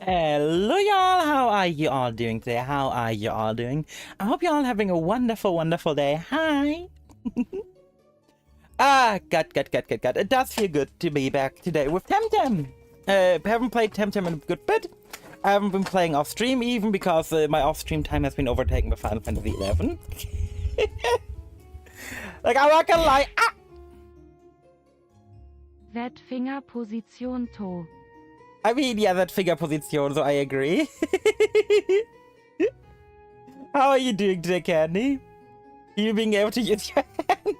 Hello y'all, how are you all doing today? How are you all doing? I hope you're all having a wonderful, wonderful day. Hi! Good. It does feel good to be back today with Temtem. Haven't played Temtem in a good bit. I haven't been playing off stream even because my off stream time has been overtaken by Final Fantasy XI. Like, I'm not gonna lie. That finger position toe. I mean, yeah, that figure position, so I agree. How are you doing today, Candy? You being able to use your hands?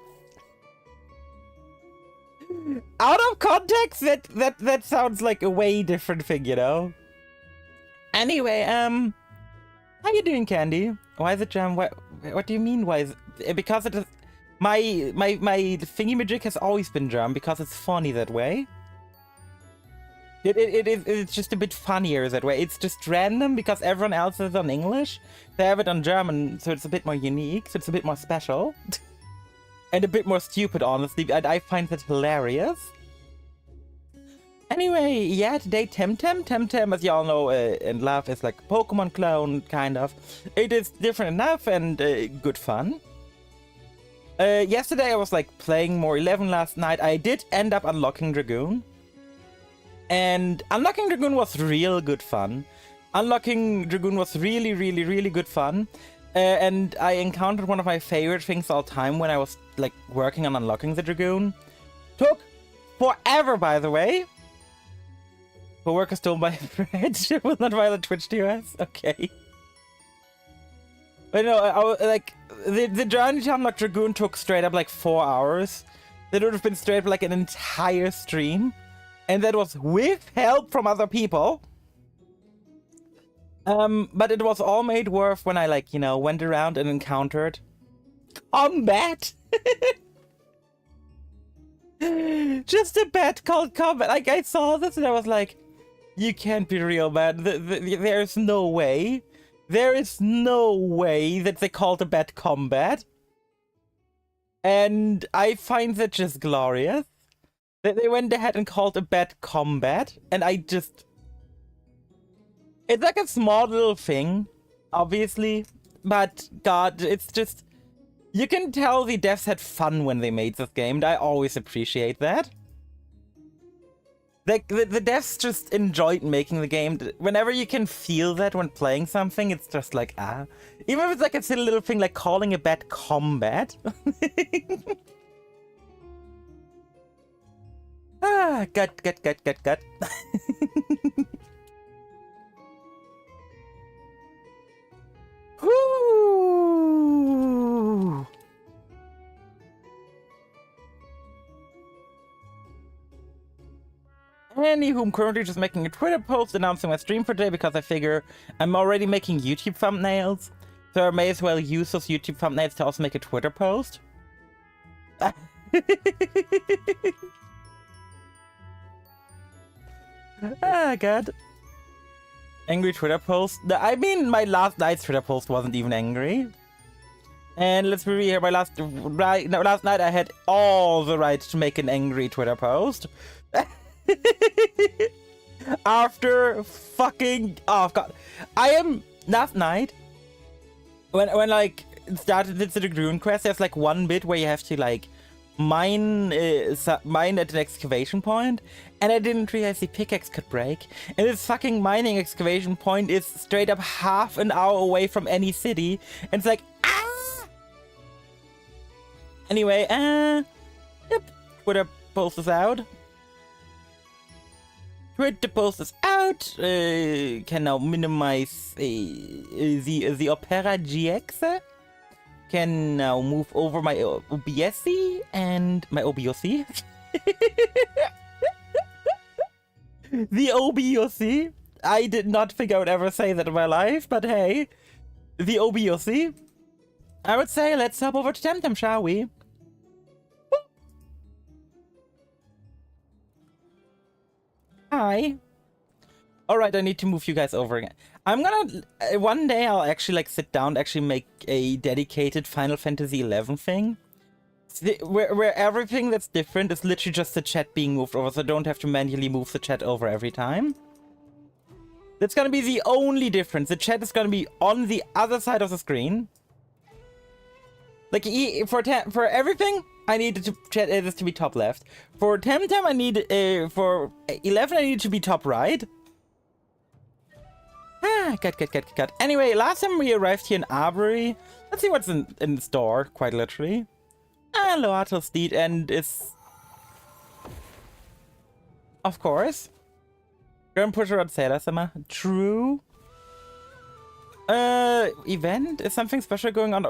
Out of context, that sounds like a way different thing, you know? Anyway, how you doing, Candy? Why is it jam? What do you mean? Why is it? Because it is my thingy-majig has always been jam because it's funny that way. It's just a bit funnier that way. It's just random because everyone else is on English. They have it on German, so it's a bit more unique, so it's a bit more special. And a bit more stupid, honestly, and I find that hilarious. Anyway, yeah, today Temtem, as y'all know and love, is like a Pokemon clone, kind of. It is different enough and good fun. Yesterday I was like playing more 11 last night. I did end up unlocking Dragoon. And unlocking Dragoon was real good fun. Unlocking Dragoon was really good fun. And I encountered one of my favorite things all time when I was like working on unlocking the Dragoon. Took forever, by the way. For work is stolen by Fred. Will not violate Twitch TOS. Okay. But no, I was like the journey to unlock Dragoon took straight up like 4 hours. That would have been straight up like an entire stream. And that was with help from other people. But it was all made worth when I, like, you know, went around and encountered combat. Just a bat called combat. Like, I saw this and I was like, you can't be real, man. There's no way. There is no way that they called a bat combat. And I find that just glorious. They went ahead and called a bat combat, and I just... It's like a small little thing, obviously, but God, it's just... You can tell the devs had fun when they made this game, and I always appreciate that. Like, the devs just enjoyed making the game. Whenever you can feel that when playing something, it's just like, ah. Even if it's like a silly little thing like calling a bat combat. Good. Whoo! Anywho, I'm currently just making a Twitter post announcing my stream for today because I figure I'm already making YouTube thumbnails, so I may as well use those YouTube thumbnails to also make a Twitter post. God. Angry Twitter post. I mean, my last night's Twitter post wasn't even angry. And let's be real here, last night I had all the right to make an angry Twitter post. After fucking... Oh, God. Last night, when like, started the Dragoon quest, there's like one bit where you have to, like, mine at an excavation point, and I didn't realize the pickaxe could break. And this fucking mining excavation point is straight up half an hour away from any city, and it's like, ah! Anyway, yep, Twitter post is out. Twitter post is out. Can now minimize the Opera GX. Can now move over my OBS and my OBOC. The OBOC. I did not think I would ever say that in my life, but hey, the OBOC. I would say let's hop over to Temtem, shall we? Hi. Alright, I need to move you guys over again. I'm gonna... One day I'll actually, like, sit down and actually make a dedicated Final Fantasy XI thing. Where everything that's different is literally just the chat being moved over, so I don't have to manually move the chat over every time. That's gonna be the only difference. The chat is gonna be on the other side of the screen. Like, for everything, I need this to be top left. For Temtem, I need, for 11, I need it to be top right. Cut. Anyway, last time we arrived here in ARBURY. Let's see what's in the store, quite literally. Loatel Steed, and it's... Of course. Grand Pusher on Sailor Summer. True. Event? Is something special going on?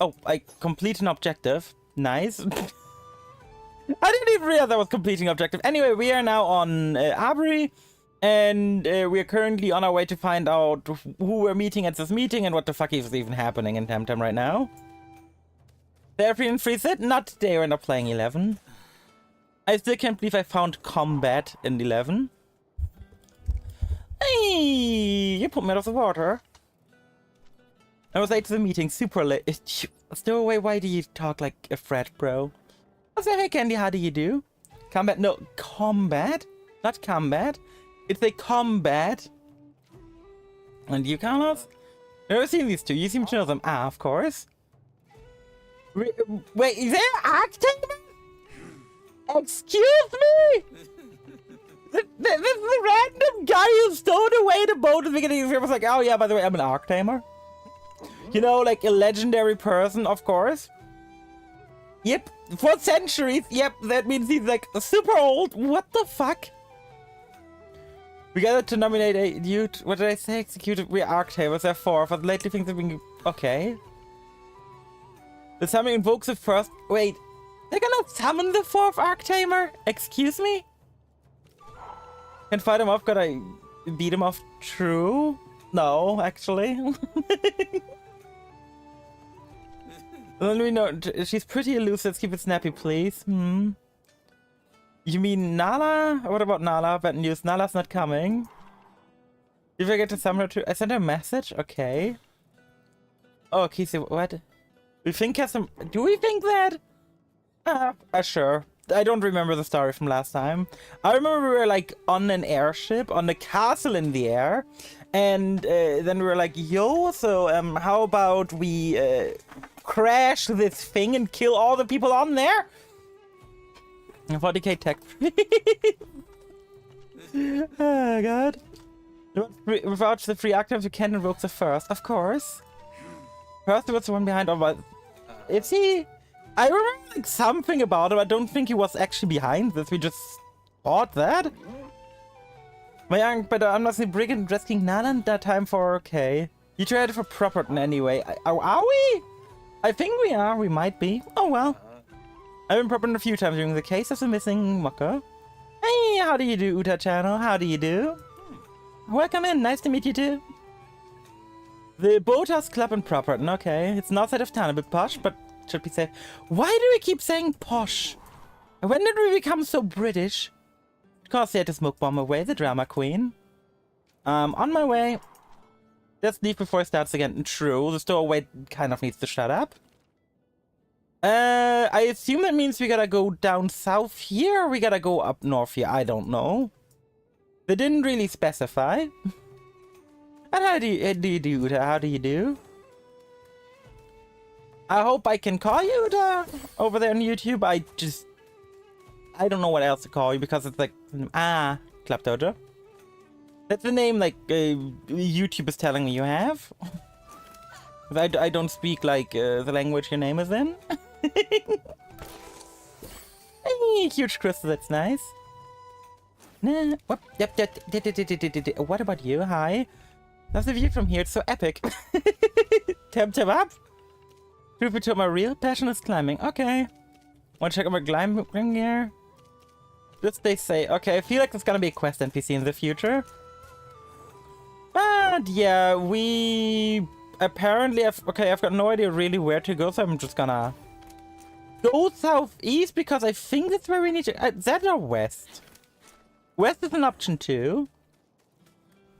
Oh, I complete an objective. Nice. I didn't even realize that was completing objective. Anyway, we are now on ARBURY, and we are currently on our way to find out who we're meeting at this meeting and what the fuck is even happening in Temtem right now. They're free and free set? Not today, we're not playing 11. I still can't believe I found combat in 11. Hey, you put me out of the water. I was late to the meeting, super late. Stow away, why do you talk like a frat, bro? I say, hey Candy, how do you do? Combat? No, combat? Not combat. It's a combat. And you, Carlos? Never seen these two. You seem to know them. Ah, of course. Wait, is there Arctamer? Excuse me? This random guy who stowed away the boat at the beginning of the year was like, oh yeah, by the way, I'm an Arctamer. You know, like a legendary person, of course. Yep, for centuries. Yep, that means he's like super old. What the fuck? We gathered to nominate a dude. What did I say? Executed. We Arctamers. There are 4. But lately things have been okay. The summon invokes the first. Wait, they're gonna summon the 4th Arctamer? Excuse me? Can fight him off? Could I beat him off? True. No, actually. Let me know. She's pretty elusive. Let's keep it snappy, please. You mean Nala? What about Nala? Bad news. Nala's not coming. Did I get to summon her too? I sent her a message? Okay. Oh, Kisi, what? We think has some... Do we think that? Sure. I don't remember the story from last time. I remember we were like on an airship, on a castle in the air. And then we were like, yo, so how about we crash this thing and kill all the people on there? 40k tech. Oh god. Without the free active, you can invoke the first, of course. First was the one behind all my... Is he? I remember like something about him. I don't think he was actually behind this. We just thought that. My young, but I'm not a brigand rescuing Nalan that time for okay. You tried it for Properton anyway. Are we? I think we are. We might be. Oh well. I've been Properton a few times during the case of the missing mucker. Hey, how do you do, Uta channel? How do you do? Welcome in. Nice to meet you too. The Boathouse Club in Properton. Okay, it's not outside of town, a bit posh, but should be safe. Why do we keep saying posh? When did we become so British? Because they had to smoke bomb away, the drama queen. On my way. Just leave before it starts again. True, the stowaway kind of needs to shut up. I assume that means we gotta go down south here, or we gotta go up north here. I don't know. They didn't really specify. And how do you do? How do you do? I hope I can call you over there on YouTube. I don't know what else to call you because it's like, Club Dojo. That's the name like YouTube is telling me you have. I don't speak like the language your name is in. Hey, huge crystal, that's nice. Nah, what? What about you? Hi. That's the view from here. It's so epic. Tab up. Prove it to my real passion is climbing. Okay. Want to check out my climbing gear? Just they say. Okay, I feel like there's gonna be a quest NPC in the future. But yeah, we apparently have... Okay, I've got no idea really where to go, so I'm just gonna go southeast because I think that's where we need to... Is that or west? West is an option too.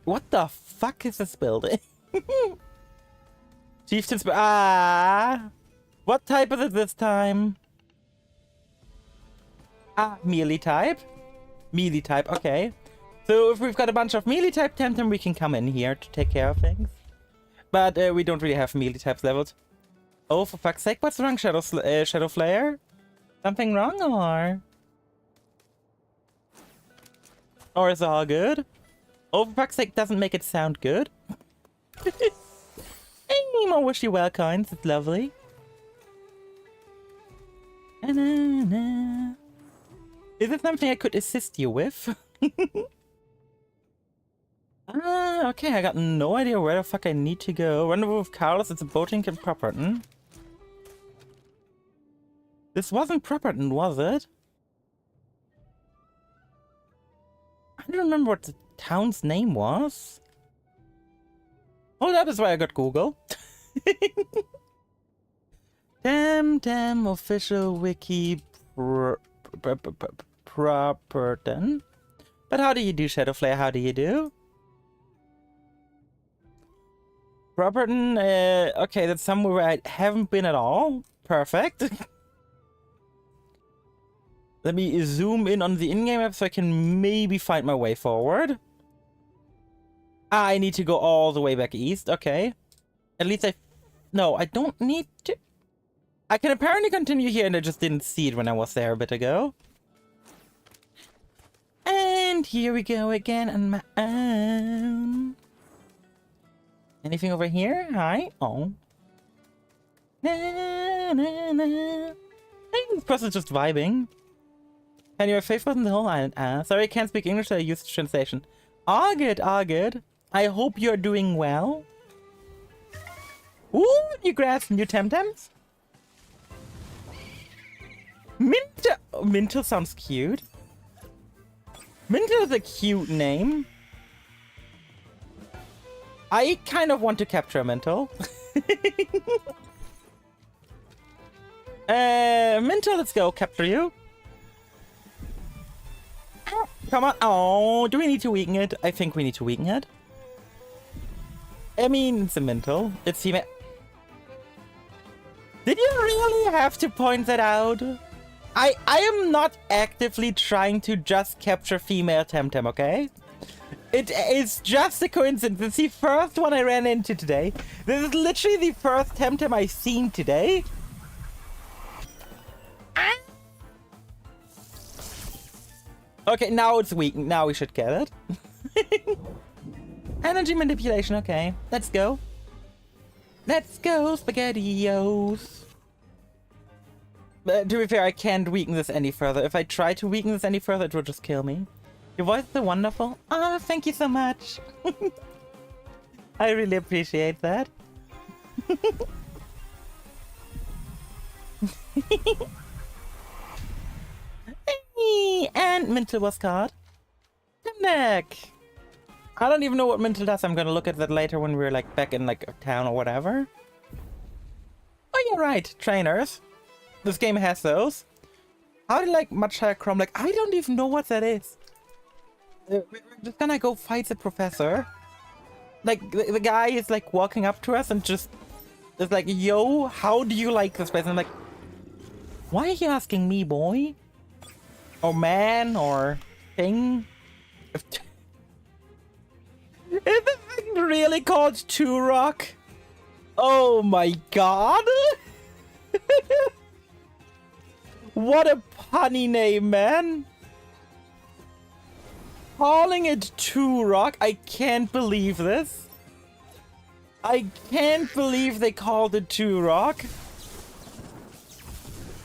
What the fuck is this building? Chieftain's... What type is it this time? Melee type? Melee type, okay. So if we've got a bunch of melee type Temtem, we can come in here to take care of things. But we don't really have melee types leveled. Oh, for fuck's sake, what's wrong, Shadow Flare? Something wrong, or? Or is it all good? Oh, for fuck's sake, doesn't make it sound good. Any more wish you well coins, it's lovely. Is it something I could assist you with? Okay, I got no idea where the fuck I need to go. Rendezvous with Carlos, it's a boating in Properton. This wasn't Properton, was it? I don't remember what the town's name was. Oh, that is why I got Google. Damn official wiki Properton. But how do you do, Shadowflare? How do you do? Properton, okay, that's somewhere where I haven't been at all. Perfect. Let me zoom in on the in-game map so I can maybe find my way forward. I need to go all the way back east, okay. At least no, I don't need to. I can apparently continue here and I just didn't see it when I was there a bit ago. And here we go again on my own. Anything over here? Hi. Oh. Na, na, na. I think this person's just vibing. Can you have faith in the whole island? Sorry, I can't speak English, so I used translation. All good, all good. I hope you're doing well. Ooh, new grass, new Temtems. Mintel. Oh, Mintel sounds cute. Mintel is a cute name. I kind of want to capture a Mintel. Mintel, let's go capture you. Come on. Oh, do we need to weaken it? I think we need to weaken it. I mean, it's a Mintel. It's female. Did you really have to point that out? I am not actively trying to just capture female Temtem, okay? It is just a coincidence. It's the first one I ran into today. This is literally the first Temtem I've seen today. Okay, now it's weak. Now we should get it. Energy manipulation, okay. Let's go. Let's go, SpaghettiOs. To be fair, I can't weaken this any further. If I try to weaken this any further, it will just kill me. Your voice is so wonderful. Ah, thank you so much. I really appreciate that. And Mintel was caught. Neck. I don't even know what Mintel does. I'm gonna look at that later when we're like back in like a town or whatever. Oh, you're right. Trainers. This game has those. How do you like much higher chrome? Like, I don't even know what that is. We're just gonna go fight the professor. Like, the guy is like walking up to us and just is like, yo, how do you like this place? And I'm like, why are you asking me, boy? Or man, or thing? Is this thing really called Turok? Oh my god! What a punny name, man! Calling it Turok? I can't believe this. I can't believe they called it Turok.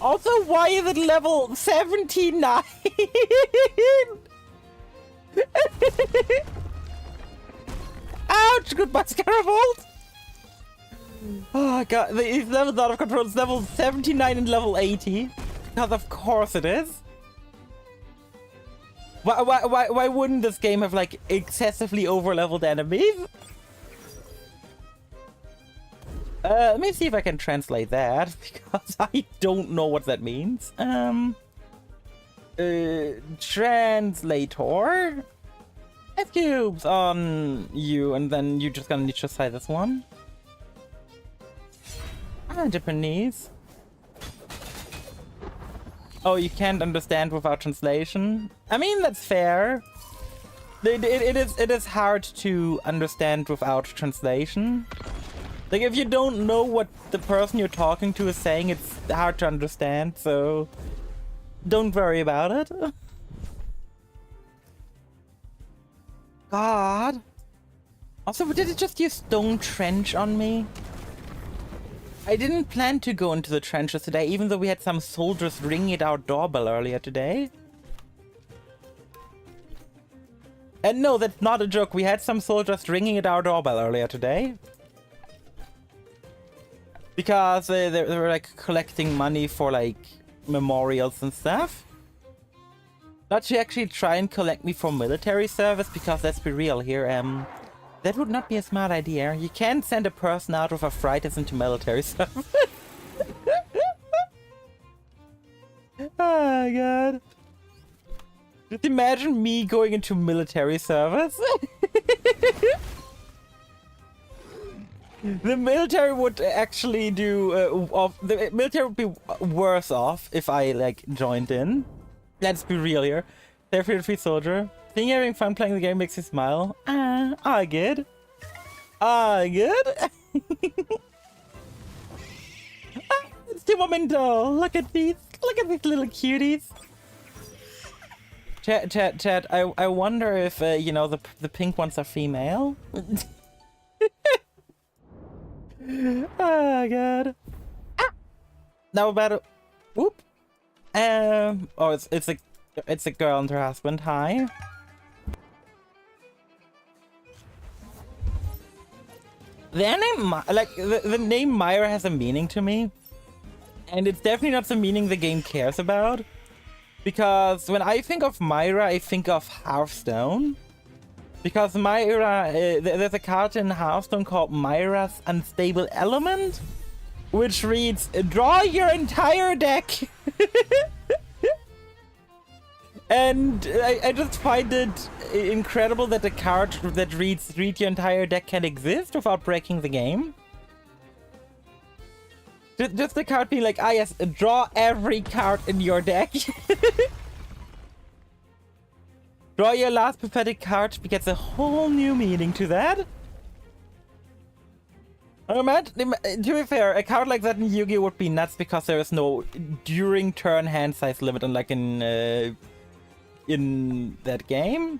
Also, why is it level 79? Ouch! Goodbye, Scarabolt! Oh god, these levels out of control. It's level 79 and level 80. Because of course it is. Why wouldn't this game have like excessively over-leveled enemies? Let me see if I can translate that, because I don't know what that means. Translator. F cubes on you, and then you're just gonna need to say this one. Japanese. Oh, you can't understand without translation? I mean, that's fair. It is hard to understand without translation. Like, if you don't know what the person you're talking to is saying, it's hard to understand, so don't worry about it. God. Also, did it just use stone trench on me? I didn't plan to go into the trenches today, even though we had some soldiers ringing at our doorbell earlier today. And no, that's not a joke. We had some soldiers ringing at our doorbell earlier today. Because they were like collecting money for like memorials and stuff. Not to actually try and collect me for military service, because let's be real here, that would not be a smart idea. You can't send a person out with arthritis into military service. Oh god. Just imagine me going into military service. The military would actually do, the military would be worse off if I, like, joined in. Let's be real here. They're free soldier. Think you're having fun playing the game makes you smile. I good. It's the momento. Look at these little cuties. Chat, I wonder if, you know, the pink ones are female. Oh god. Now about it. Whoop. Oh, it's a girl and her husband. Hi. Their name, like the name Myra has a meaning to me, and it's definitely not the meaning the game cares about. Because when I think of Myra, I think of Hearthstone. Because Myra, there's a card in Hearthstone called Myra's Unstable Element, which reads, draw your entire deck. And I just find it incredible that a card that reads, read your entire deck can exist without breaking the game. Just the card being like, ah yes, draw every card in your deck. Draw your last pathetic card gets a whole new meaning to that. To be fair, a card like that in Yu-Gi-Oh! Would be nuts because there is no during turn hand size limit, unlike in that game.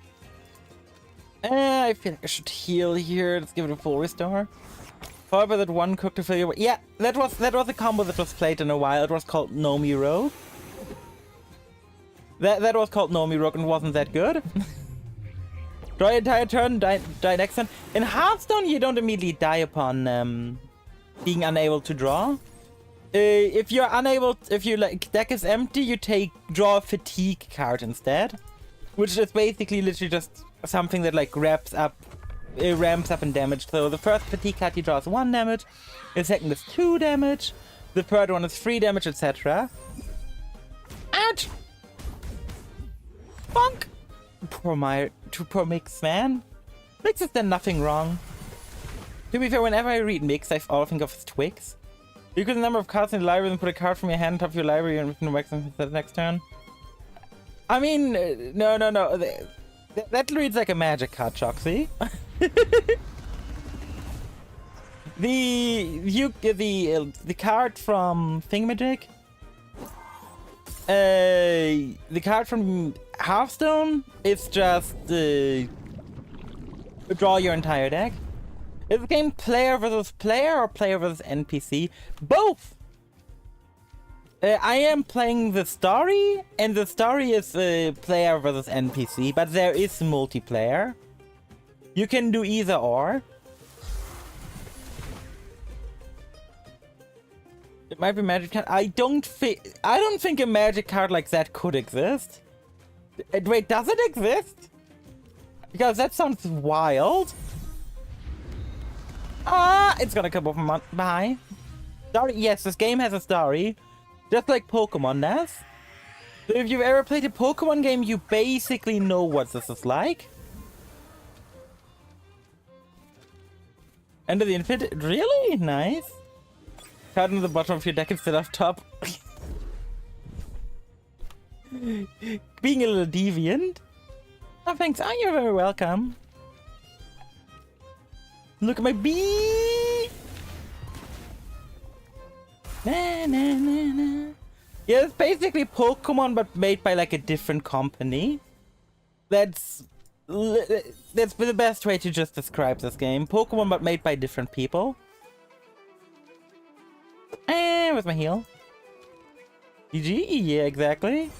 I feel like I should heal here. Let's give it a full restore. However, that one cook to fill your... Yeah, that was a combo that was played in a while. It was called Nomi Rogue. That was called Nomi Rogue and wasn't that good. Draw your entire turn, die next turn. In Hearthstone, you don't immediately die upon being unable to draw. If you're unable, if your deck is empty, you draw a fatigue card instead, which is basically literally just something that like ramps up in damage. So the first fatigue card you draw is 1 damage, the second is 2 damage, the third one is 3 damage, etc. Ouch! Bonk! Poor Mix, man. Mix has done nothing wrong. To be fair, whenever I read Mix, I all think of his Twix. You could the number of cards in the library and put a card from your hand on top of your library and can wax them the next turn. I mean, no. That reads like a magic card, Choxy. The card from Thingamajig. The card from Hearthstone is just draw your entire deck. Is the game player versus player or player versus NPC? Both! I am playing the story, and the story is player versus NPC, but there is multiplayer. You can do either or. It might be magic card. I don't think a magic card like that could exist. Wait, does it exist? Because that sounds wild. It's gonna come over from behind. Story, yes, this game has a story. Just like Pokemon does. So if you've ever played a Pokemon game, you basically know what this is like. Enter the Infinite. Really? Nice. Card on the bottom of your deck instead of top. Being a little deviant. Oh, thanks. Oh, you're very welcome. Look at my bee! Na, na, na, na. Yeah, it's basically Pokemon, but made by like a different company. That's the best way to just describe this game. Pokemon, but made by different people. Where's my heal? GG? Yeah, exactly.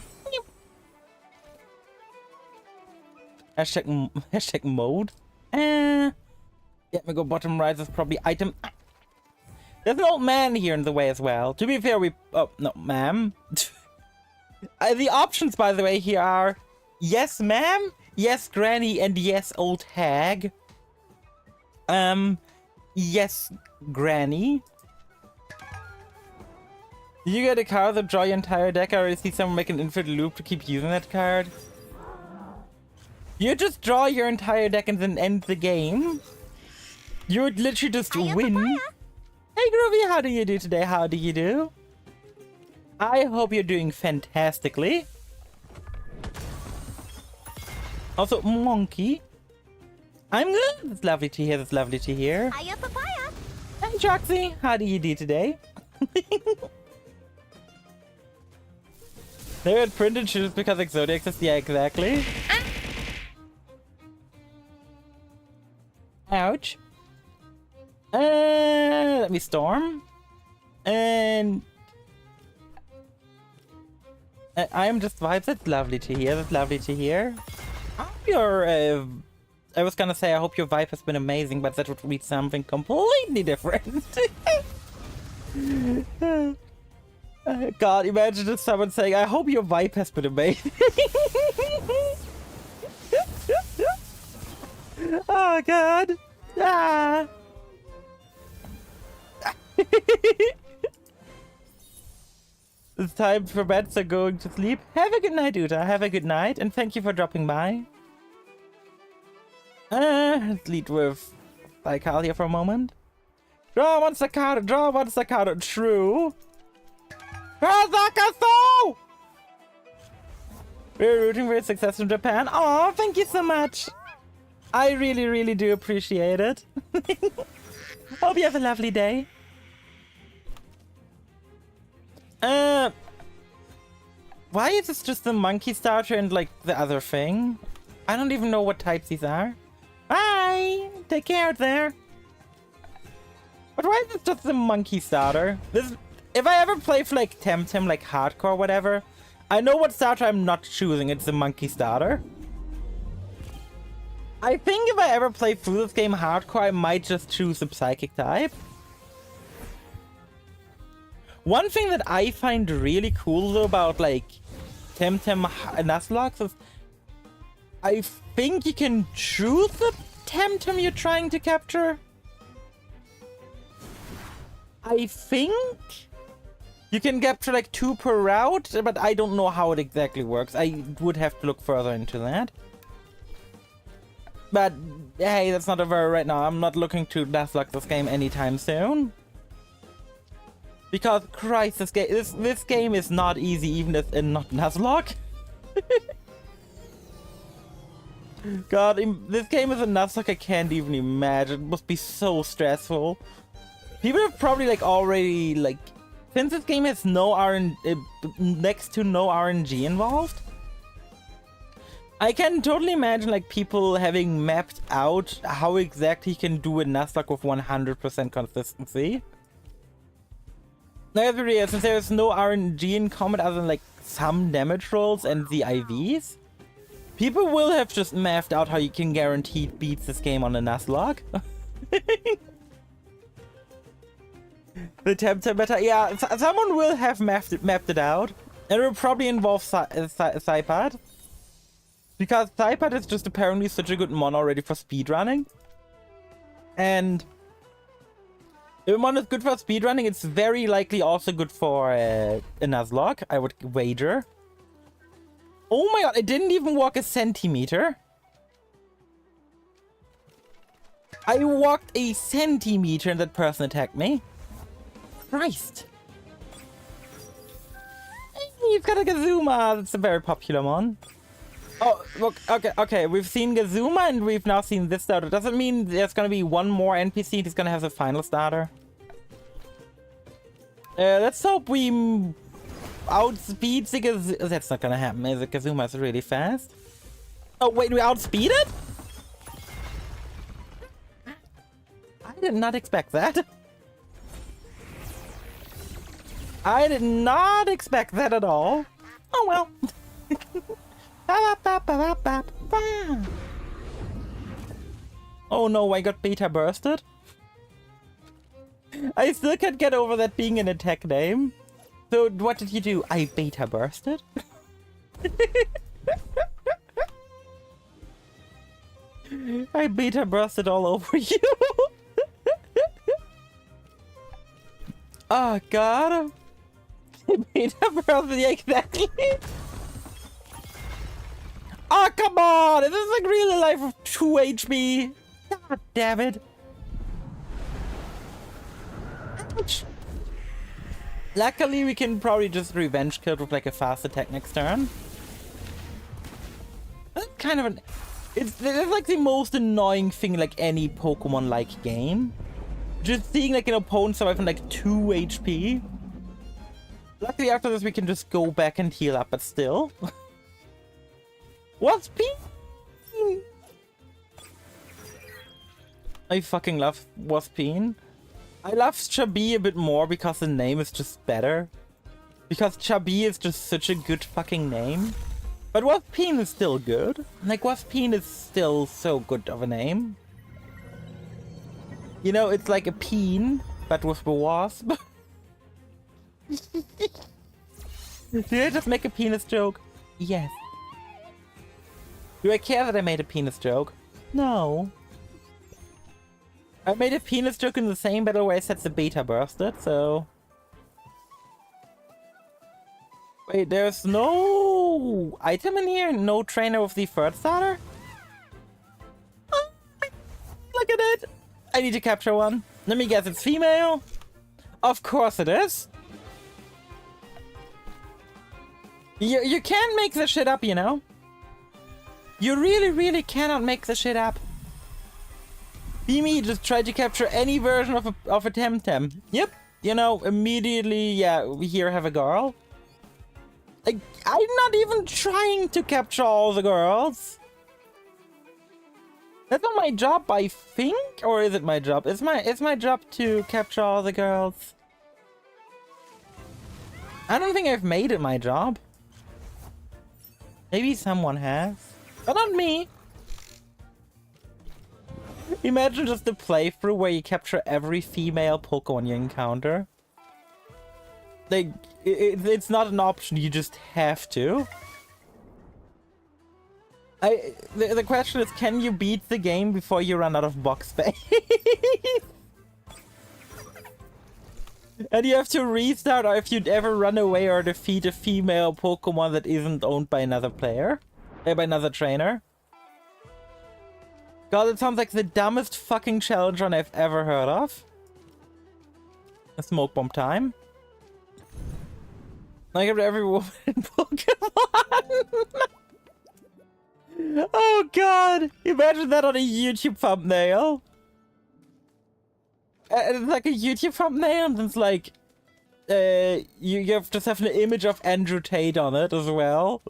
Hashtag mode. Yeah, we go bottom right. Is probably item. There's an old man here in the way as well. To be fair, oh no, ma'am. The options, by the way, here are yes, ma'am, yes, granny, and yes, old hag. Yes, granny. Did you get a card that draw your entire deck, or is he someone make an infinite loop to keep using that card? You just draw your entire deck and then end the game. You would literally just win. Hey Groovy, how do you do today? How do you do? I hope you're doing fantastically. Also, Monkey. I'm good. It's lovely to hear. It's lovely to hear. Hiya, papaya. Hey Joxy, how do you do today? They had printed shoes because Exodia exists. Yeah, exactly. Ouch. Let me storm. And I am just vibes. That's lovely to hear. That's lovely to hear. I hope your I was gonna say I hope your vibe has been amazing, but that would read something completely different. God, imagine just someone saying, I hope your vibe has been amazing. Oh god. Ah. It's time for bed, so going to sleep. Have a good night, Uta. Have a good night, and thank you for dropping by. Let's lead with Baikal here for a moment. Draw one Sakata, draw one Sakata. True. Kazakaso! We're rooting for success in Japan. Oh, thank you so much. I really, really do appreciate it. Hope you have a lovely day. Why is this just the monkey starter and like the other thing? I don't even know what types these are. Bye! Take care out there. But why is this just the monkey starter? If I ever play for like Temtem, like hardcore or whatever, I know what starter I'm not choosing. It's the monkey starter. I think if I ever play through this game hardcore, I might just choose the psychic type. One thing that I find really cool though about like Temtem Nuzlocke is I think you can choose the Temtem you're trying to capture. I think you can capture like 2 per route, but I don't know how it exactly works. I would have to look further into that. But hey, that's not over right now. I'm not looking to Nuzlocke this game anytime soon. Because Christ, this game is not easy, even if not Nuzlocke. God, this game is a Nuzlocke I can't even imagine. It must be so stressful. People have probably like already like, since this game has no next to no RNG involved, I can totally imagine like people having mapped out how exactly you can do a Nuzlocke with 100% consistency. Now, since there is no RNG in combat other than like some damage rolls and the IVs, people will have just mapped out how you can guaranteed beat this game on a Nuzlocke. The Temtem meta, yeah, someone will have mapped it out, and it will probably involve Saipad, because Saipad is just apparently such a good mon already for speedrunning, and if a mon is good for speedrunning, it's very likely also good for a Nuzlocke, I would wager. Oh my god, I didn't even walk a centimeter. I walked a centimeter and that person attacked me. Christ. You've got a Gazuma. That's a very popular one. Oh, look, okay, we've seen Gazuma and we've now seen this starter. Does it mean there's gonna be one more NPC that's gonna have the final starter? Let's hope we outspeed the Gazuma. That's not gonna happen, the Gazuma is really fast. Oh, wait, we outspeed it? I did not expect that. I did not expect that at all. Oh, well. Oh no, I got beta bursted. I still can't get over that being an attack name. So what did you do? I beta bursted? I beta bursted all over you. Oh god. Beta bursted, yeah, exactly. Oh, come on! This is like real life of 2 HP. God damn it. Ouch. Luckily, we can probably just revenge kill with like a fast attack next turn. That's kind of an... It's like the most annoying thing like any Pokemon-like game. Just seeing like an opponent survive on like 2 HP. Luckily, after this, we can just go back and heal up, but still. Waspeen? I fucking love Waspeen. I love Chabi a bit more because the name is just better. Because Chabi is just such a good fucking name. But Waspeen is still good. Like, Waspeen is still so good of a name. You know, it's like a peen, but with the wasp. Did I just make a penis joke? Yes. Do I care that I made a penis joke? No. I made a penis joke in the same battle where I said the beta bursted, so... Wait, there's no item in here? No trainer with the third starter? Oh, look at it! I need to capture one. Let me guess, it's female? Of course it is. You can't make this shit up, you know? You really cannot make this shit up. Beamy just tried to capture any version of a Temtem. Yep, you know, immediately, yeah, we here have a girl. Like, I'm not even trying to capture all the girls. That's not my job, I think? Or is it my job? It's my job to capture all the girls. I don't think I've made it my job. Maybe someone has. But not me. Imagine just a playthrough where you capture every female Pokemon you encounter. Like, it's not an option, you just have to. The question is, can you beat the game before you run out of box space? And you have to restart, or if you'd ever run away or defeat a female Pokemon that isn't owned by another player. By another trainer. God, it sounds like the dumbest fucking challenge run I've ever heard of. A smoke bomb time. I get every woman in Pokemon. Oh god! Imagine that on a YouTube thumbnail. It's like a YouTube thumbnail, and it's like... you have just have an image of Andrew Tate on it as well.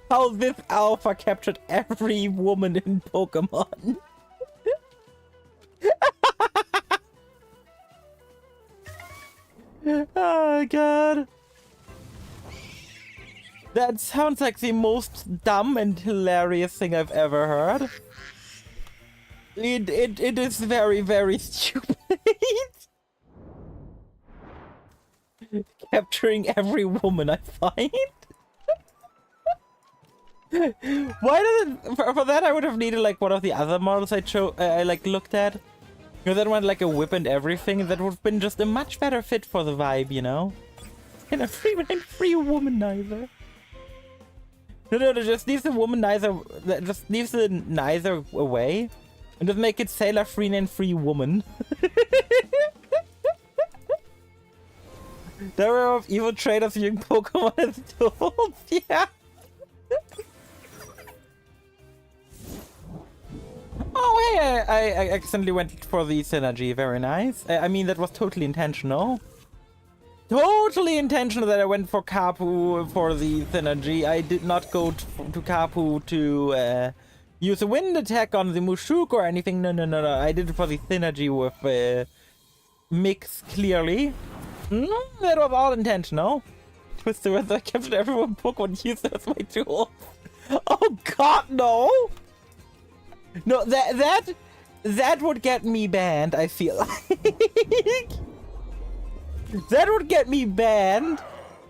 How this alpha captured every woman in Pokemon. Oh god. That sounds like the most dumb and hilarious thing I've ever heard. It is very stupid. Capturing every woman I find. Why does it... For that I would have needed like one of the other models I like looked at. You know, that one like a whip and everything. That would have been just a much better fit for the vibe, you know? And a free womanizer. No, just leave the womanizer... Just leave the neither away. And just make it Sailor Free and Free Woman. There were of evil traders using Pokemon as tools, yeah. Oh, hey, I accidentally went for the synergy. Very nice. I mean, that was totally intentional. Totally intentional that I went for Kapu for the synergy. I did not go to Kapu to use a wind attack on the Mushuk or anything. No. I did it for the synergy with Mix, clearly. That was all intentional. Twister with I kept everyone Pokemon use as my tool. Oh god, no! No, that would get me banned, I feel like. That would get me banned.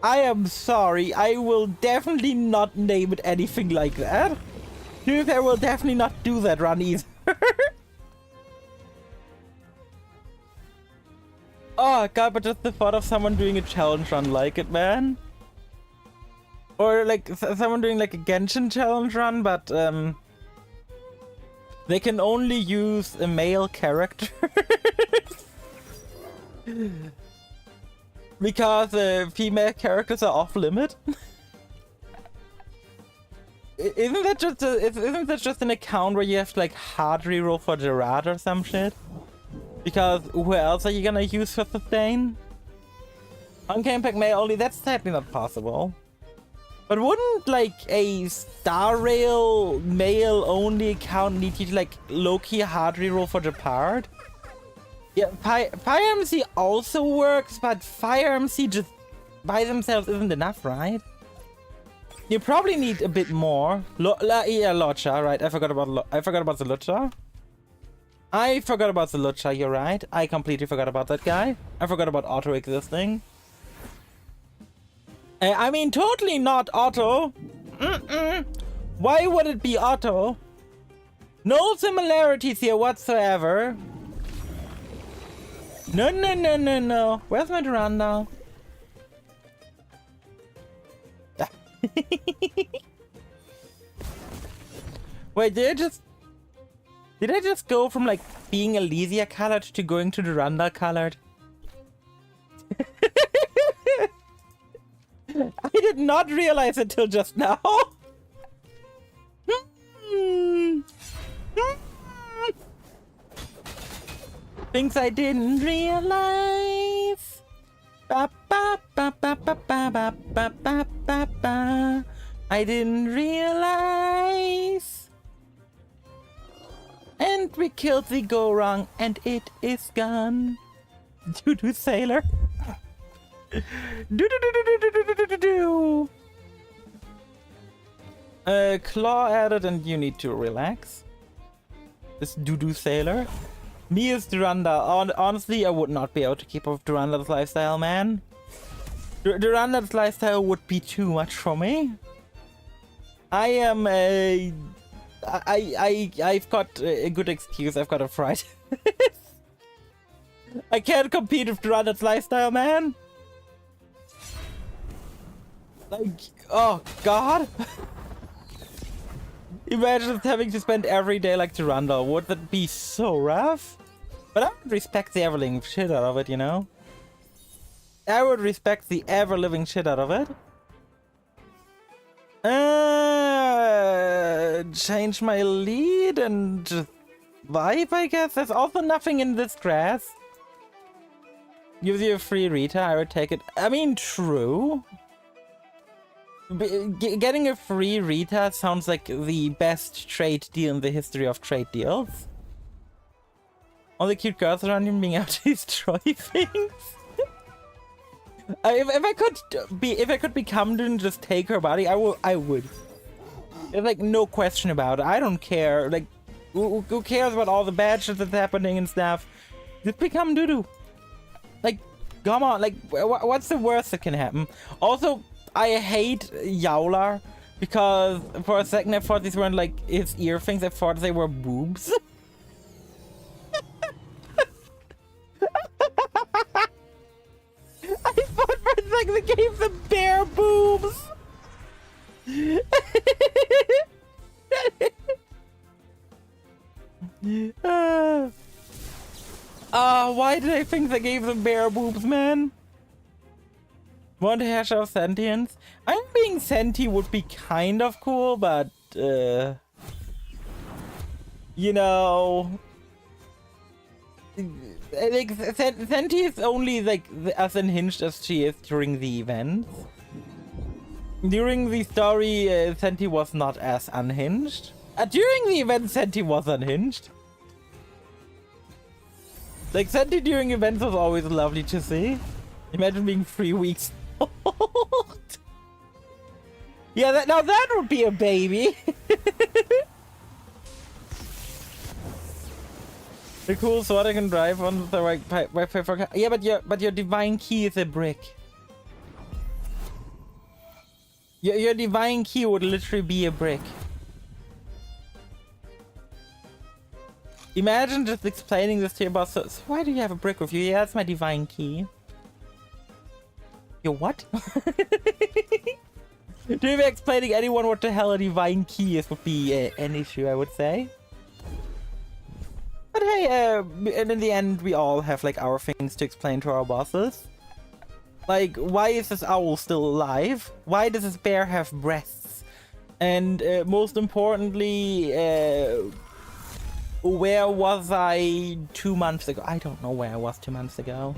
I am sorry. I will definitely not name it anything like that. I will definitely not do that run either. Oh god, but just the thought of someone doing a challenge run like it, man. Or like someone doing like a Genshin challenge run, but they can only use a male character. Because female characters are off limit. Isn't that just an account where you have to like hard reroll for Gerard or some shit? Because who else are you gonna use for sustain? On-game pack male only, that's sadly not possible. But wouldn't like a Star Rail male only account need you to like low-key hard reroll for Japard? Yeah, Fire MC also works, but Fire MC just by themselves isn't enough, right? You probably need a bit more. Yeah, Lucha, right? I forgot about the Lucha. I forgot about the Lucha, you're right. I completely forgot about that guy. I forgot about Auto existing. I mean, totally not Auto. Why would it be Auto? No similarities here whatsoever. No. Where's my Duranda? Wait, did I just go from like being Elysia colored to going to Duranda colored? I did not realize it till just now. Things I didn't realize. I didn't realize. And we killed the Gorong, and it is gone. Doo-doo sailor. Do. Claw added, and you need to relax. This doo-doo sailor. Me is Duranda. Honestly, I would not be able to keep up with Duranda's lifestyle, man. Duranda's lifestyle would be too much for me. I am a... I've got a good excuse. I've got a fright. I can't compete with Duranda's lifestyle, man. Like, oh god. Imagine just having to spend every day like Duranda. Would that be so rough? But I would respect the ever-living shit out of it, you know? I would respect the ever-living shit out of it. Change my lead and just vibe, I guess. There's also nothing in this grass. Gives you a free Rita, I would take it. I mean, true. Getting a free Rita sounds like the best trade deal in the history of trade deals. All the cute girls around you being able to destroy things. If I could become Dune and just take her body, I would. There's like no question about it. I don't care. Like, who cares about all the bad shit that's happening and stuff? Just become Dudu. Like, come on. Like, what's the worst that can happen? Also, I hate Yowler because for a second I thought these weren't like his ear things. I thought they were boobs. I thought for a second they gave them bare boobs. Why did I think they gave them bare boobs, man? Want to hash out sentience? I mean, being senti would be kind of cool, but you know, like Senti is only like as unhinged as she is during the events. During the story, Senti was not as unhinged. During the event, Senti was unhinged. Like, Senti during events was always lovely to see. Imagine being 3 weeks old. Yeah, now that would be a baby. The cool sword I can drive on the right Wi-Fi for... Yeah, but your divine key is a brick. Your divine key would literally be a brick. Imagine just explaining this to your boss. So why do you have a brick with you? Yeah, that's my divine key. Your what? Doing explaining anyone what the hell a divine key is would be an issue, I would say. But hey, and in the end, we all have like our things to explain to our bosses. Like, why is this owl still alive? Why does this bear have breasts? And most importantly, where was I 2 months ago? I don't know where I was 2 months ago.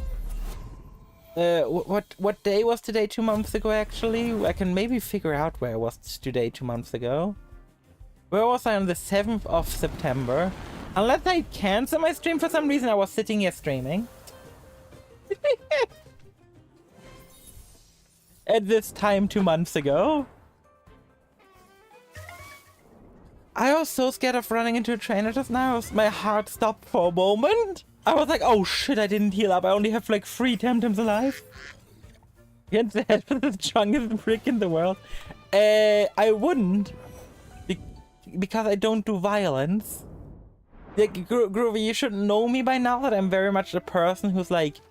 What day was today 2 months ago, actually? I can maybe figure out where I was today 2 months ago. Where was I on the 7th of September? Unless I cancel my stream for some reason, I was sitting here streaming. At this time 2 months ago. I was so scared of running into a trainer just now. My heart stopped for a moment. I was like, oh shit, I didn't heal up. I only have like 3 Temtems alive. Against the head with the strongest brick in the world. I wouldn't. Because I don't do violence. Like, Groovy, you should know me by now that I'm very much a person who's like,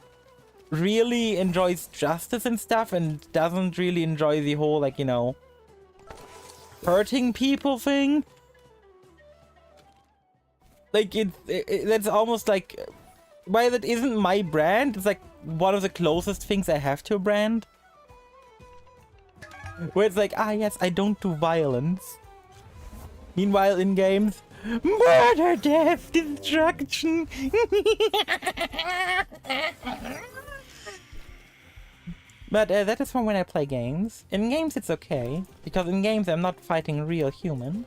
really enjoys justice and stuff and doesn't really enjoy the whole, like, you know, hurting people thing. Like, that's almost like, while it isn't my brand, it's like one of the closest things I have to a brand. Where it's like, ah yes, I don't do violence. Meanwhile, in games, murder, death, destruction. But that is from when I play games. In games it's okay, because in games I'm not fighting real humans.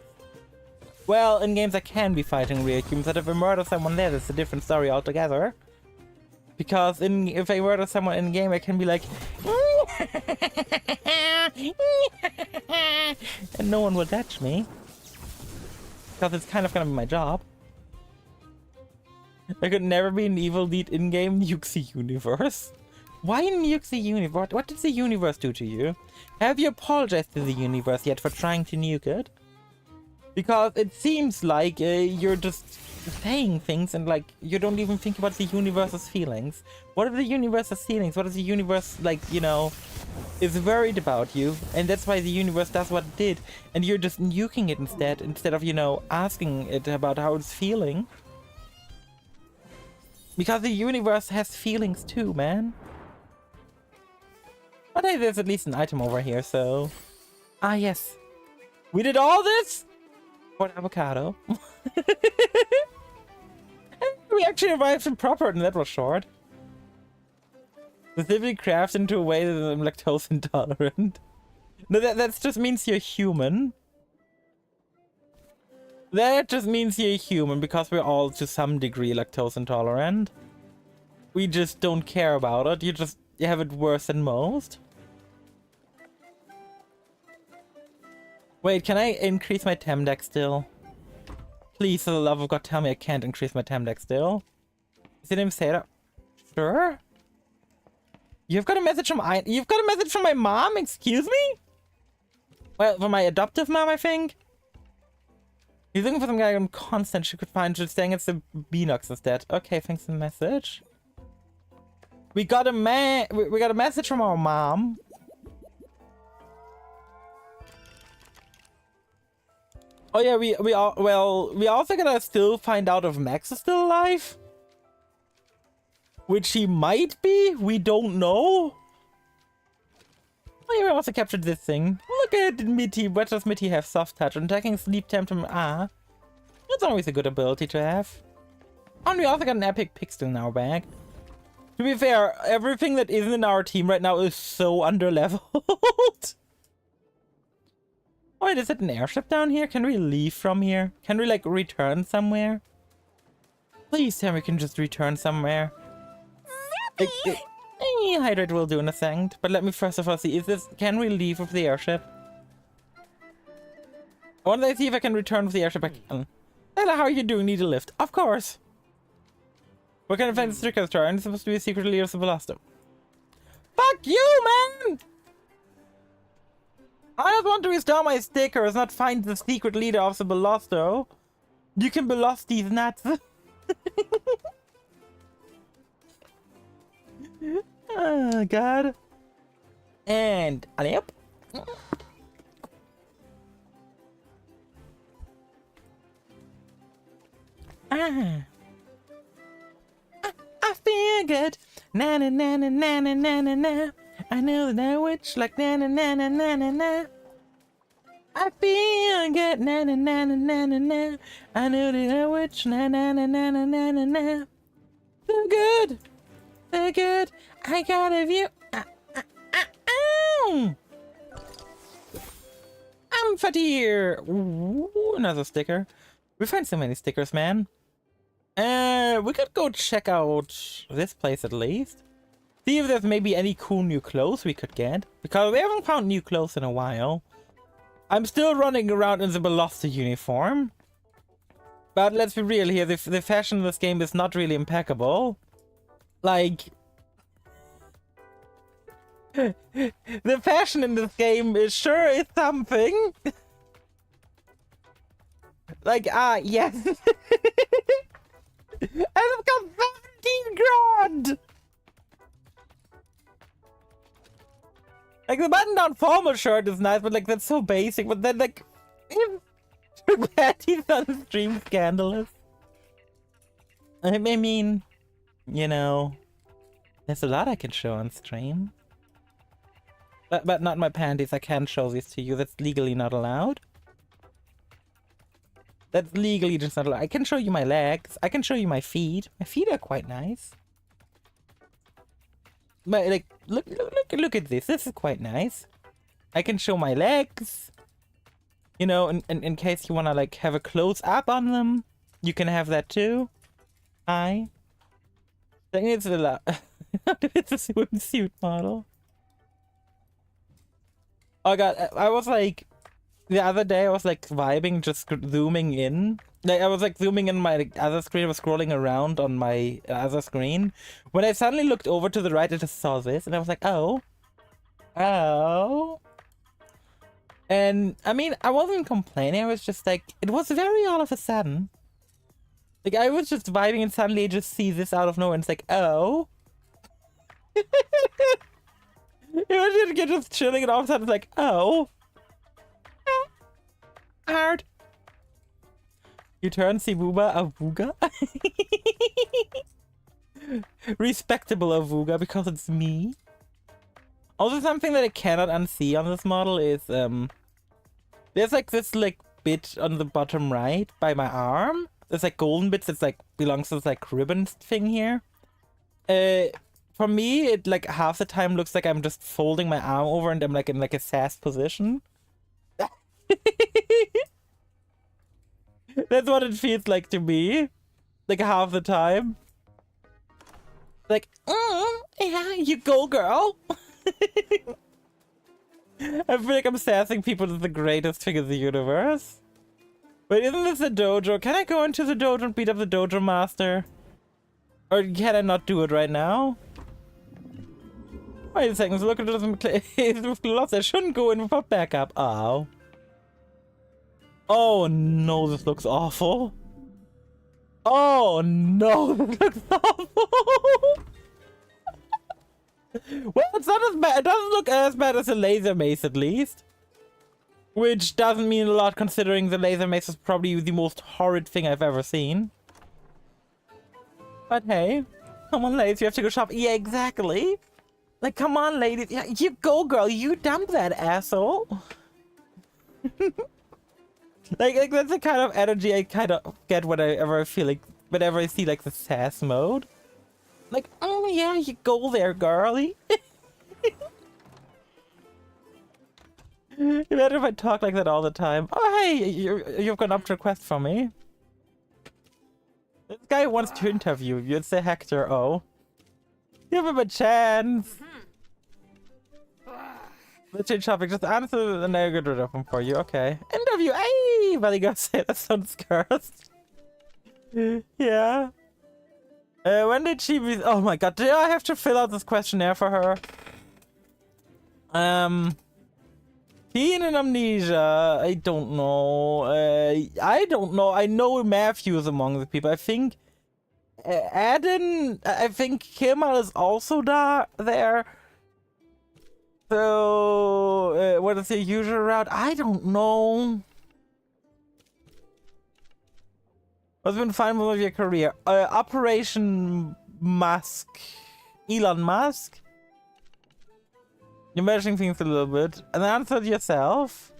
Well, in games I can be fighting real humans, but if I murder someone there, that's a different story altogether. Because if I murder someone in game, I can be like... and no one will touch me. Because it's kind of gonna be my job. I could never be an evil lead in-game nuke the universe. Why nuke the universe? What did the universe do to you? Have you apologized to the universe yet for trying to nuke it? Because it seems like you're just saying things and like you don't even think about the universe's feelings. What are the universe's feelings? What is the universe, like, you know, is worried about you, and that's why the universe does what it did, and you're just nuking it instead of, you know, asking it about how it's feeling. Because the universe has feelings too, man. But hey, there's at least an item over here, so... Ah, yes. We did all this? For an avocado. We actually arrived in proper, and that was short. Specifically crafted into a way that I'm lactose intolerant. No, that just means you're human. That just means you're human, because we're all to some degree lactose intolerant. We just don't care about it. You have it worse than most. Wait, can I increase my Tem deck still? Please, for the love of God, tell me I can't increase my Tem deck still. Is it name Sarah? Sure. You've got a message from my mom? Excuse me? Well, from my adoptive mom, I think. He's looking for some guy on constant she could find, just saying it's the Beanox instead. Okay, thanks for the message. We got a message from our mom. Oh yeah, we also gotta still find out if Max is still alive. Which he might be, we don't know. Oh, yeah, we also captured this thing. Look at Mitty. What does Mitty have? Soft touch. Attacking sleep temperament. Ah. That's always a good ability to have. And we also got an epic pixel in our bag. To be fair, everything that isn't in our team right now is so underleveled. Oh, wait, is it an airship down here? Can we leave from here? Can we, like, return somewhere? Please tell me we can just return somewhere. Hydrate will do in a second. But let me first of all see, can we leave with the airship? I want to see if I can return with the airship. I can. Hello, how are you doing? Need a lift? Of course. What kind of fancy sticker star? I'm supposed to be a secret leader of the Velosto. Fuck you, man! I just want to restore my stickers, not find the secret leader of the Velosto. You can belost these nuts. Oh, God. And, yep. I feel good. Na na na na na na na na na. I know that I witch like na na na na na na na. I feel good. Na na na na na na na. I know that I witch na na na na na na na na. So good. So good. I got a view. I'm Fatir. Ooh, another sticker. We find so many stickers, man. We could go check out this place at least. See if there's maybe any cool new clothes we could get. Because we haven't found new clothes in a while. I'm still running around in the Veloster uniform. But let's be real here, the fashion in this game is not really impeccable. Like... the fashion in this game is sure is something. Like, yes. And it's got 17 grand! Like, the button-down formal shirt is nice, but, like, that's so basic. But then, like, Patty's on the stream scandalous. I mean, you know, there's a lot I can show on stream. But not my panties. I can't show these to you. That's legally not allowed. That's legally just not allowed. I can show you my legs. I can show you my feet. My feet are quite nice. But like, look at this. This is quite nice. I can show my legs. You know, in case you wanna like have a close up on them, you can have that too. I think it's a lot. It's a swimsuit model. Oh god, I was like, the other day I was like vibing, just zooming in. Like I was like zooming in my other screen, I was scrolling around on my other screen. When I suddenly looked over to the right, I just saw this and I was like, oh. Oh. And I mean, I wasn't complaining, I was just like, it was very all of a sudden. Like I was just vibing and suddenly I just see this out of nowhere and it's like, oh. You're just chilling and all of a sudden it's like, oh. Hard. You turn Sibuba Avuga? Respectable Avuga because it's me. Also something that I cannot unsee on this model is there's like this like bit on the bottom right by my arm. There's like golden bits that like belongs to this like ribbon thing here. For me, it like half the time looks like I'm just folding my arm over and I'm like in like a sass position. That's what it feels like to me. Like half the time. Like, yeah, you go, girl. I feel like I'm sassing people as the greatest thing in the universe. Wait, isn't this a dojo? Can I go into the dojo and beat up the dojo master? Or can I not do it right now? Wait a second, so look at this. I shouldn't go in without backup. Oh. Oh no, this looks awful. Oh no, this looks awful. Well, it's not as bad. It doesn't look as bad as a laser mace, at least. Which doesn't mean a lot, considering the laser mace is probably the most horrid thing I've ever seen. But hey, come on, ladies, you have to go shop. Yeah, exactly. Like, come on, ladies. Yeah, you go, girl. You dump that asshole. like that's the kind of energy I kind of get whenever I feel like, whenever I see like the sass mode. Like, oh yeah, you go there, girly. Imagine if I talk like that all the time. Oh hey, you've got an up request from me. This guy wants to interview you. It's a Hector. Oh, give him a chance. Let's change topic. Just answer and I'll get rid of him for you. Okay. Interview. Hey, but you gotta say that sounds cursed. Yeah. When did she be? Oh my god, do I have to fill out this questionnaire for her? Teen and amnesia. I don't know. I don't know. I know Matthew's among the people. I think Adam. I think Kimmel is also there. So, what is the usual route? I don't know. What's been fun with your career? Operation Musk. Elon Musk? You're measuring things a little bit. And answer it yourself.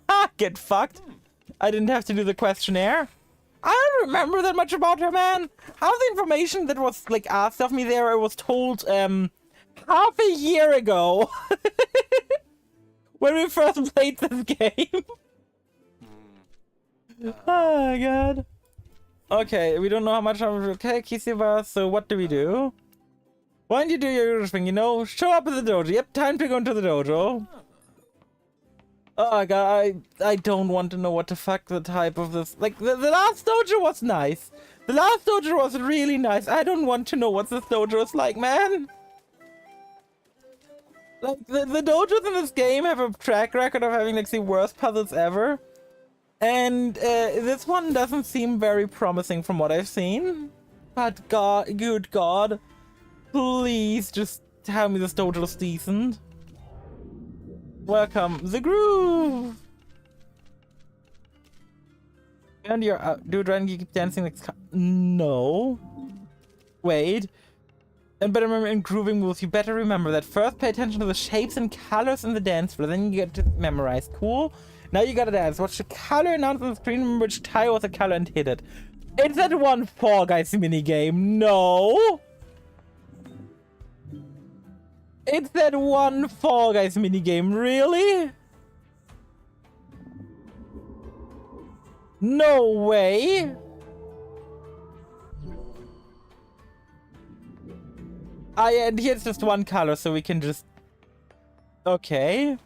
Ah, get fucked. I didn't have to do the questionnaire. I don't remember that much about her, man. Half the information that was, like, asked of me there, I was told, half a year ago. When we first played this game. Oh my god. Okay, we don't know how much I'm okay, Kisiva, so what do we do? Why don't you do your usual thing, you know? Show up at the dojo. Yep, time to go into the dojo. Oh my god, I don't want to know what the fuck the type of this... Like, the last dojo was nice. The last dojo was really nice. I don't want to know what this dojo is like, man. Like, the dojos in this game have a track record of having, like, the worst puzzles ever. And this one doesn't seem very promising from what I've seen. But god, good god. Please just tell me this dojo is decent. Welcome, the groove! And you're dude, Ryan, you keep dancing like... No. Wait. And better remember in grooving moves, you better remember that first pay attention to the shapes and colors in the dance floor, then you get to memorize. Cool? Now you gotta dance. Watch the color announced on the screen, remember which tile was the color and hit it. It's that one Fall Guys minigame. No! It's that one Fall Guys minigame. Really? No way! And here's just one color, so we can just... Okay.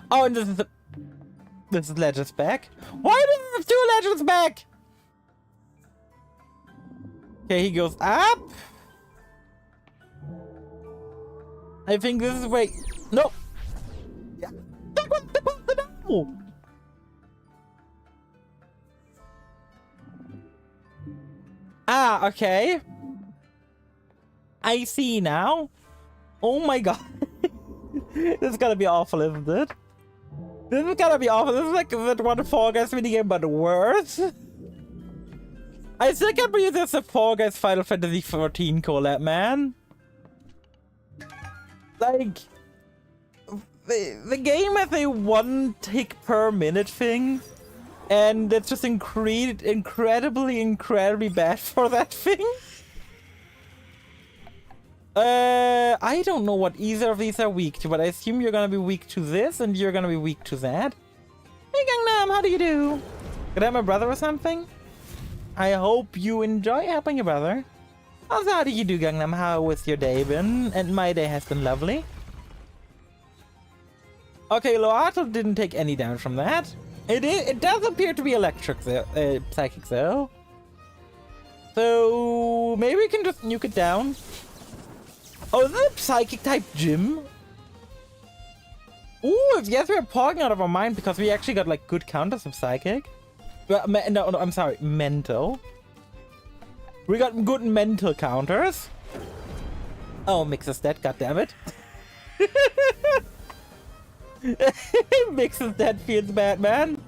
Oh, and this is Legends back. Why does it have two Legends back? Okay, he goes up. I think this is wait. No. Yeah. No. Ah, okay. I see now. Oh my god. This is gonna be awful, isn't it? This is gonna be awful. This is like that one Fall Guys minigame, but worse. I still can't believe there's a Fall Guys Final Fantasy XIV collab, man. Like, the game has a 1 tick per minute thing, and it's just incredibly bad for that thing. I don't know what either of these are weak to, but I assume you're gonna be weak to this, and you're gonna be weak to that. Hey Gangnam, how do you do? Could I have my brother or something? I hope you enjoy helping your brother. Also, how do you do, Gangnam? How has your day been? And my day has been lovely. Okay, Loato didn't take any damage from that. It does appear to be electric though, psychic though. So maybe we can just nuke it down. Oh, is it a psychic type gym? Ooh, if yes, we're pouring out of our mind because we actually got like good counters of psychic. Well, no, I'm sorry, mental. We got good mental counters. Oh, Mixer's dead, goddammit. Mixer's dead feels bad, man.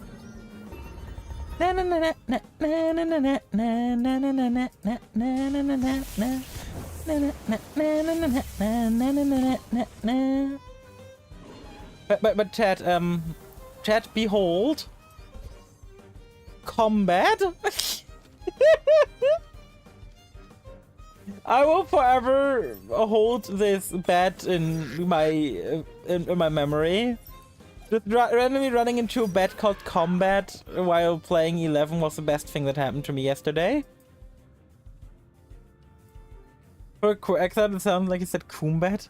Na na na na na na na na na na na na na na na. But chat, behold. Combat? I will forever hold this bet in my memory. Just randomly running into a bet called Combat while playing 11 was the best thing that happened to me yesterday. For Quaxad, it sounds like he said Combat.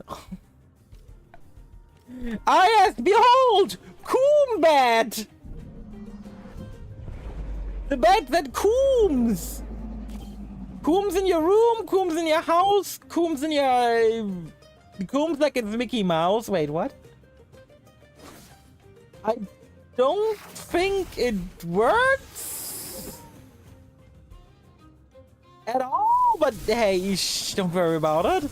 Ah yes, behold! Combat! The bet that cooms! Cooms in your room, cooms in your house, cooms in your... Cooms like it's Mickey Mouse. Wait, what? I don't think it works at all, but hey, shh, don't worry about it.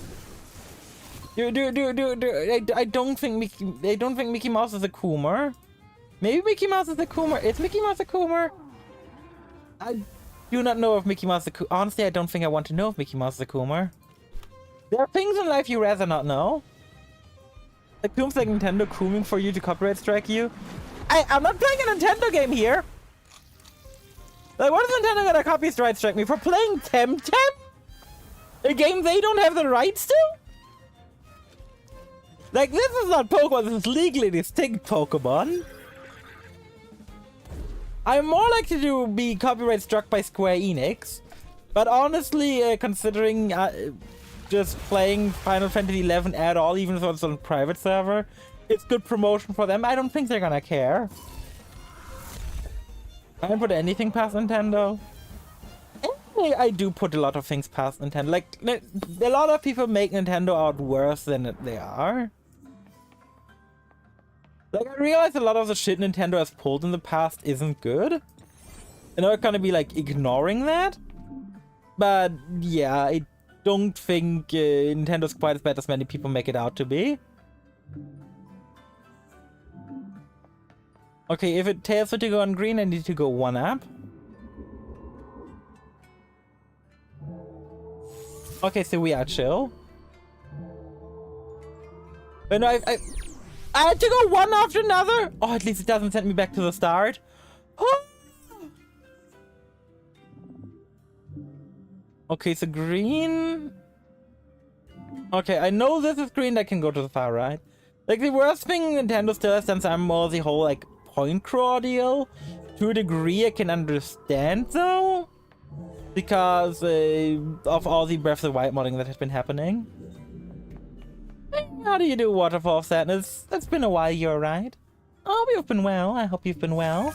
I don't think Mickey Mouse is a coomer. Maybe Mickey Mouse is a coomer. Is Mickey Mouse a coomer? I do not know if Mickey Mouse is a coomer. Honestly, I don't think I want to know if Mickey Mouse is a coomer. There are things in life you rather not know. Like cooms like Nintendo cooming for you to copyright strike you. I'm not playing a Nintendo game here. Like, what is Nintendo gonna copyright strike me for playing Temtem? A game they don't have the rights to? Like, this is not Pokemon, this is legally distinct Pokemon. I'm more likely to be copyright struck by Square Enix. But honestly, considering just playing Final Fantasy XI at all, even though it's on a private server, it's good promotion for them. I don't think they're gonna care. I don't put anything past Nintendo. I do put a lot of things past Nintendo. Like, a lot of people make Nintendo out worse than they are. Like, I realize a lot of the shit Nintendo has pulled in the past isn't good. And I'm not gonna be, like, ignoring that. But, yeah, I don't think Nintendo's quite as bad as many people make it out to be. Okay, if it tells me to go on green, I need to go one up. Okay, so we are chill. But no, I had to go one after another. Oh, at least it doesn't send me back to the start. Oh. Okay, so green. Okay, I know this is green. I can go to the far right. Like, the worst thing Nintendo still has done some more the whole, like, point crawl deal. To a degree, I can understand, though. Because of all the Breath of the Wild modding that has been happening. How do you do, Waterfall Sadness? It's been a while, you're right. Oh, you've been well. I hope you've been well.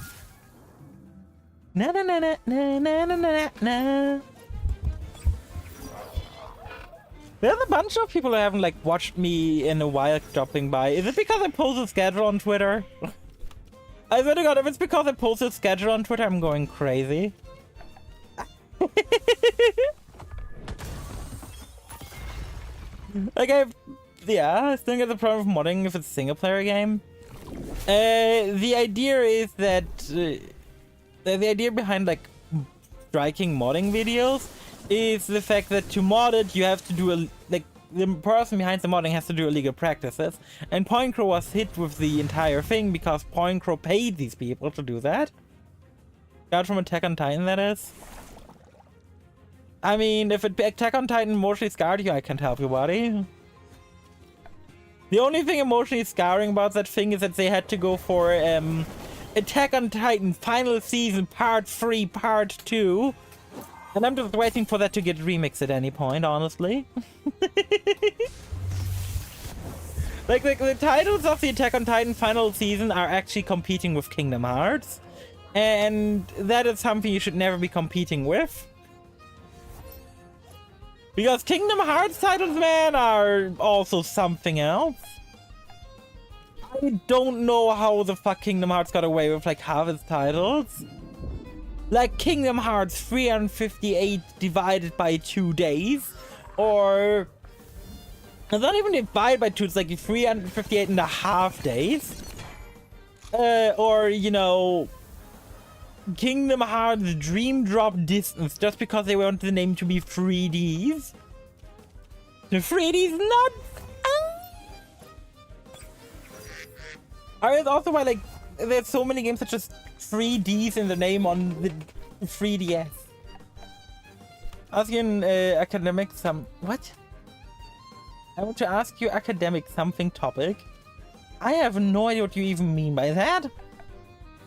Na na na na na na na na na. There's a bunch of people who haven't, like, watched me in a while dropping by. Is it because I posted a schedule on Twitter? I swear to God, if it's because I posted a schedule on Twitter, I'm going crazy. Like, I still get the problem with modding if it's a single player game. The idea is that the idea behind, like, striking modding videos is the fact that to mod it, you have to do the person behind the modding has to do illegal practices. And PointCrow was hit with the entire thing because PointCrow paid these people to do that. Got from Attack on Titan, that is. I mean, if Attack on Titan emotionally scarred you, I can't help you, buddy. The only thing emotionally scarring about that thing is that they had to go for Attack on Titan Final Season Part 3, Part 2. And I'm just waiting for that to get remixed at any point, honestly. Like, the titles of the Attack on Titan Final Season are actually competing with Kingdom Hearts. And that is something you should never be competing with. Because Kingdom Hearts titles, man, are also something else. I don't know how the fuck Kingdom Hearts got away with, like, half its titles. Like, Kingdom Hearts 358 divided by 2 days. Or... it's not even divided by 2, it's like 358 and a half days. Or, you know... Kingdom Hearts Dream Drop Distance, just because they want the name to be 3Ds. 3D's not. It's also why like there's so many games that just 3Ds in the name on the 3DS. Ask you an academic what? I want to ask you academic something topic. I have no idea what you even mean by that.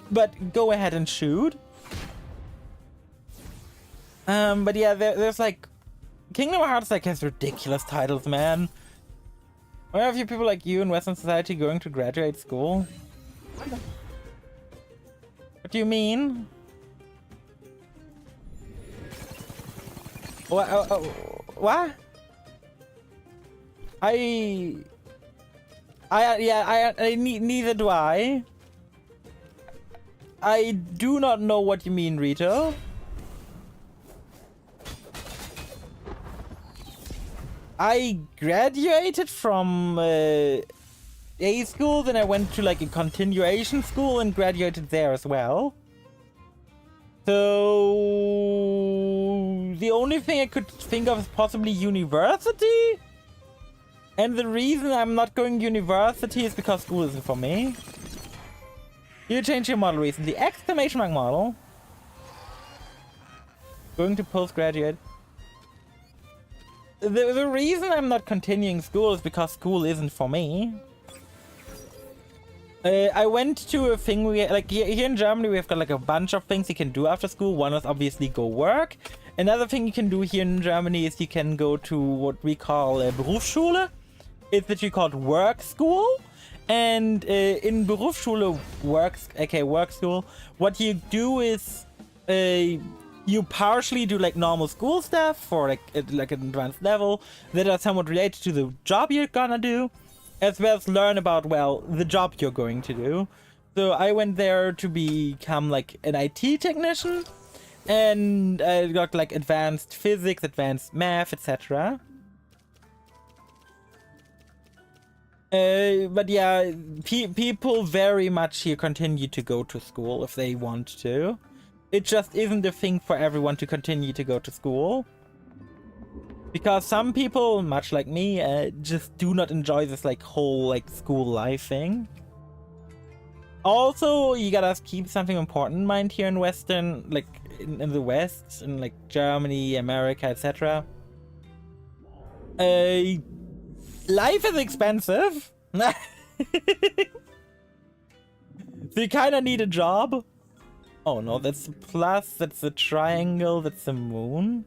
But go ahead and shoot. But yeah, there's like Kingdom Hearts like has ridiculous titles, man. Why are a few people like you in Western society going to graduate school? What do you mean? What? Neither do I. I do not know what you mean, Rito. I graduated from A school, then I went to like a continuation school and graduated there as well. So the only thing I could think of is possibly university. And the reason I'm not going to university is because school isn't for me. You changed your model recently. Exclamation mark model. Going to postgraduate. The reason I'm not continuing school is because school isn't for me. I went to a thing like here in Germany we've got like a bunch of things you can do after school. One is obviously go work. Another thing you can do here in Germany is you can go to what we call a Berufsschule. It's literally called work school. And in Berufsschule work school, what you do is you partially do like normal school stuff for like an advanced level that are somewhat related to the job you're gonna do, as well as learn about, well, the job you're going to do. So I went there to become like an IT technician, and I got like advanced physics, advanced math, etc. But yeah, people very much here continue to go to school if they want to. It just isn't a thing for everyone to continue to go to school. Because some people, much like me, just do not enjoy this like whole like school life thing. Also, you gotta keep something important in mind here in Western, like in the West, in like Germany, America, etc. Life is expensive. So you kinda need a job. Oh no, that's a plus, that's a triangle, that's a moon.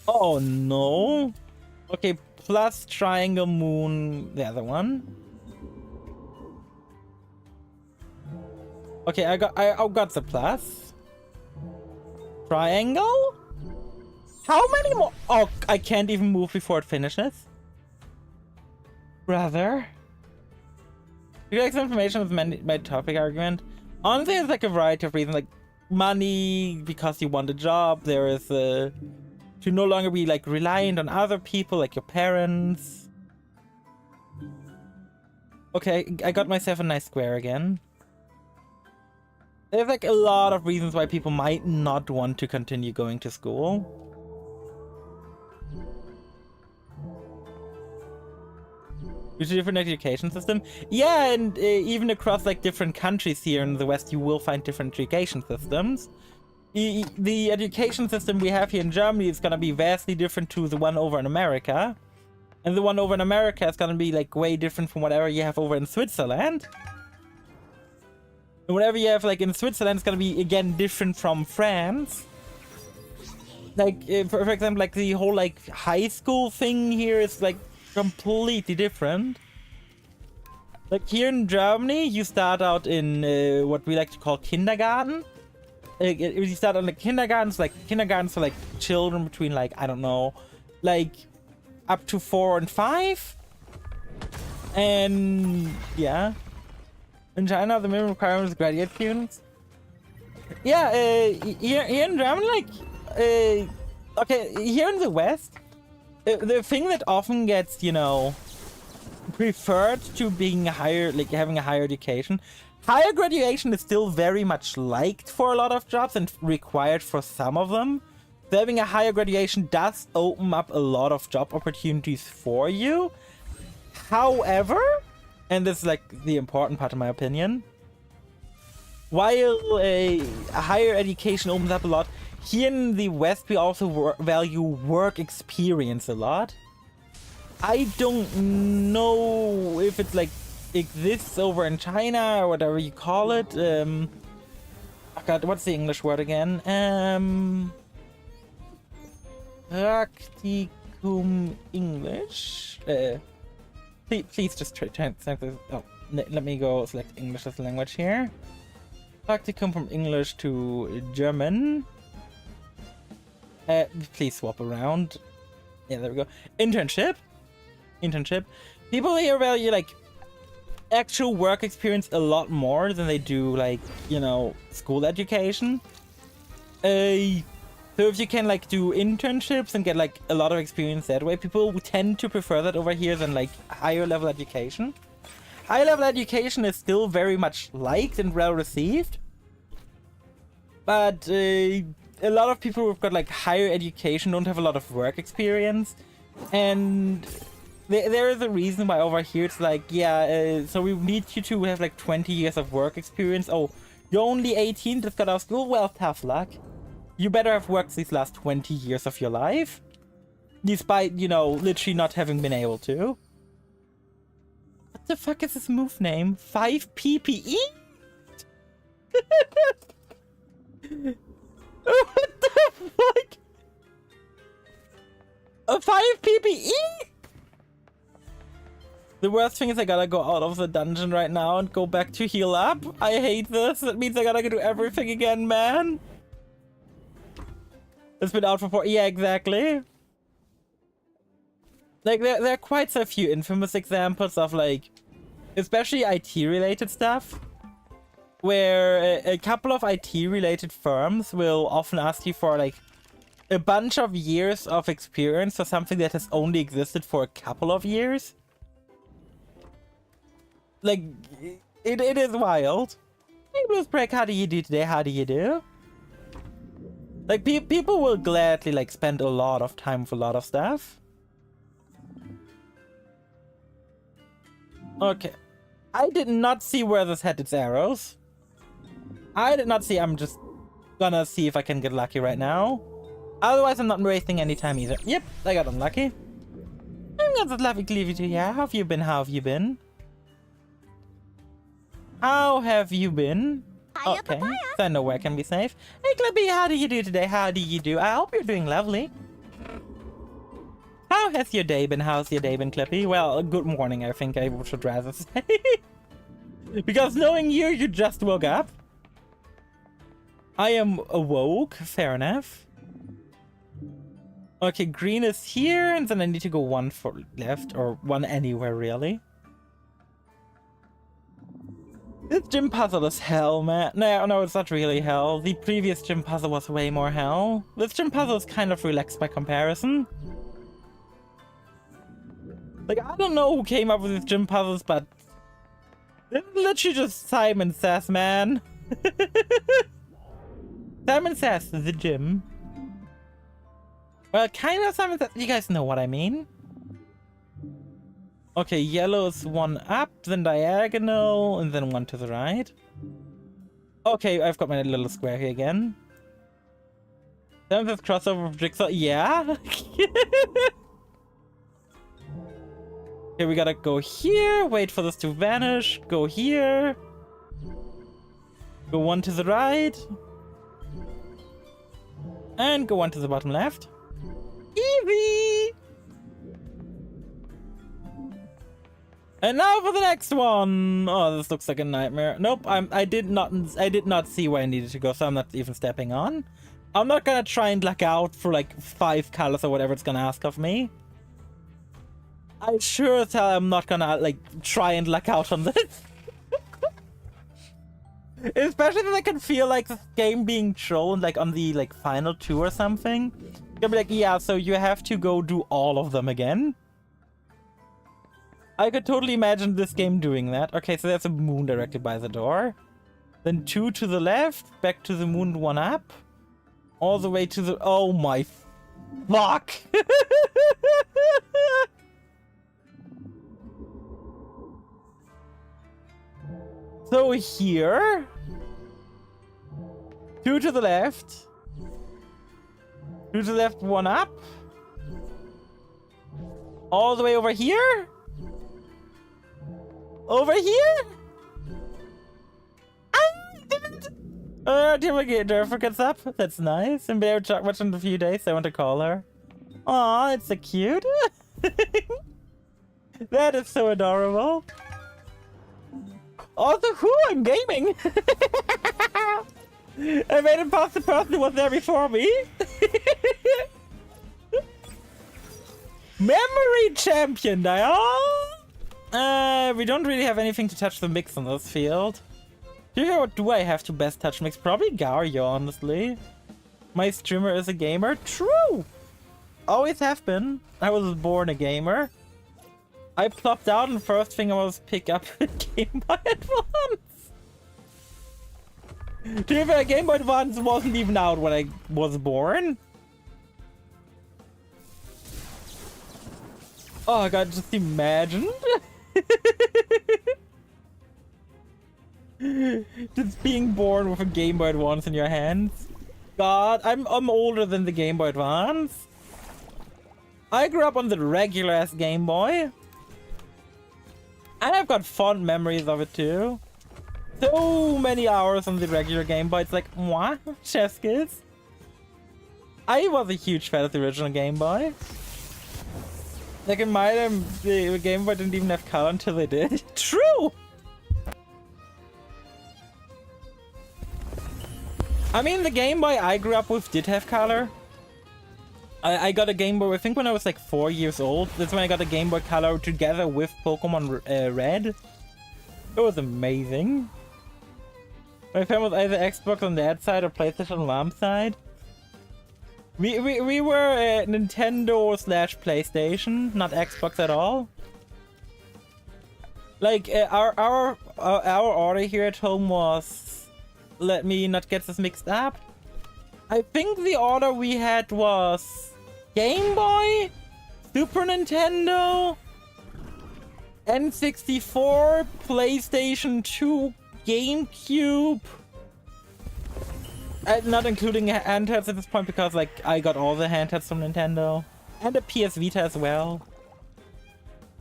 Oh no. Okay, plus triangle, moon, the other one. Okay, I got the plus. Triangle? How many more? Oh, I can't even move before it finishes. Brother. You like some information with my topic argument? Honestly, it's like a variety of reasons, like money, because you want a job. There is to no longer be like reliant on other people, like your parents. Okay, I got myself a nice square again. There's like a lot of reasons why people might not want to continue going to school. With a different education system. Yeah, and even across like different countries here in the West, you will find different education systems. The education system we have here in Germany is gonna be vastly different to the one over in America. And the one over in America is gonna be like way different from whatever you have over in Switzerland. And whatever you have like in Switzerland is gonna be again different from France. Like for example, like the whole like high school thing here is like completely different. Like here in Germany, you start out in what we like to call kindergarten. You start on the kindergartens, like kindergartens for like children between like, I don't know, like up to 4 and 5. And yeah, in China the minimum requirement is graduate students. Yeah, here in Germany, like okay, here in the West, the thing that often gets, you know, preferred to being higher, like having a higher education, higher graduation is still very much liked for a lot of jobs and required for some of them. So having a higher graduation does open up a lot of job opportunities for you. However, and this is like the important part in my opinion, while a higher education opens up a lot, here in the West we also value work experience a lot. I don't know if it's like exists over in China or whatever you call it. Oh god, what's the English word again? Practicum English. Please just translate this. Oh, let me go select English as a language here. Practicum from English to German. Please swap around. Yeah, there we go. Internship. People here value like actual work experience a lot more than they do like, you know, school education. So if you can like do internships and get like a lot of experience that way, people tend to prefer that over here than like higher level education. Higher level education is still very much liked and well received, but a lot of people who've got like higher education don't have a lot of work experience, and there is a reason why over here it's like, yeah, so we need you to have like 20 years of work experience. Oh, you're only 18, just got out of school? Well, tough luck. You better have worked these last 20 years of your life, despite, you know, literally not having been able to. What the fuck is this move name? 5 PPE? What the fuck? A 5 PPE? The worst thing is I gotta go out of the dungeon right now and go back to heal up. I hate this. That means I gotta do everything again, man. It's been out for 4. Yeah, exactly. Like, there are quite a few infamous examples of, like, especially IT-related stuff, where a couple of IT-related firms will often ask you for, like, a bunch of years of experience for something that has only existed for a couple of years. Like, it is wild. Hey, Bluesbreak, how do you do today? How do you do? Like, people will gladly, like, spend a lot of time with a lot of stuff. Okay. I did not see where this had its arrows. I did not see. I'm just gonna see if I can get lucky right now. Otherwise, I'm not wasting any time either. Yep, I got unlucky. I'm not lovely to you. How have you been? How have you been? How have you been? Okay, so I know where I can be safe. Hey Clippy, how do you do today? How do you do? I hope you're doing lovely. How has your day been? How's your day been, Clippy? Well, good morning, I think I should rather say. Because knowing you, you just woke up. I am awoke, fair enough. Okay, green is here, and then I need to go one for left, or one anywhere, really. This gym puzzle is hell, man. No, it's not really hell. The previous gym puzzle was way more hell. This gym puzzle is kind of relaxed by comparison. Like, I don't know who came up with these gym puzzles, but it's literally just Simon Says, man. Simon Says, the gym. Well, kind of Simon Says. You guys know what I mean. Okay, yellow is one up, then diagonal, and then one to the right. Okay, I've got my little square here again. Then this crossover of Jigsaw. Yeah. Okay, we gotta go here, wait for this to vanish, go here. Go one to the right. And go one to the bottom left. Easy! And now for the next one. Oh, this looks like a nightmare. Nope, I did not see where I needed to go, so I'm not even stepping on. I'm not gonna try and luck out for like 5 colors or whatever it's gonna ask of me. I sure as hell I'm not gonna like try and luck out on this. Especially if I can feel like this game being thrown like on the like final 2 or something. Gonna be like, yeah, so you have to go do all of them again. I could totally imagine this game doing that. Okay, so there's a moon directly by the door. Then 2 to the left, back to the moon, 1 up. All the way to the... Oh my... Fuck! So here... 2 to the left. 2 to the left, 1 up. All the way over here? Over here? Jennifer gets up. That's nice. And we haven't talked much in a few days, so I want to call her. Aw, it's so cute. That is so adorable. Also, I'm gaming. I made it past the person who was there before me. Memory champion, Dial. We don't really have anything to touch the mix on this field. What do I have to best touch mix? Probably Garyo, honestly. My streamer is a gamer. True! Always have been. I was born a gamer. I plopped out and the first thing I was pick up a Game Boy Advance. To be fair, Game Boy Advance wasn't even out when I was born. Oh god, just imagine. Just being born with a Game Boy Advance in your hands. God, I'm older than the Game Boy Advance. I grew up on the regular ass Game Boy. And I've got fond memories of it too. So many hours on the regular Game Boy. It's like, what? Chef's kiss. I was a huge fan of the original Game Boy. Like in my time, the Game Boy didn't even have color until they did. True! I mean, the Game Boy I grew up with did have color. I got a Game Boy, I think when I was like 4 years old. That's when I got a Game Boy Color together with Pokemon Red. It was amazing. My family was either Xbox on that side or PlayStation on mom's side. We were Nintendo / PlayStation, not Xbox at all. Like our order here at home was, let me not get this mixed up. I think the order we had was Game Boy, Super Nintendo, N64, PlayStation 2, GameCube. Not including handhelds at this point because like I got all the handhelds from Nintendo. And a PS Vita as well.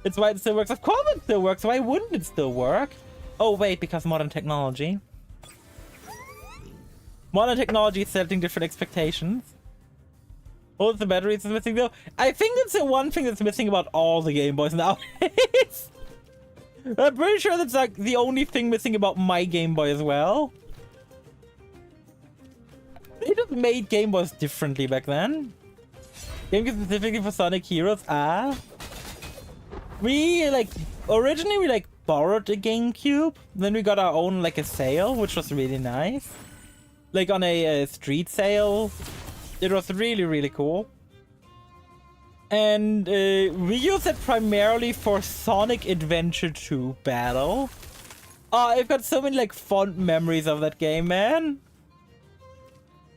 It's why it still works. Of course it still works. Why wouldn't it still work? Oh wait, because modern technology. Modern technology is setting different expectations. Oh, the batteries is missing though. I think that's the one thing that's missing about all the Game Boys nowadays. I'm pretty sure that's like the only thing missing about my Game Boy as well. They just made Game Boys differently back then. GameCube specifically for Sonic Heroes. We originally borrowed a GameCube. Then we got our own like a sale, which was really nice. Like on a street sale. It was really, really cool. And we used it primarily for Sonic Adventure 2 Battle. I've got so many like fond memories of that game, man.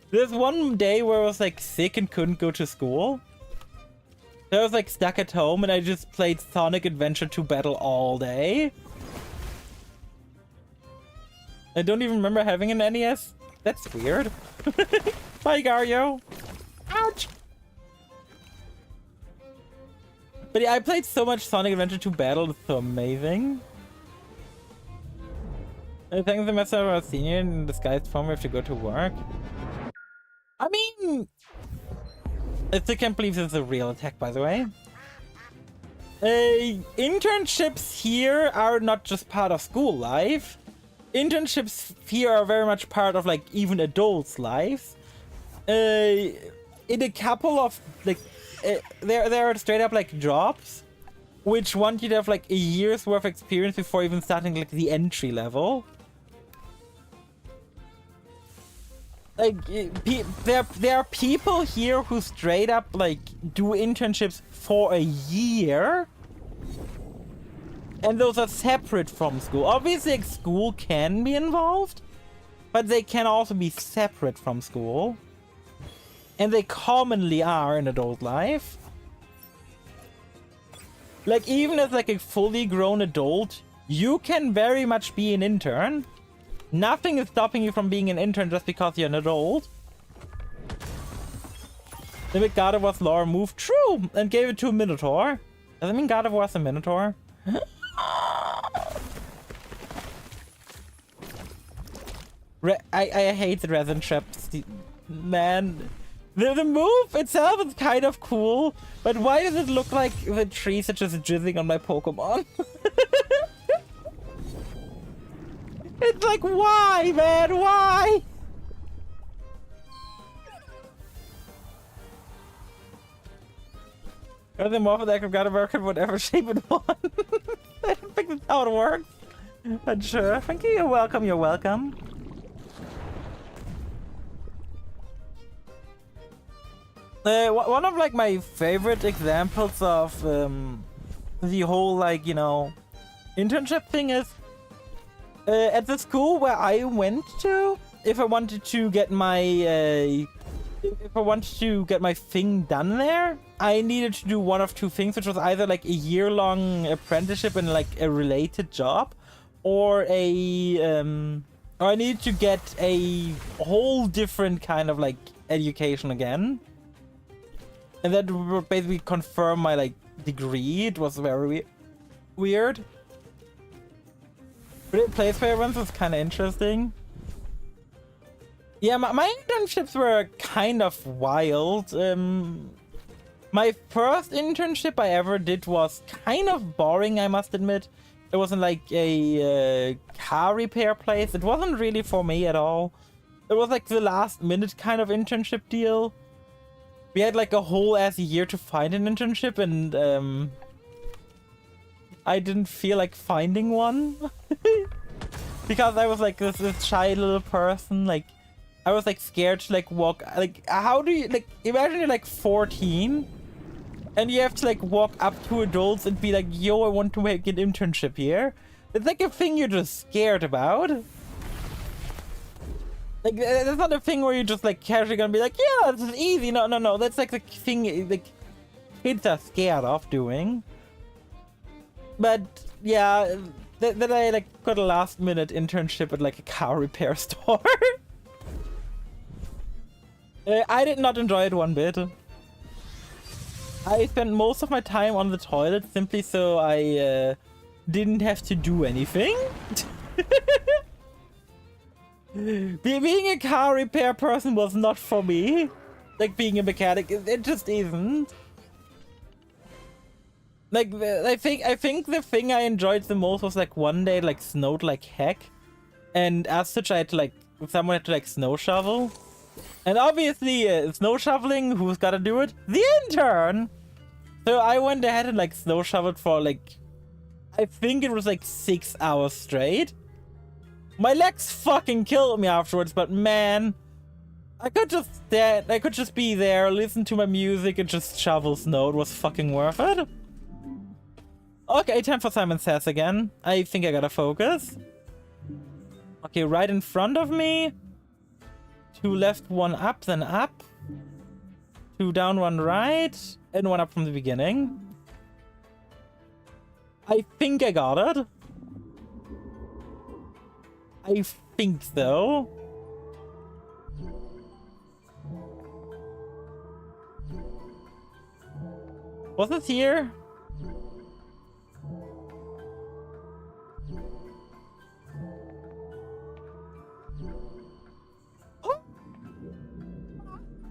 There's one day where I was like sick and couldn't go to school. So I was like stuck at home and I just played Sonic Adventure 2 Battle all day. I don't even remember having an NES. That's weird. Bye, Garyo. Ouch! But yeah, I played so much Sonic Adventure 2 Battle. It's so amazing. I think the message about senior in disguised form we have to go to work. I mean, I still can't believe this is a real attack, by the way. Internships here are not just part of school life. Internships here are very much part of like even adults' lives. In a couple of like, there are straight up like jobs, which want you to have like a year's worth of experience before even starting like the entry level. Like, there are people here who straight up, like, do internships for a year. And those are separate from school. Obviously, like, school can be involved. But they can also be separate from school. And they commonly are in adult life. Like, even as like a fully grown adult, you can very much be an intern. Nothing is stopping you from being an intern just because you're an adult. The big God of War's lore moved true and gave it to a Minotaur. Does that mean God of War's a Minotaur? I hate the resin traps, man. The move itself is kind of cool, but why does it look like the trees are just jizzing on my Pokemon? It's like, why, man? Why? Or the morph deck of God of War in whatever shape it wants. I don't think that's how it works. But sure. Thank you. You're welcome. You're welcome. One of like my favorite examples of the whole like, you know, internship thing is at the school where I went to, if I wanted to get my thing done there, I needed to do one of two things, which was either like a year-long apprenticeship in like a related job, or or I needed to get a whole different kind of like education again. And that would basically confirm my like degree. It was very weird. But place fair ones was kind of interesting. Yeah, my internships were kind of wild. My first internship I ever did was kind of boring, I must admit. It wasn't like a car repair place. It wasn't really for me at all. It was like the last minute kind of internship deal. We had like a whole ass year to find an internship, and I didn't feel like finding one. Because I was like this shy little person, like I was like scared to like walk, like how do you, like imagine you're like 14 and you have to like walk up to adults and be like, yo, I want to make an internship here. It's like a thing you're just scared about. Like that's not a thing where you're just like casually gonna be like, yeah, this is easy. No, that's like the thing like kids are scared of doing. But yeah, then I like got a last minute internship at like a car repair store. I did not enjoy it one bit. I spent most of my time on the toilet simply so I didn't have to do anything. Being a car repair person was not for me. Like being a mechanic, it just isn't. Like I think the thing I enjoyed the most was like one day it like snowed like heck, and as such I had to like someone had to like snow shovel, and obviously snow shoveling, who's gotta do it? The intern. So I went ahead and like snow shoveled for like, I think it was like 6 hours straight. My legs fucking killed me afterwards, but man, I could just stand, I could just be there, listen to my music, and just shovel snow. It was fucking worth it. Okay, time for Simon Says again. I think I gotta focus. Okay, right in front of me. 2 left, 1 up, then up. 2 down, 1 right. And 1 up from the beginning. I think I got it. I think so. Was it here?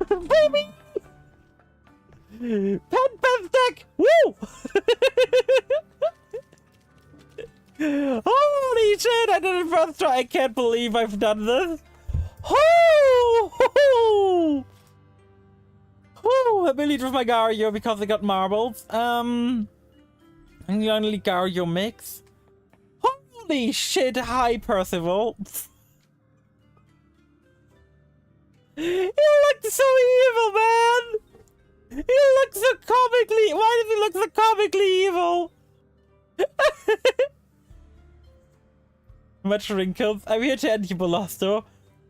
Baby! Pen stick! Woo! Holy shit! I did it first try. I can't believe I've done this. Oh! I believe with my Gario because I got marbles. And the only Gario mix. Holy shit! Hi, Percival. He looks so evil, man! He looks so comically... Why does he look so comically evil? Much wrinkles. I'm here to end you, Bolosto.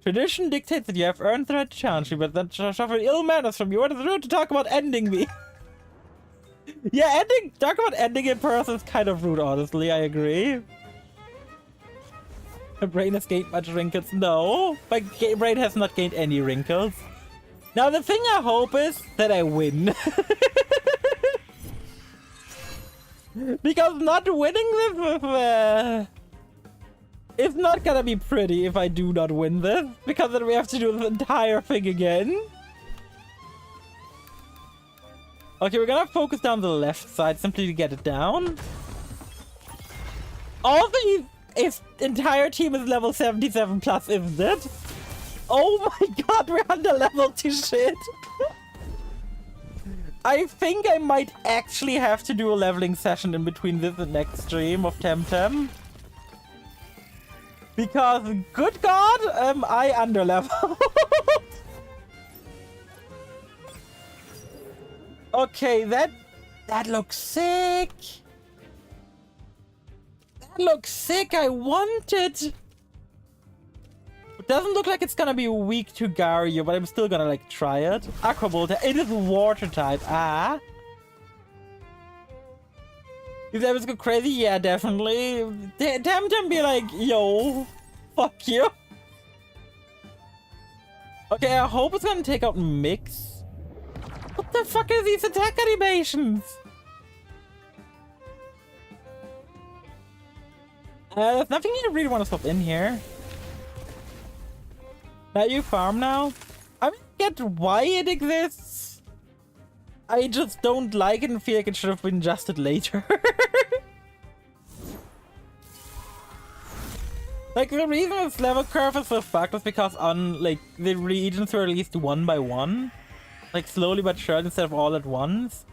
Tradition dictates that you have earned the right to challenge me, but that suffered ill manners from you. What is rude to talk about ending me? Yeah, talk about ending in person is kind of rude, honestly. I agree. My brain has gained much wrinkles. No, my brain has not gained any wrinkles. Now, the thing I hope is that I win. Because not winning this is not gonna be pretty if I do not win this. Because then we have to do the entire thing again. Okay, we're gonna focus down the left side simply to get it down. All his entire team is level 77 plus, isn't it? Oh my god, we're under level to shit. I think I might actually have to do a leveling session in between this and next stream of Temtem. Because, good god, am I under level. Okay, that looks sick. That looks sick, I want it. It doesn't look like it's gonna be weak to Gario, but I'm still gonna like try it. Aqua Bolt, it is water type. Ah. If that was go crazy, yeah, definitely. Temtem be like, yo, fuck you. Okay, I hope it's gonna take out Mix. What the fuck are these attack animations? There's nothing you really want to swap in here. Now you farm now? I mean, I get why it exists. I just don't like it and feel like it should have been adjusted later. Like, the reason this level curve is so fucked is because on, like, the regions were released one by one. Like, slowly but surely instead of all at once.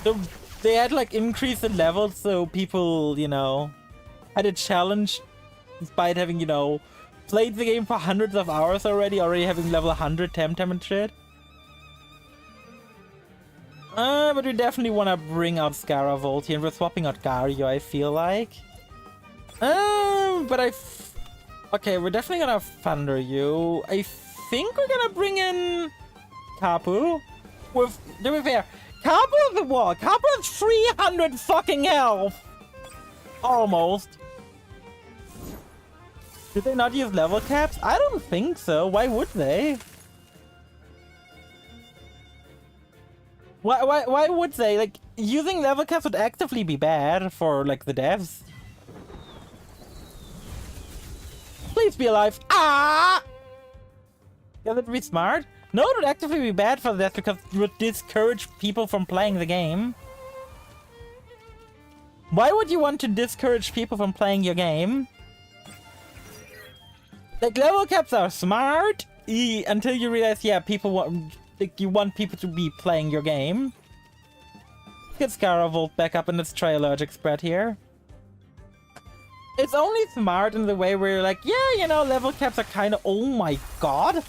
So, they had, like, increased the levels so people, you know, had a challenge despite having, you know, played the game for hundreds of hours already having level 100 Temtem and shit. But we definitely want to bring out Scaravolt here, and we're swapping out Gario, I feel like. Okay, we're definitely gonna Thunder you. I think we're gonna bring in Kapu. To be fair, Kapu is the what? Kapu has 300 fucking health! Almost. Did they not use level caps? I don't think so. Why would they? Why would they? Like, using level caps would actively be bad for, like, the devs. Please be alive. Ah! Yeah, that'd be smart. No, it would actively be bad for that because it would discourage people from playing the game. Why would you want to discourage people from playing your game? Like, level caps are smart until you realize, yeah, people want, like, you want people to be playing your game. Get Scaravolt back up and let's try Allergic Spread here. It's only smart in the way where you're like, yeah, you know, level caps are kind of, oh my god.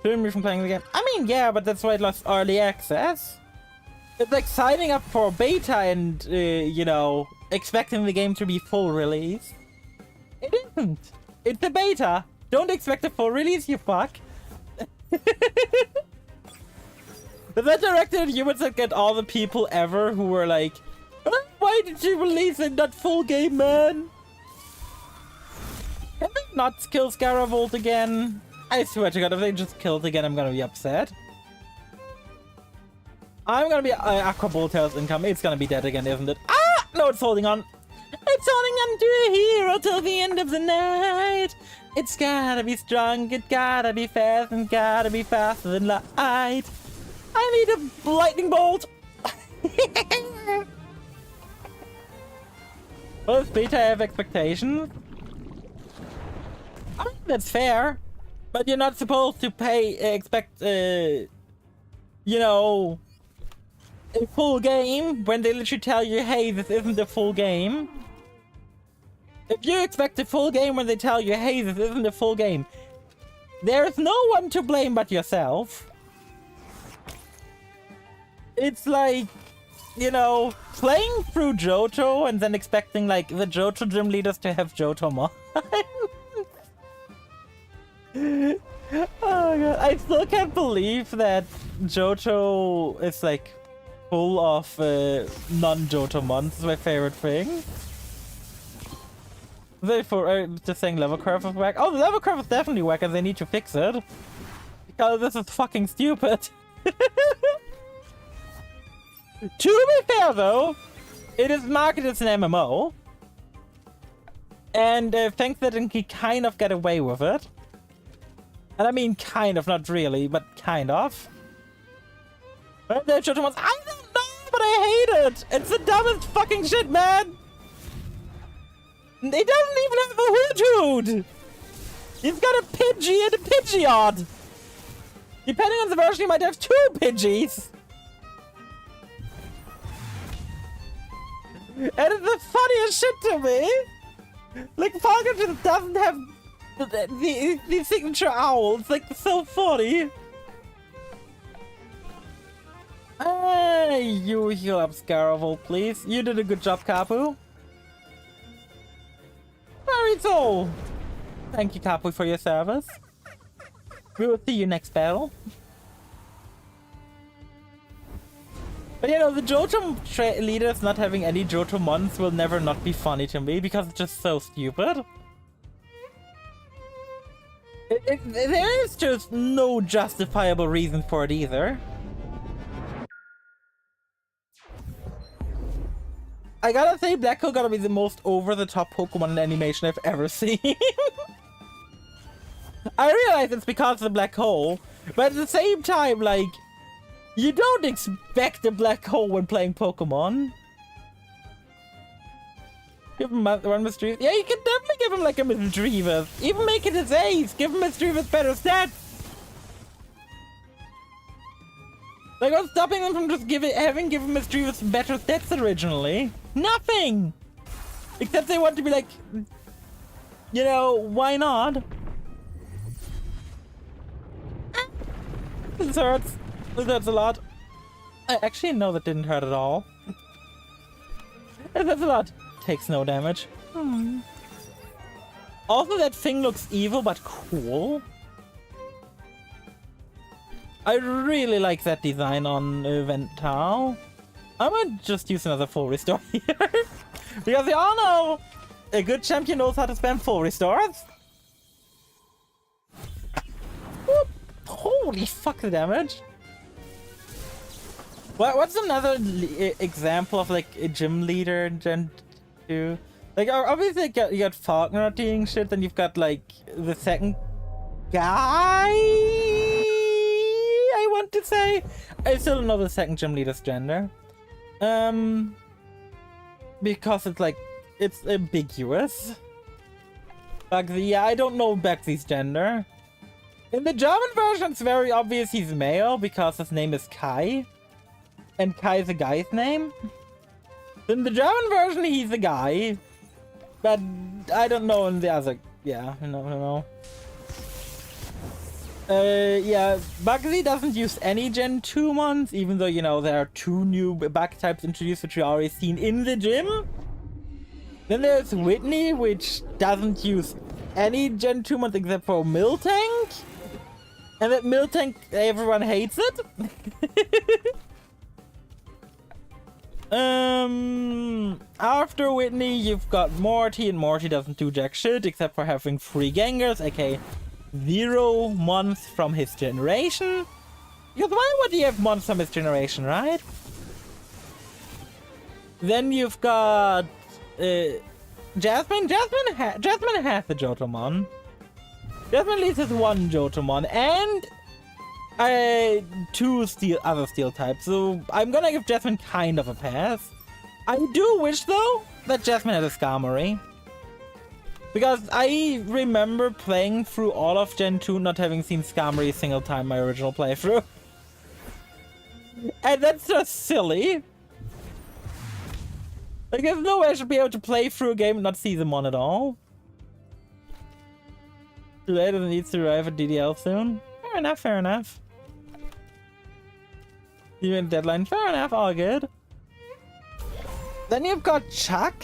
Prevent me from playing the game. I mean, yeah, but that's why it lost early access. It's like signing up for beta and, you know, expecting the game to be full release. It isn't. It's a beta. Don't expect a full release, you fuck. But that directed at humans that get all the people ever who were like, why did you release it not full game, man? Can they not kill Scaravolt again? I swear to god, if they just kill it again, I'm gonna be upset. I'm gonna be Aqua Boltail's income. It's gonna be dead again, isn't it? Ah! No, it's holding on. It's holding on to a hero till the end of the night. It's gotta be strong, it gotta be fast, and gotta be faster than light. I need a lightning bolt. Well, if beta have expectations, I mean, that's fair. But you're not supposed to expect, you know, a full game when they literally tell you, hey, this isn't a full game. If you expect a full game when they tell you, hey, this isn't a full game, there's no one to blame but yourself. It's like, you know, playing through Johto and then expecting, like, the Johto gym leaders to have Johto mod. Oh god, I still can't believe that Johto is like full of non-Johto mons. It's my favorite thing. Therefore, just saying level curve is whack. Oh, the level curve is definitely whack and they need to fix it. Because this is fucking stupid. To be fair though, it is marketed as an MMO. And thanks that he kind of get away with it. And I mean kind of, not really, but kind of. But the Johto ones, I don't know, but I hate it! It's the dumbest fucking shit, man! It doesn't even have a Hoot! He's got a Pidgey and a Pidgeot! Depending on the version, he might have 2 Pidgeys! And it's the funniest shit to me! Like, Falcon just doesn't have the signature owl. It's like so funny. You heal up Scaravel, please. You did a good job, Kapu. Very so. Thank you, Kapu, for your service. We will see you next battle. But you know, the Johto leaders not having any Johto mons will never not be funny to me because it's just so stupid. There is just no justifiable reason for it either. I gotta say, Black Hole gotta be the most over-the-top Pokemon animation I've ever seen. I realize it's because of the Black Hole, but at the same time, like, you don't expect a Black Hole when playing Pokemon. Give him one Misdreavus. Yeah, you can definitely give him like a Misdreavus. Even make it his ace. Give him Misdreavus better stats. Like, what's stopping them from just having given Misdreavus better stats originally? Nothing! Except they want to be like, you know, why not? This hurts. This hurts a lot. Actually, no, that didn't hurt at all. That's a lot. Takes no damage. Also, that thing looks evil but cool. I really like that design on Ventao. I might just use another full restore here. Because we all know a good champion knows how to spam full restores. Whoop. Holy fuck, the damage. What's another example of like a gym leader in Gen 2? Like, obviously you got Faulkner doing shit, then you've got like the second guy, I want to say. I still don't know the second gym leader's gender. Because it's like, it's ambiguous. Bugsy, yeah, I don't know Bugsy's gender. In the German version, it's very obvious he's male because his name is Kai. And Kai is a guy's name. In the German version, he's a guy. But I don't know in the other... Yeah, no. Yeah, Bugsy doesn't use any Gen 2 mons, even though, you know, there are 2 new bug types introduced, which we already seen in the gym. Then there's Whitney, which doesn't use any Gen 2 mons except for Miltank. And that Miltank, everyone hates it. After Whitney, you've got Morty, and Morty doesn't do jack shit except for having 3 Gengars, aka 0 months from his generation. Because why would he have months from his generation, right? Then you've got Jasmine. Jasmine has the Jotomon. Jasmine at least has 1 Jotomon and 2 other steel types, so I'm gonna give Jasmine kind of a pass. I do wish though that Jasmine had a Skarmory. Because I remember playing through all of Gen 2 not having seen Skarmory a single time in my original playthrough. And that's just silly. Like, there's no way I should be able to play through a game and not see them on at all. Too late, doesn't need to arrive at DDL soon. Fair enough. Even deadline, fair enough, all good. Then you've got Chuck.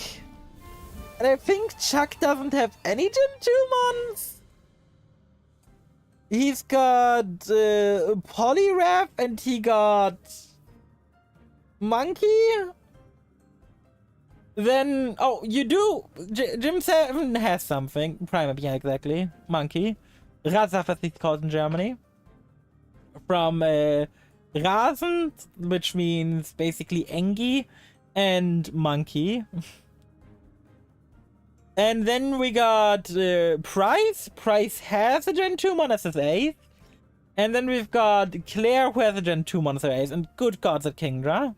And I think Chuck doesn't have any Gen 2 mons. He's got Poliwrath and he got Monkey. Then, oh, you do. Gym 7 has something. Primarily, yeah, exactly. Monkey. Razaf, as it's called in Germany. From Rasen, which means basically ENG, and Monkey. And then we got Price. Price has a Gen 2 mon as his ace. And then we've got Claire, who has a Gen 2 mon as her ace. And good gods at Kingdra.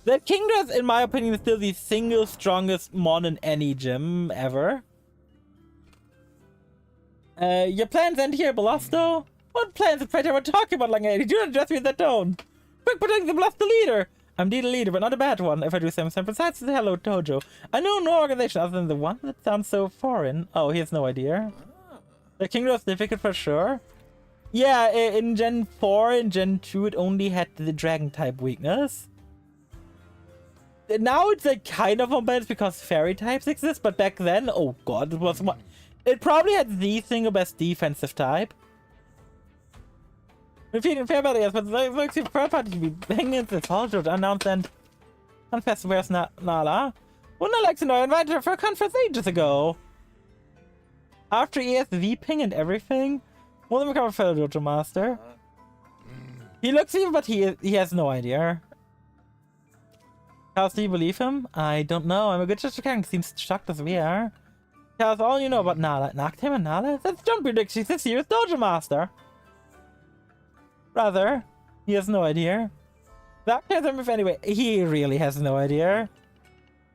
That Kingdra is, in my opinion, still the single strongest mon in any gym ever. Your plans end here, Belusto? What plans of Praetor we're talking about, Langady? Do not address me in that tone. Quick, protect the Belusto leader! I'm indeed a leader, but not a bad one, if I do say so. Besides, hello, Tojo. I know no organization other than the one that sounds so foreign. Oh, he has no idea. The Kingdra is difficult for sure. Yeah, in Gen 4 and Gen 2, it only had the dragon type weakness. Now it's like kind of unbalanced because fairy types exist, but back then, oh god, it was one. It probably had the single best defensive type. Defeating fair battle, yes, but it looks like the party to be hanging this hall to announce and confess where's Nala. Wouldn't I like to know? I invited her for a conference ages ago. After ESV ping and everything, will then become a fellow dojo master. He looks evil, but he has no idea. Chaos, do you believe him? I don't know. I'm a good sister king. Seems shocked as we are. Chaos, all you know about Nala. Knocked him and Nala? That's Jump prediction. She's this year's dojo master. Brother, he has no idea. That can't him if anyway. He really has no idea.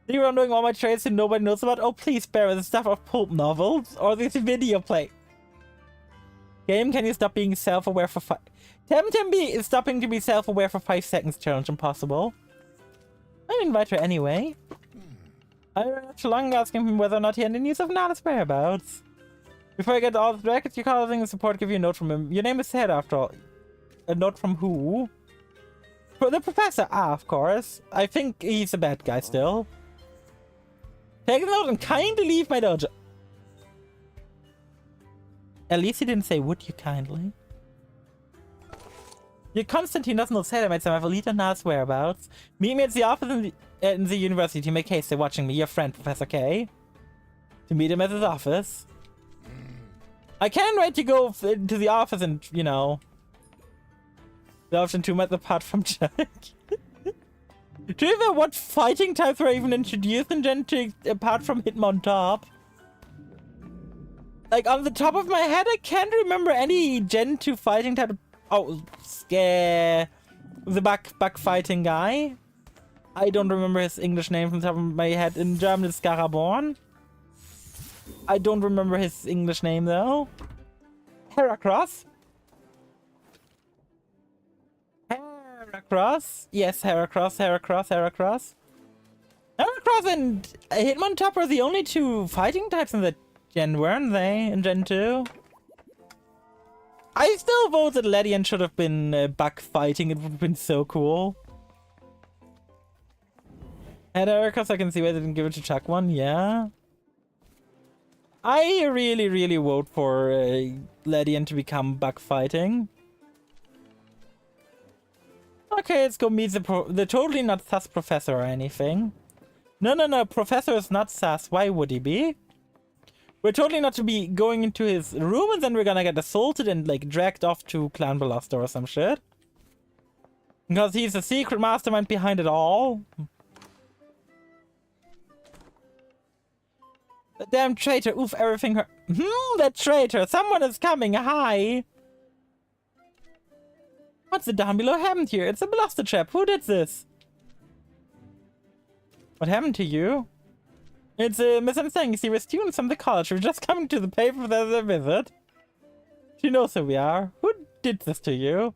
You are doing all my trades that nobody knows about? Oh, please spare me the stuff of pulp novels or this video play. Game, can you stop being self-aware for 5... Temtembi is stopping to be self-aware for 5 seconds challenge impossible. I invite her anyway. I don't long asking him whether or not he had any news of Nala's whereabouts. Before I get all the records, you're calling the support, give you a note from him. Your name is Head after all. A note from who? For the professor. Ah, of course. I think he's a bad guy still. Take a note and kindly leave my dojo. At least he didn't say, would you kindly? Your Constantine doesn't know say that might have a lead on Nala's whereabouts. Meet me at the office in the university to make haste. They're watching me, your friend, Professor K. To meet him at his office. I can wait to go to the office and, you know... The option 2 met apart from Jack. Do you know what fighting types were even introduced in Gen 2 apart from Hitmontop? Like, on the top of my head, I can't remember any Gen 2 fighting type. Oh, Scare. The back fighting guy. I don't remember his English name from the top of my head. In German, it's Scaraborn. I don't remember his English name, though. Heracross. Heracross? Yes, Heracross. Heracross and Hitmontop are the only 2 fighting types in the Gen, weren't they? In Gen 2? I still vote that Ledian should have been back fighting. It would have been so cool. And Heracross, I can see why they didn't give it to Chuck one. Yeah. I really vote for Ledian to become back fighting. Okay, let's go meet the totally not sus professor or anything. No, professor is not sus. Why would he be? We're totally not to be going into his room and then we're gonna get assaulted and like dragged off to Clan Belusto or some shit. Because he's the secret mastermind behind it all. The damn traitor. Oof, everything hurt. That traitor. Someone is coming. Hi. What's the down below happened here? It's a Belusto chap. Who did this? What happened to you? It's a misunderstanding. You see, we're students from the college. We're just coming to the paper for a visit. She knows who we are. Who did this to you?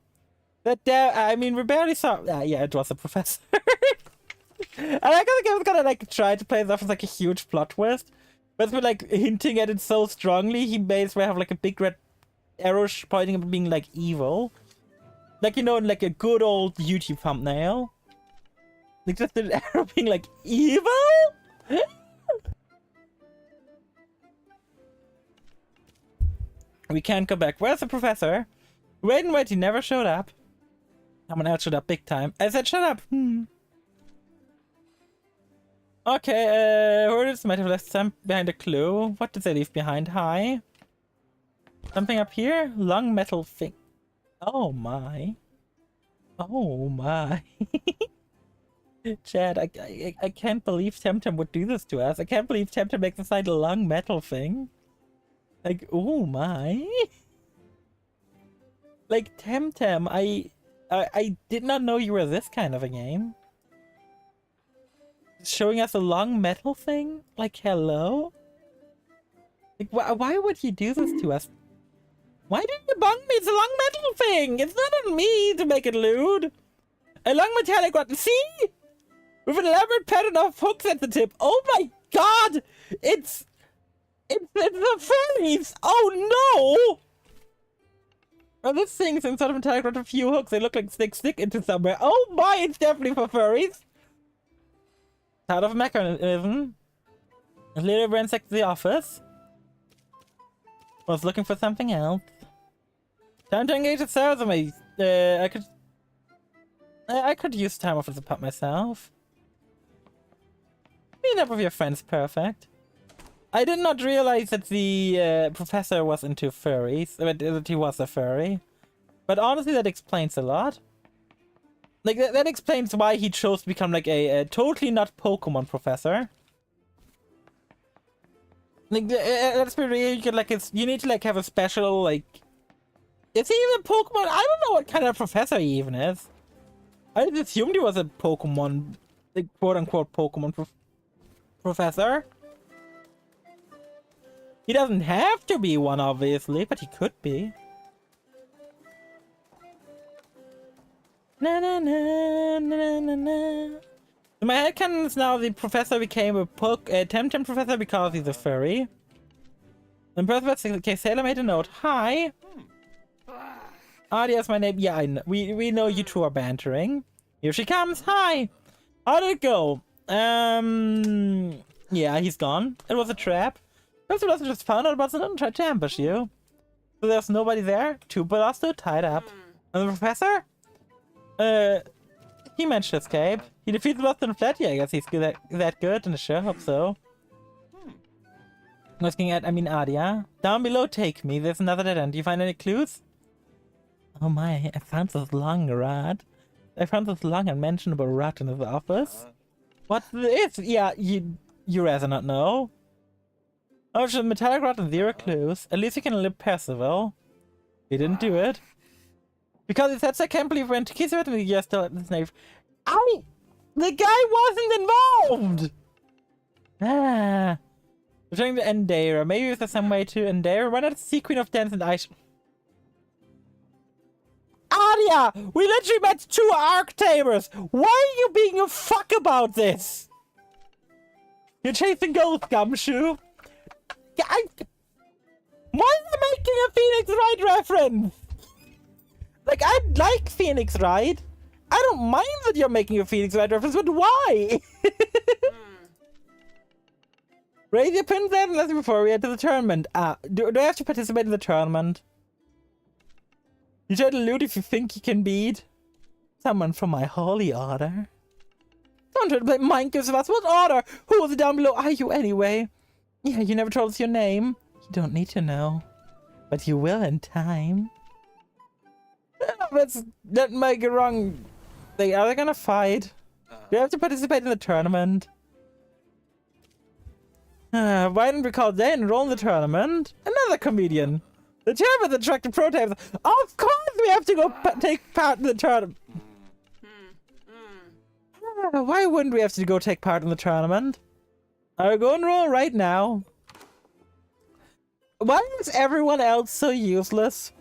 I mean, we barely saw... yeah, it was a professor. And I think I was gonna, like, try to play it off as, like, a huge plot twist. But we're, like, hinting at it so strongly, he may as well have, like, a big red arrow pointing at being, like, evil. Like, you know, like a good old YouTube thumbnail. Like, just an arrow being, like, evil? We can't go back. Where's the professor? Wait and wait, he never showed up. Someone else showed up big time. I said shut up. Okay, who is might have left some behind a clue. What did they leave behind? Hi. Something up here? Long metal thing. Oh my. Oh my. Chad, I can't believe Temtem would do this to us. I can't believe Temtem makes us find a long metal thing. Like, oh my. Like, Temtem, I did not know you were this kind of a game. Showing us a long metal thing? Like, hello? Like, why would you do this to us? Why did you bung me? It's a long metal thing! It's not on me to make it lewd! A long metallic rod. See? With an elaborate pattern of hooks at the tip. Oh my god! It's the furries! Oh no! Oh, this thing's in sort of metallic rod with a few hooks. They look like stick into somewhere. Oh my, it's definitely for furries! Out of mechanism. A little ransacked the office. Was looking for something else. Time to engage the sales of me. I could use time off as a pup myself. Meet up with your friends, perfect. I did not realize that the professor was into furries, that he was a furry. But honestly, that explains a lot. Like, that explains why he chose to become, like, a totally not Pokemon professor. Like, let's be real, you need to, like, have a special, like... Is he even a Pokemon? I don't know what kind of professor he even is. I just assumed he was a Pokemon, like, quote-unquote Pokemon professor. He doesn't have to be one, obviously, but he could be. Na na na na na na. In my headcanon is now the professor became a Temtem professor because he's a furry. And Professor Sailor made a note. Hi. Adia's my name. Yeah, I know. We know you two are bantering. Here she comes. Hi. How did it go? Yeah, he's gone. It was a trap. Professor Blossom just found out Blossom and tried to ambush you. So there's nobody there. Two Blossom tied up. And the professor? He managed to escape. He defeated Blossom and fled. Yeah, I guess he's that good, and I sure hope so. Looking at, Adia. Down below, take me. There's another dead end. Do you find any clues? Oh my, I found this long rod. I found this long unmentionable rod in his office. What is? Yeah, you rather not know. Oh, it's a metallic rod and 0 clues. At least you can live Percival. He didn't do it. Because he said, I can't believe when to kiss it and you're still at this knife. The guy wasn't involved! Ah. Returning to Endera. Maybe there's some way to Endera. Why not see Queen of Dance and Ice? Adia! We literally met 2 Arc-Tamers! Why are you being a fuck about this? You're chasing Ghost Gumshoe? Why am I making a Phoenix Wright reference? Like, I like Phoenix Wright. I don't mind that you're making a Phoenix Wright reference, but why? Raise your pins and let's before we enter the tournament. Do I have to participate in the tournament? You try to loot if you think you can beat someone from my holy order. Don't try to play mind games with us. What order? Who is down below are you anyway? Yeah, you never told us your name. You don't need to know. But you will in time. That might get wrong. Are they gonna fight? Do you have to participate in the tournament? Why didn't we call Day and enroll in the tournament? Another comedian. The tournament attracted pro types. Of course we have to go take part in the tournament. Why wouldn't we have to go take part in the tournament? I'll go enroll right now. Why is everyone else so useless?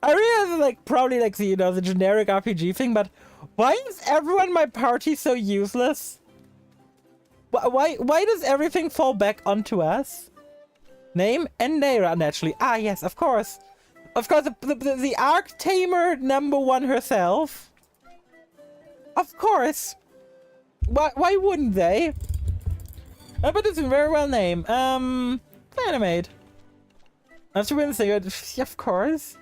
I realize like probably like the the generic RPG thing, but why is everyone in my party so useless? Why does everything fall back onto us? Name Endera naturally. Ah yes, of course. Of course the Arc-Tamer #1 herself. Of course. Why wouldn't they? But it's a very well named. animate. That's the win thing, of course.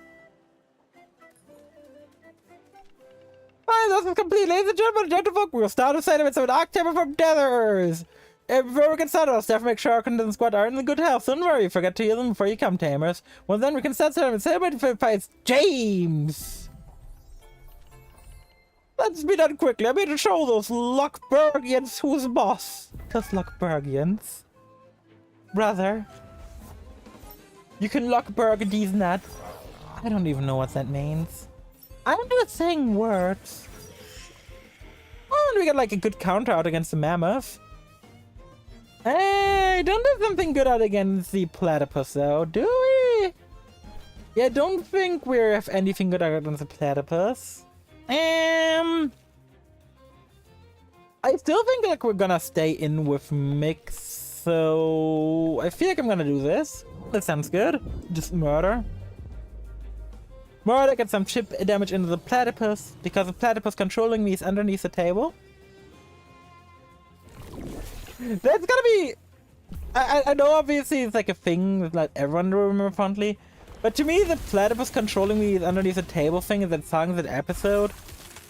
Fine, this is complete, ladies and gentlemen, gentlefolk. We'll start a segment with October from Dethers. Before we can start, I'll start to make sure our contestant squad are in good health. Don't worry, forget to heal them before you come, Tamers. Well, then we can start and celebrate for fights. James! Let's be done quickly. I made to show those Lockbergians who's boss. Those Lockbergians. Brother. You can Lockberg these nuts. I don't even know what that means. I'm just saying words. Oh, and we got like a good counter out against the mammoth. Hey, don't do something good out against the platypus though, do we? Yeah, don't think we have anything good out against the platypus. I still think like we're gonna stay in with Mix, so I feel like I'm gonna do this. That sounds good. Just murder. Murder, get some chip damage into the platypus, because the platypus controlling me is underneath the table. That's gonna be... I know obviously it's like a thing that like everyone will remember fondly, but to me the platypus controlling me is underneath the table thing in that song, that episode,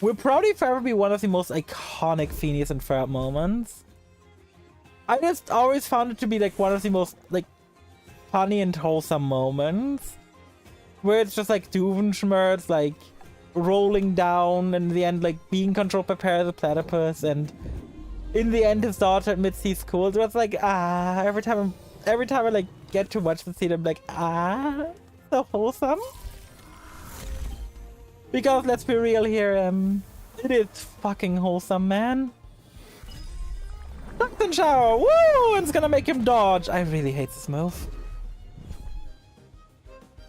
will probably forever be one of the most iconic Phineas and Ferb moments. I just always found it to be like one of the most like funny and wholesome moments, where it's just like Doofenshmirtz like rolling down and in the end like being controlled by Perry the platypus, and in the end his daughter admits he's cool. So it's like every time I like get to watch the scene I'm like so wholesome. Because let's be real here, it is fucking wholesome, man. Toxin shower, woo! It's gonna make him dodge. I really hate this move.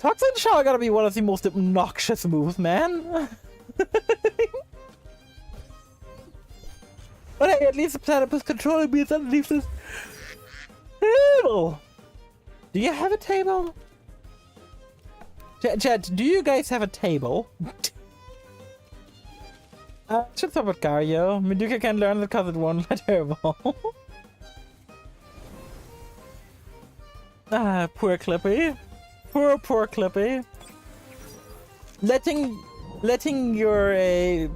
Toxin shower gotta be one of the most obnoxious moves, man. But hey, at least the platypus controlling me is underneath this table. Do you have a table? Chat, do you guys have a table? Should stop with Gario. Meduca can learn because it won't let her evolve. Poor Clippy. Poor Clippy. Letting your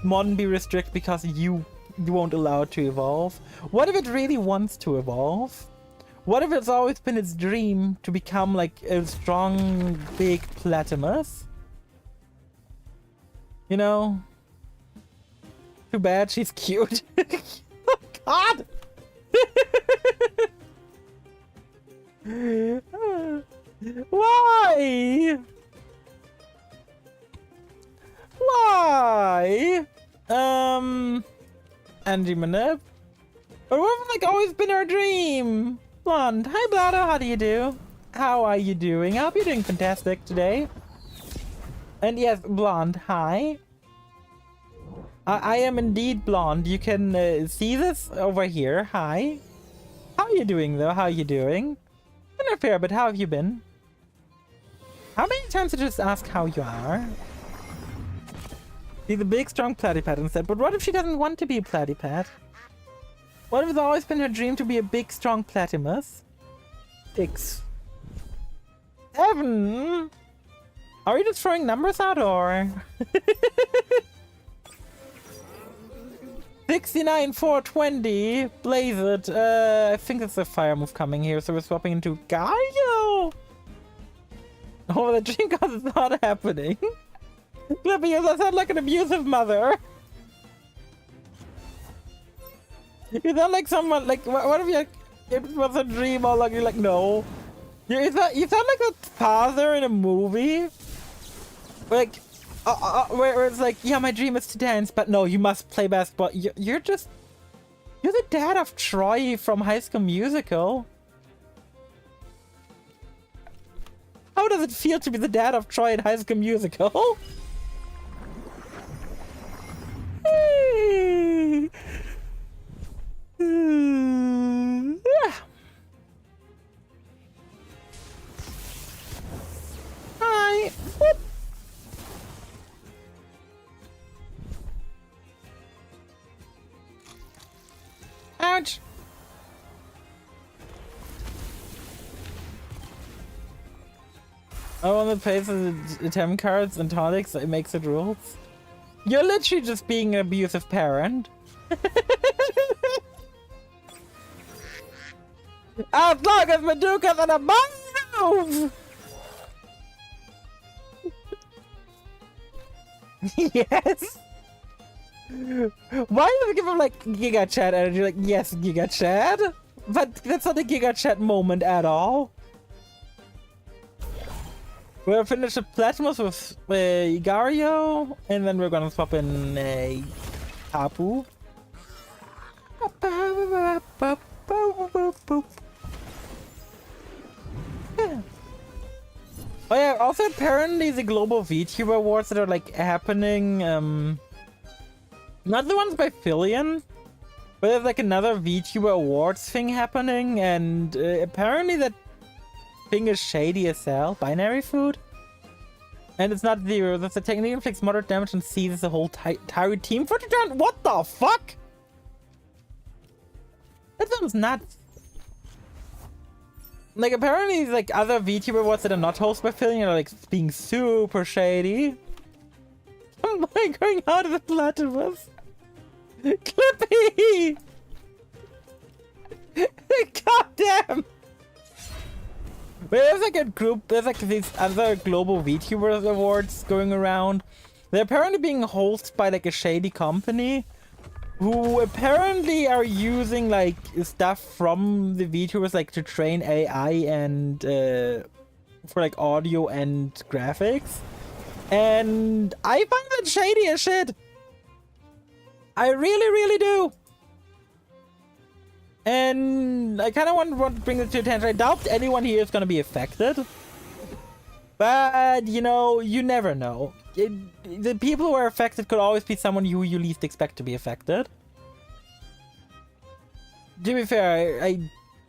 mon be restricted because you won't allow it to evolve. What if it really wants to evolve? What if it's always been its dream to become like a strong, big platypus? You know? Too bad she's cute. Oh, God! Why? Why? Angie Manip? But what if like always been our dream? Blonde. Hi Blotto, how do you do? How are you doing? I hope you're doing fantastic today. And yes, Blonde, hi. I am indeed blonde. You can see this over here. Hi. How are you doing though? How are you doing? Been a fair bit. How have you been? How many times did I just ask how you are? She's a big strong platypus instead. But what if she doesn't want to be a platypus? What if it's always been her dream to be a big strong platypus? 6. 7. Are you just throwing numbers out or? 69, 420. Blaze it. I think it's a fire move coming here, so we're swapping into Gaio. Oh, the dream cause is not happening. Clippy, you sound like an abusive mother. You sound like someone, like, what if you, it was a dream all along, you're like, no. You sound like a father in a movie. Like, where it's like, yeah, my dream is to dance, but no, you must play basketball. You're the dad of Troy from High School Musical. How does it feel to be the dad of Troy in High School Musical? Hi. Whoop. Ouch. I want to play the temp cards and tonics. It makes it rules. You're literally just being an abusive parent. As long as Maduka's on a move! Yes! Why do they give him like Giga Chat energy? Like, yes, Giga Chat? But that's not a Giga Chat moment at all. We'll finish the Platypus with Igario, and then we're gonna swap in Tapu. Yeah. Oh yeah, also apparently the global VTuber awards that are like happening, not the ones by Fillion, but there's like another VTuber awards thing happening, and apparently that thing is shady as hell. Binary food? And it's not zero, that's a technique inflicts moderate damage and seizes the whole Tyro team for the turn. What the fuck? That sounds nuts. Like, apparently, like, other VTuber awards that are not hosted by Fillion are, like, being super shady. I'm like going out of the platypus. Clippy! God damn! But there's like a group, there's like these other global VTubers awards going around. They're apparently being hosted by like a shady company who apparently are using like stuff from the VTubers like to train AI and for like audio and graphics. And I find that shady as shit. I really, really do. And I kind of want to bring it to attention. I doubt anyone here is going to be affected. But, you know, you never know. The people who are affected could always be someone who you least expect to be affected. To be fair, I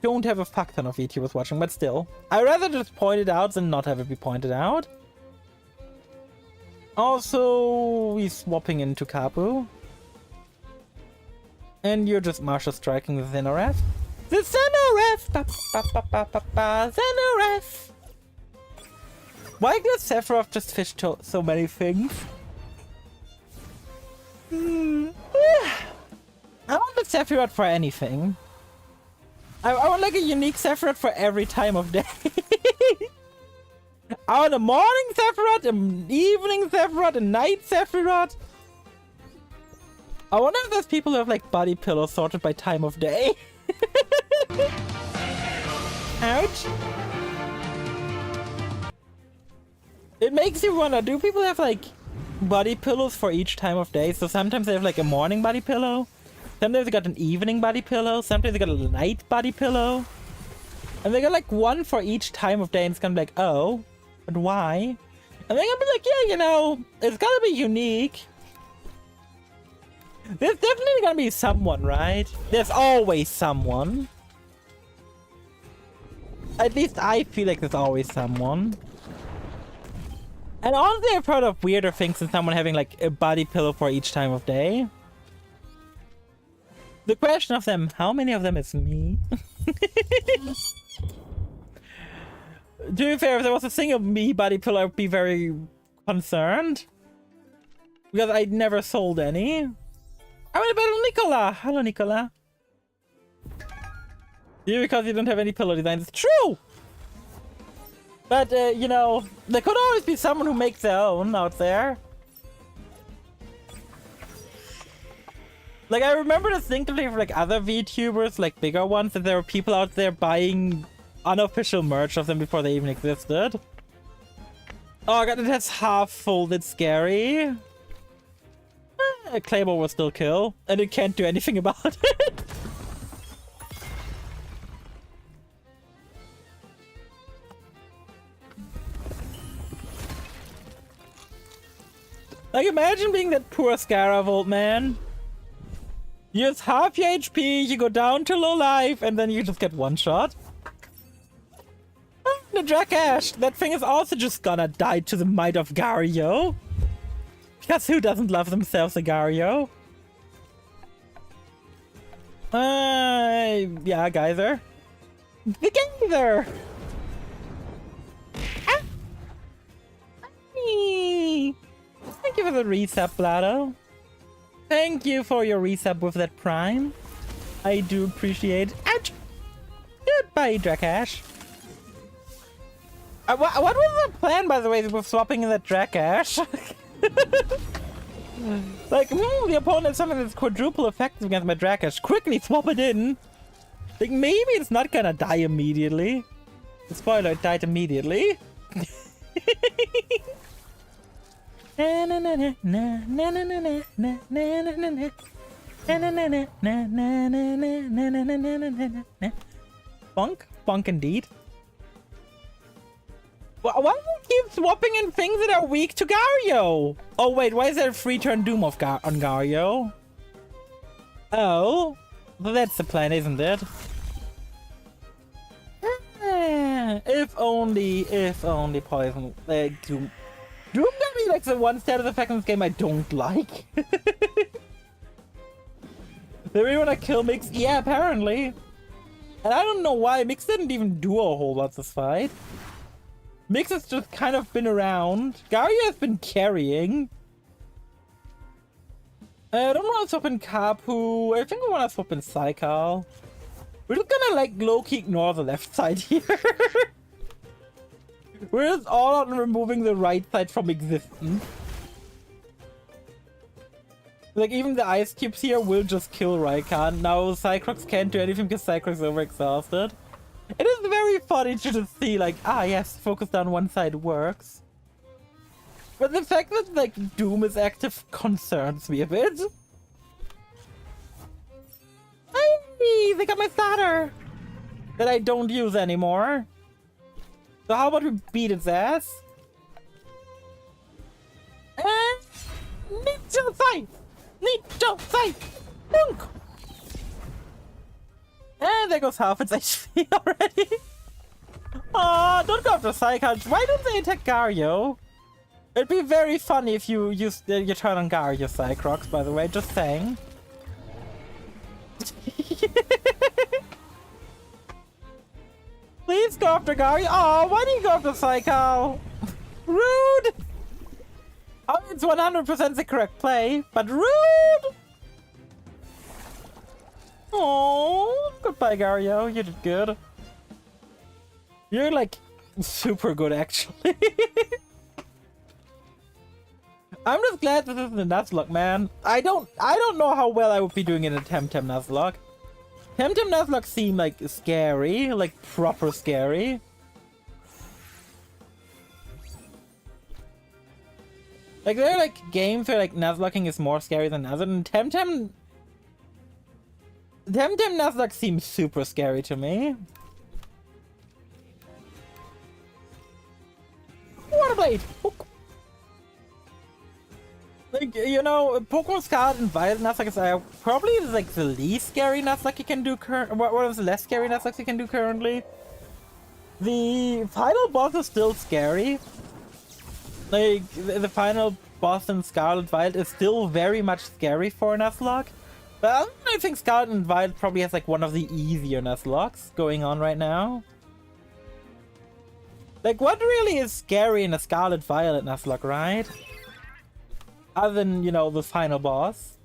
don't have a fuck ton of VTubers watching, but still. I'd rather just point it out than not have it be pointed out. Also, we're swapping into Kapu. And you're just Marsha striking the Xenoref. The Xenoref! Xenoref! Why does Sephiroth just fish so many things? I want the Sephiroth for anything. I want like a unique Sephiroth for every time of day. I want a morning Sephiroth, an evening Sephiroth, a night Sephiroth. I wonder if there's people who have like body pillows sorted by time of day. Ouch. It makes you wonder, do people have like body pillows for each time of day? So sometimes they have like a morning body pillow. Sometimes they got an evening body pillow. Sometimes they got a night body pillow. And they got like one for each time of day, and it's gonna be like, oh, but why? And they're gonna be like, yeah, you know, it's gotta be unique. There's definitely gonna be someone, right? There's always someone. At least I feel like there's always someone. And honestly, I've heard of weirder things than someone having like a body pillow for each time of day. The question of them, how many of them is me? To be fair, if there was a single me body pillow, I'd be very concerned. Because I never sold any. I want to battle Nicola! Hello, Nicola. Yeah, because you don't have any pillow designs. It's true! But, you know, there could always be someone who makes their own out there. Like, I remember distinctly for, like, other VTubers, like, bigger ones, that there were people out there buying unofficial merch of them before they even existed. Oh god, that's half folded scary. Claymore will still kill, and it can't do anything about it. Like, imagine being that poor Scarab old man. You use half your HP, you go down to low life, and then you just get one shot. The Drakash, that thing is also just gonna die to the might of Gario. Because who doesn't love themselves a Gario? Yeah, Geyser. The Geyser! Ah! you for the resub, Blado. Thank you for your resub with that prime. I do appreciate it. Ouch! Goodbye, Drakash. What was the plan, by the way, with swapping in that Drakash? Like, the opponent has something that's quadruple effective against my Drakash. Quickly swap it in. Like, maybe it's not gonna die immediately. Spoiler, it died immediately. Bonk? Bonk indeed. Why do you keep swapping in things that are weak to Gario? Oh wait, why is there a free turn Doom of on Gario? Oh, well, that's the plan, isn't it? If only Poison, Doom. Doom can be like the one stat of the fact in this game I don't like. They really wanna kill Mix? Yeah, apparently. And I don't know why, Mix didn't even do a whole lot this fight. Mix has just kind of been around. Gario has been carrying. I don't want to swap in Kapu. I think we want to swap in Saikal. We're just gonna like low-key ignore the left side here. We're just all out removing the right side from existence. Like even the ice cubes here will just kill Raikan. Now Cyclops can't do anything because Cyclops is overexhausted. It is very funny to just see like, ah yes, focus down one side works. But the fact that like Doom is active concerns me a bit. Hey, they got my starter that I don't use anymore. So how about we beat its ass? And Ninja Sight! Ninja Sight! Boonk! And there goes half its HP already. Aw, don't go after Psycouch. Why don't they attack Gario? It'd be very funny if you used your turn on Gario, Cycrox, by the way, just saying. Please go after Gario. Oh, why do you go after Psycho? Rude! Oh, it's 100% the correct play, but rude! Oh, goodbye, Gario. You did good. You're like super good, actually. I'm just glad this isn't a Nuzlocke, man. I don't know how well I would be doing in a Temtem Nuzlocke. Temtem Nuzlocke seem like scary, like proper scary. Like there are like games where like Nuzlocking is more scary than other, and Temtem Nuzlocke seems super scary to me. Water Blade! Like, you know, Pokemon Scarlet and Violet Nuzlocke is probably like the least scary Nuzlocke you can do what is the less scary Nuzlocke you can do currently? The final boss is still scary. Like, the final boss in Scarlet Violet is still very much scary for a Nuzlocke. But I think Scarlet and Violet probably has like one of the easier Nuzlocks going on right now. Like, what really is scary in a Scarlet Violet Nuzlocke, right? Other than, you know, the final boss.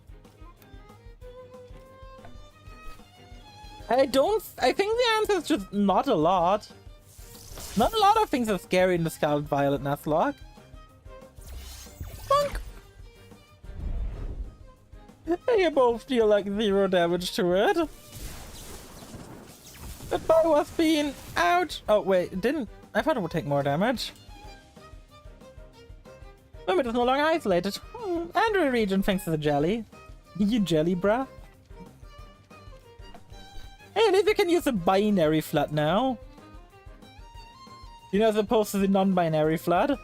I think the answer is just not a lot. Not a lot of things are scary in the Scarlet Violet Nuzlocke. Bonk! You both deal like 0 damage to it. Goodbye, Waspine! Ouch! Oh wait, it didn't. I thought it would take more damage. Limit is no longer isolated. Andrew region thanks to the jelly. You jelly, bruh. Hey, at least we can use a binary flood now. You know, as opposed to the non-binary flood.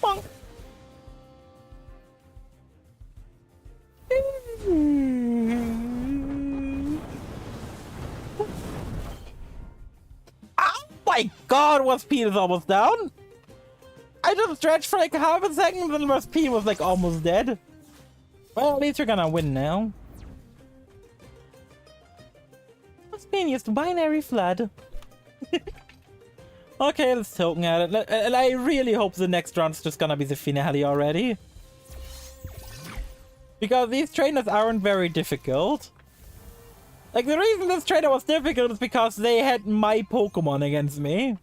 Bonk. Oh my god, Waspine is almost down! I just stretched for like half a second and Waspine was like almost dead. Well, at least you're gonna win now. Waspine used binary flood. Okay, let's token at it. And I really hope the next round's just gonna be the finale already. Because these trainers aren't very difficult. Like, the reason this trainer was difficult is because they had my Pokemon against me.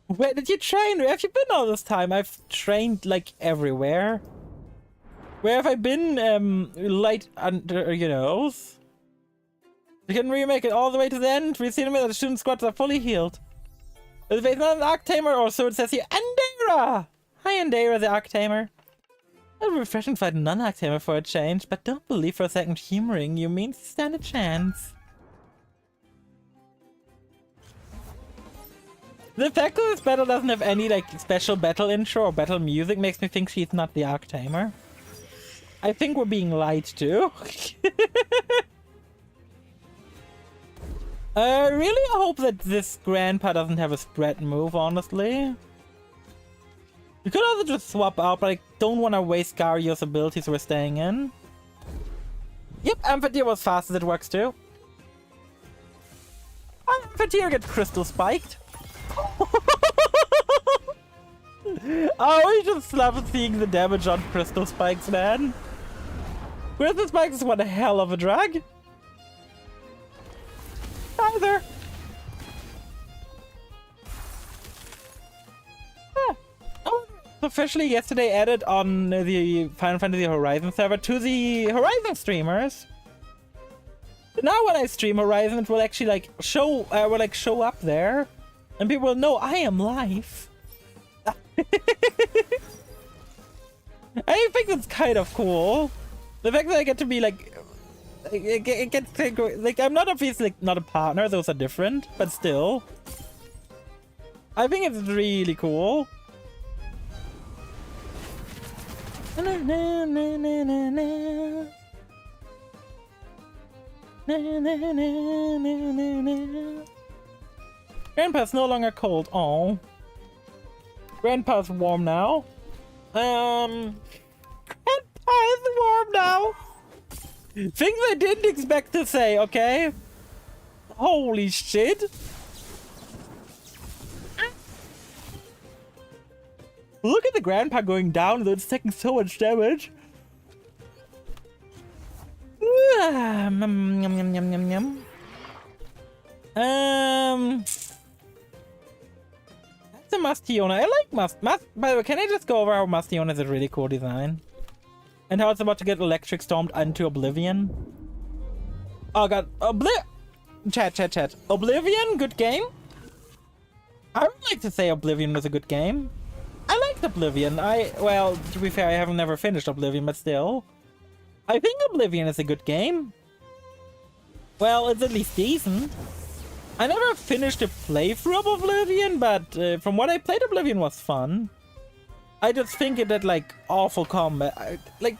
Where did you train? Where have you been all this time? I've trained, like, everywhere. Where have I been, light under your nose? You can really make it all the way to the end. We've seen that the student squads are fully healed. It's not an Arctamer, or so it says here. Andera! Hi, Andera, the Arctamer. A refreshing fight non-Arctamer for a change, but don't believe for a second humoring you means stand a chance. The fact that this battle doesn't have any, like, special battle intro or battle music makes me think she's not the Arctamer. I think we're being lied to. I really hope that this grandpa doesn't have a spread move, honestly. You could also just swap out, but I don't want to waste Gario's abilities we're staying in. Yep, Amphateer was fast as it works too. Amphateer gets crystal spiked. Oh, we just love seeing the damage on crystal spikes, man. Crystal spikes is one hell of a drag. Hi there. Oh, officially yesterday added on the Final Fantasy Horizon server to the Horizon streamers. Now when I stream Horizon, it will actually like show up there, and people will know I am live. I think that's kind of cool. The fact that I get to be like. It gets like I'm not obviously like, not a partner, those are different, but still. I think it's really cool. Grandpa's no longer cold. Oh. Grandpa's warm now. Grandpa's warm now. Things I didn't expect to say, okay? Holy shit. Look at the grandpa going down, though it's taking so much damage. That's a Mustiona. I like By the way, can I just go over how Mustiona is a really cool design? And how it's about to get electric stormed into Oblivion. Oh god, Chat. Oblivion, good game. I would like to say Oblivion was a good game. I liked Oblivion. Well, to be fair, I haven't never finished Oblivion, but still. I think Oblivion is a good game. Well, it's at least decent. I never finished a playthrough of Oblivion, but from what I played, Oblivion was fun. I just think it had, like, awful combat. Like,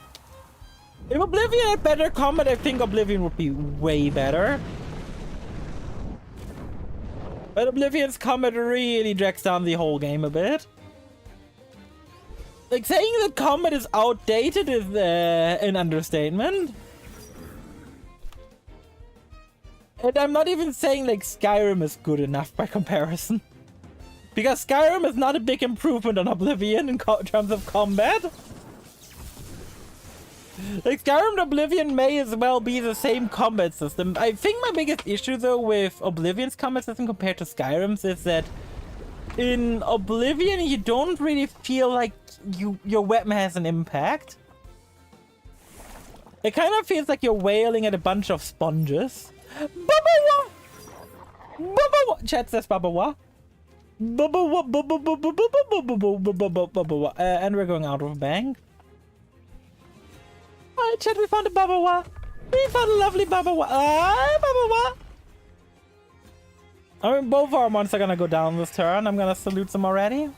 if Oblivion had better combat, I think Oblivion would be way better. But Oblivion's combat really drags down the whole game a bit. Like, saying that combat is outdated is an understatement. And I'm not even saying, like, Skyrim is good enough by comparison. Because Skyrim is not a big improvement on Oblivion in terms of combat. Like, Skyrim and Oblivion may as well be the same combat system. I think my biggest issue, though, with Oblivion's combat system compared to Skyrim's is that in Oblivion, you don't really feel like your weapon has an impact. It kind of feels like you're wailing at a bunch of sponges. Babawa! Babawa! Chat says Babawa. And we're going out of bank. Alright, chat, we found a Babawa. We found a lovely Babawa. Babawa. I mean, both our monsters are gonna go down this turn. I'm gonna salute them already.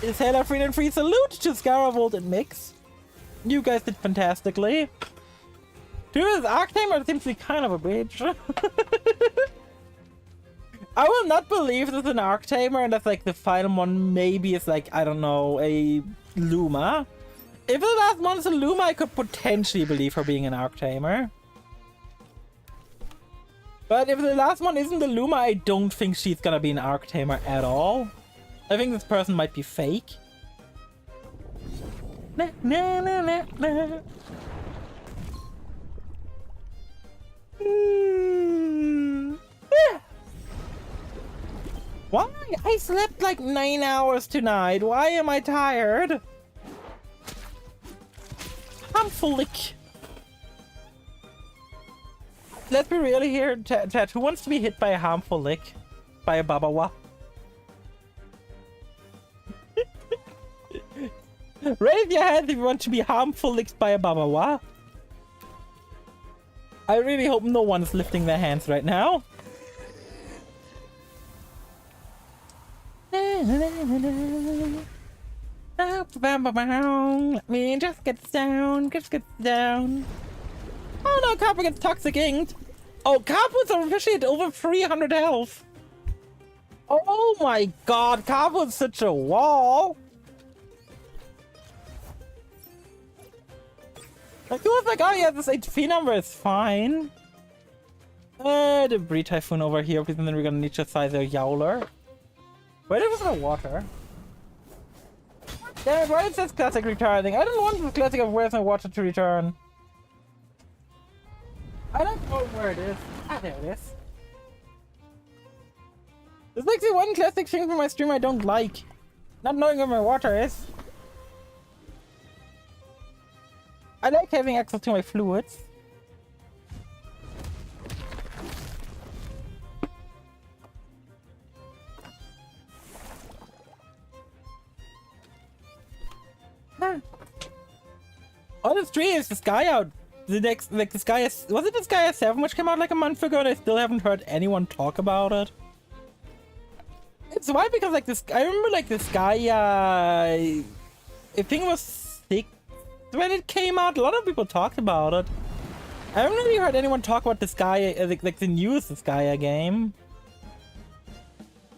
Is Hela free and free salute to Scaravolt and Mix. You guys did fantastically. Dude, this Arctamer seems to be kind of a bitch. I will not believe this is an Arctamer and that's like the final one maybe is like, I don't know, a Luma. If the last one is a Luma, I could potentially believe her being an Arctamer. But if the last one isn't the Luma, I don't think she's gonna be an Arctamer at all. I think this person might be fake. Na, na, na, na, na. Why? I slept like 9 hours tonight. Why am I tired? I'm fullick. Let's be real here, chat. Who wants to be hit by a harmful lick? By a babawa? Raise your hand if you want to be harmful licked by a babawa. I really hope no one's lifting their hands right now. Let me just get down, Oh no, Carpo gets toxic inked. Oh, Carpo's officially at over 300 health. Oh my god, Carpo's such a wall. Like, he was like, oh yeah, this HP number is fine. Debris Typhoon over here, because then we're gonna need to size a Yowler. Where was the water? Damn it, why is this classic returning? I don't want this classic of where's my water to return. I don't know where it is. Ah, there it is. There's like the one classic thing from my stream I don't like. Not knowing where my water is. I like having access to my fluids. Ah. On the stream is this guy out. The next, like, this guy is, was it this guy 7 which came out like a month ago and I still haven't heard anyone talk about it? It's why, because like this, I remember like this guy, I think it was 6 when it came out. A lot of people talked about it. I haven't really heard anyone talk about this guy, like the newest Disgaea game.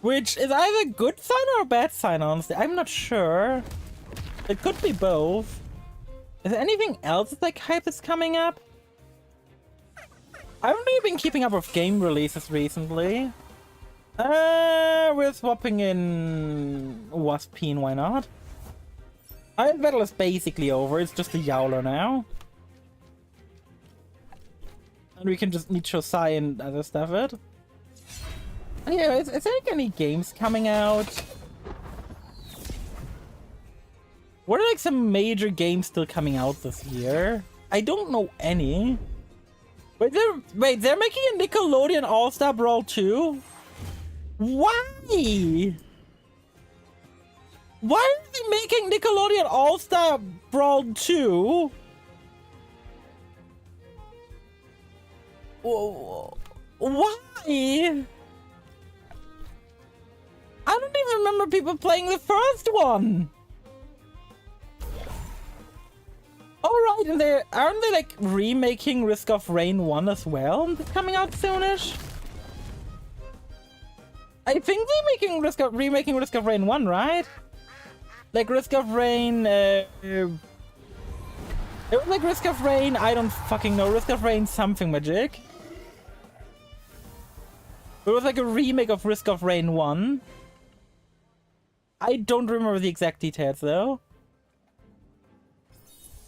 Which is either a good sign or a bad sign, honestly. I'm not sure. It could be both. Is there anything else that's like hype that's coming up? I haven't really been keeping up with game releases recently. We're swapping in Waspine, why not? Iron Battle is basically over, it's just a Yowler now. And we can just need Shosai and other stuff it. And yeah, is there like any games coming out? What are like some major games still coming out this year? I don't know any. Wait, they're making a Nickelodeon All-Star Brawl 2? Why? Why are they making Nickelodeon All-Star Brawl 2? Why? I don't even remember people playing the first one. Alright, and aren't they like remaking Risk of Rain 1 as well? It's coming out soonish. I think they're remaking Risk of Rain 1, right? Like Risk of Rain, it was like Risk of Rain, I don't fucking know, Risk of Rain something magic. It was like a remake of Risk of Rain 1. I don't remember the exact details though.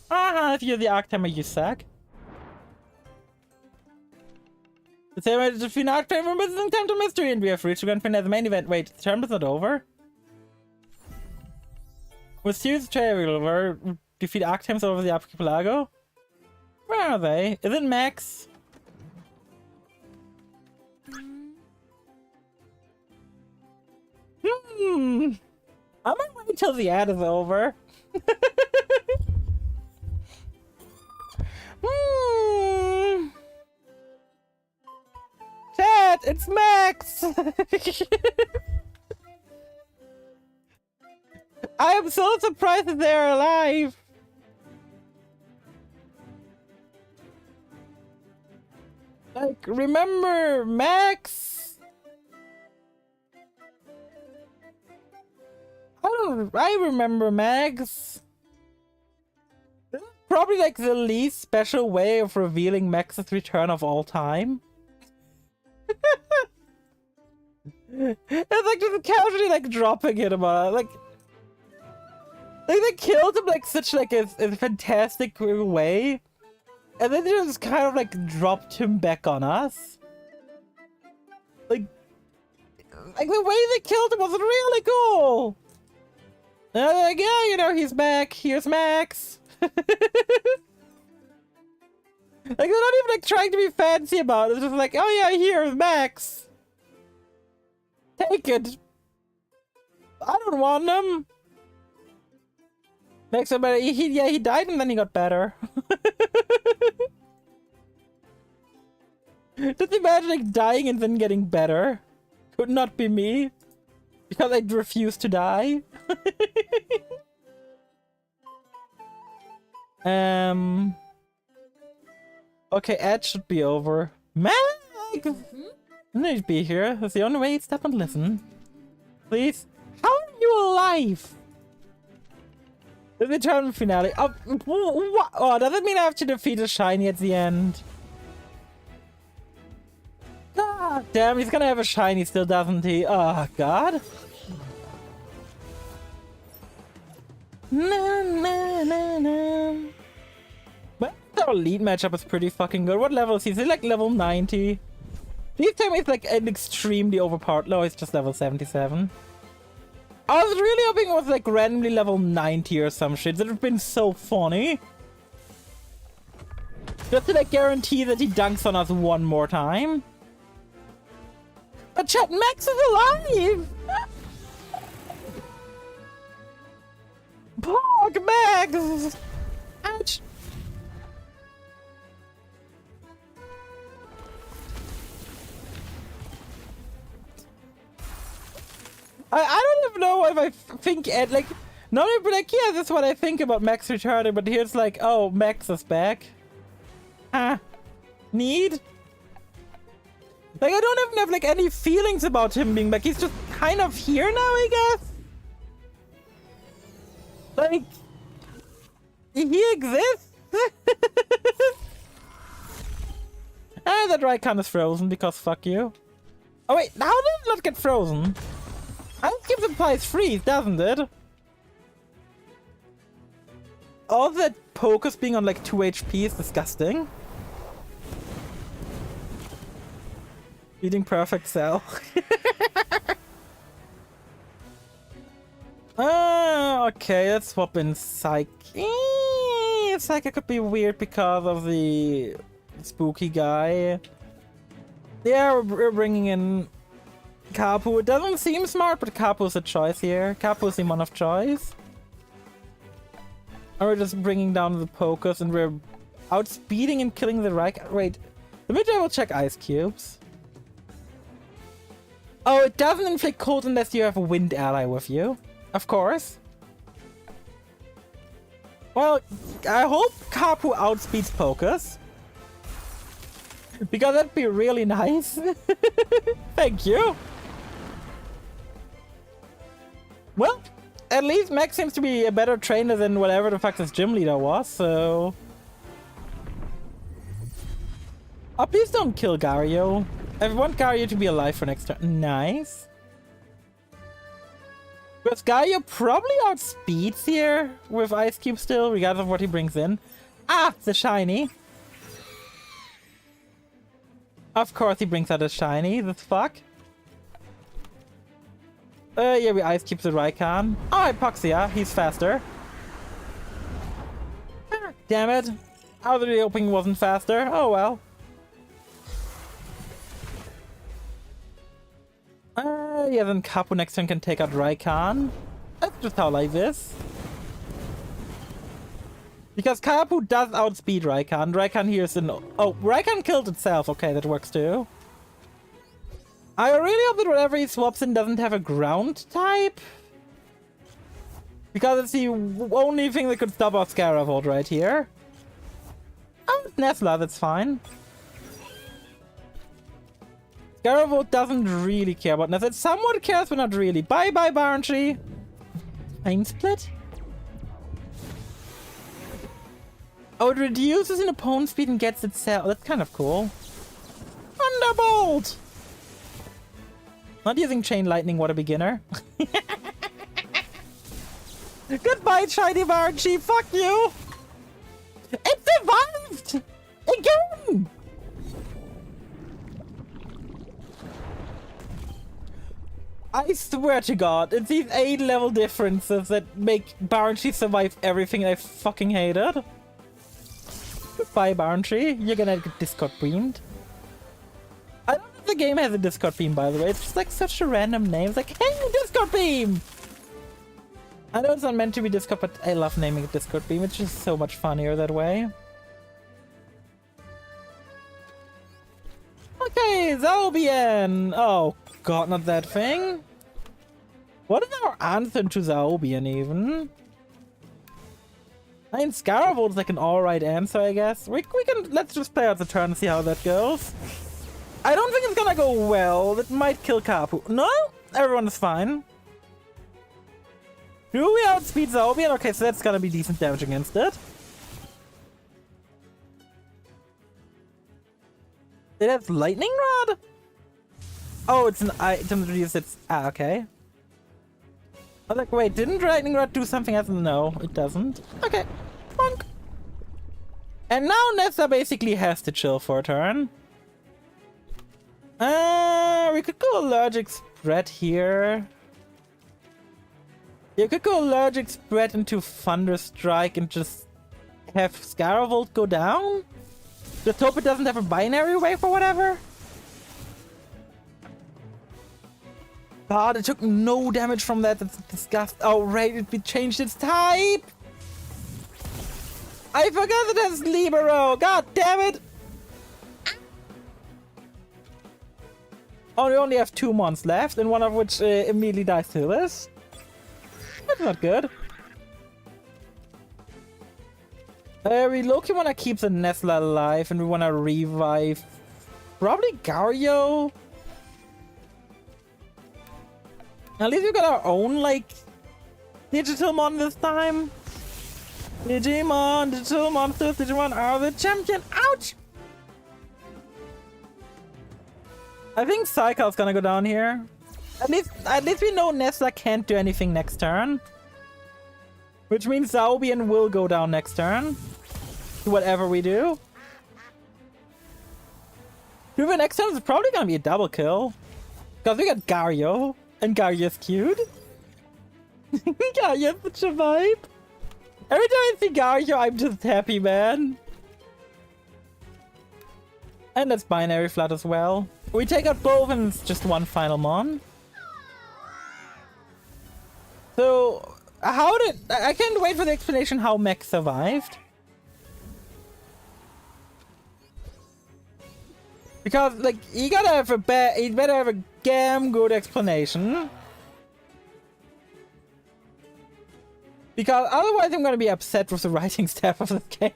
If you're the Arctamer, you suck. The same way to defeat Arctamer, but it's time to mystery, and we have reached the grand finale of the main event. Wait, the tournament's not over? With serious traveler, defeat Arctamers over the Archipelago? Where are they? Is it Max? I'm gonna wait till the ad is over. Chat, it's Max! I am so surprised that they're alive! Like, remember Max? I remember Max. This is probably like the least special way of revealing Max's return of all time. It's like just casually like dropping him like they killed him like such like a fantastic way, and then they just kind of like dropped him back on us. Like the way they killed him was really cool. Like, yeah, you know, he's back. Here's Max. Like, they're not even like trying to be fancy about it. It's just like, oh yeah, here's Max. Take it. I don't want them. Max, but he died and then he got better. Just imagine like dying and then getting better. Could not be me. Because I refuse to die. Okay, Ed should be over. Max! You need to be here. That's the only way you'd stop and listen. Please. How are you alive? The tournament finale. Oh, what? Oh, does it mean I have to defeat a shiny at the end? God damn, he's gonna have a shiny still, doesn't he? Oh, God. Na, na, na, na. But our lead matchup is pretty fucking good. What level is he? Is he like level 90? Please tell me it's like an extremely overpowered. No, it's just level 77. I was really hoping it was like randomly level 90 or some shit. That would have been so funny. Just to like guarantee that he dunks on us one more time. But chat, Max is alive! Pog Max! Ouch! I don't even know if I think Ed, like, not even like, yeah, that's what I think about Max returning, but here's like, oh, Max is back. Huh. Need? Like, I don't even have, like, any feelings about him being back. He's just kind of here now, I guess? Like, he exists? And that Raikan is frozen, because fuck you. Oh wait, how did it not get frozen? I don't give the price freeze, doesn't it? All that Pocus being on like 2 HP is disgusting. Eating perfect cell. Okay, let's swap in Psyche. Psyche could be weird because of the spooky guy. Yeah, we're bringing in Kapu. It doesn't seem smart, but Kapu's a choice here. Kapu's the mon of choice. And we're just bringing down the Pocus and we're outspeeding and killing the Raikou. Wait, let me double check ice cubes. Oh, it doesn't inflict cold unless you have a wind ally with you. Of course. Well, I hope Kapu outspeeds Pocus. Because that'd be really nice. Thank you. Well, at least Max seems to be a better trainer than whatever the fuck this gym leader was, so... Oh, please don't kill Gario. I want Gario to be alive for next turn. Nice. Because Gario probably outspeeds here with Ice Cube still, regardless of what he brings in. Ah, the shiny. Of course he brings out a shiny, the fuck. Yeah, we Ice Cube the Raikou. Oh, Hypoxia, he's faster. Ah, damn it. I was really hoping he wasn't faster. Oh well. Yeah, then Kapu next turn can take out Raikou. That's just how life is. Because Kapu does outspeed Raikou. Raikou here is an... Oh, Raikou killed itself. Okay, that works too. I really hope that whatever he swaps in doesn't have a ground type. Because it's the only thing that could stop our Scaravolt right here. Oh, Nesla, that's fine. Scaravolt doesn't really care about Nesla. It somewhat cares, but not really. Bye-bye, Barntree. Time split? Oh, it reduces an opponent's speed and gets itself. That's kind of cool. Thunderbolt! Not using Chain Lightning, what a beginner. Goodbye, shiny Varchi, fuck you! It survived! Again! I swear to God, it's these 8 level differences that make Barnshee survive everything I fucking hated. Goodbye, Barnshee. You're gonna get Discord beamed. I don't know if the game has a Discord beam, by the way. It's just like such a random name. It's like, hey, Discord beam! I know it's not meant to be Discord, but I love naming it Discord beam. It's just so much funnier that way. Okay, Zaobian! Oh God, not that thing. What is our answer to Zaobian even? I mean, Scaravold's like an alright answer, I guess. We can, let's just play out the turn and see how that goes. I don't think it's gonna go well. It might kill Kapu. No? Everyone is fine. Do we outspeed Zaobian? Okay, so that's gonna be decent damage against it. It has Lightning Rod? Oh, it's an item that reduces its... Ah, okay. I was like, wait, didn't Lightning Rod do something else? No, it doesn't. Okay, bonk. And now Nessa basically has to chill for a turn. We could go Allergic Spread here. You could go Allergic Spread into Thunder Strike and just have Scaravold go down? Just hope it doesn't have a binary wave or whatever. God, it took no damage from that. That's disgusting. Oh, right, it changed its type. I forgot that it has Libero. God damn it. Oh, we only have 2 mons left, and one of which immediately dies to this. That's not good. We low-key want to keep the Nesla alive, and we want to revive probably Gario. At least we got our own, like, digital mon this time. Digimon, digital monsters, Digimon are the champion. Ouch! I think Psycho's gonna go down here. At least we know Nesla can't do anything next turn. Which means Zaobian will go down next turn. Whatever we do. Dude, next turn is probably gonna be a double kill. Because we got Gario. And Garya's cute. Garya's such a vibe. Every time I see Garya, I'm just happy, man. And that's binary flat as well. We take out both and it's just one final mon. So, how did... I can't wait for the explanation how Mech survived. Because, like, you gotta have a you better have a damn good explanation. Because otherwise I'm gonna be upset with the writing staff of the game.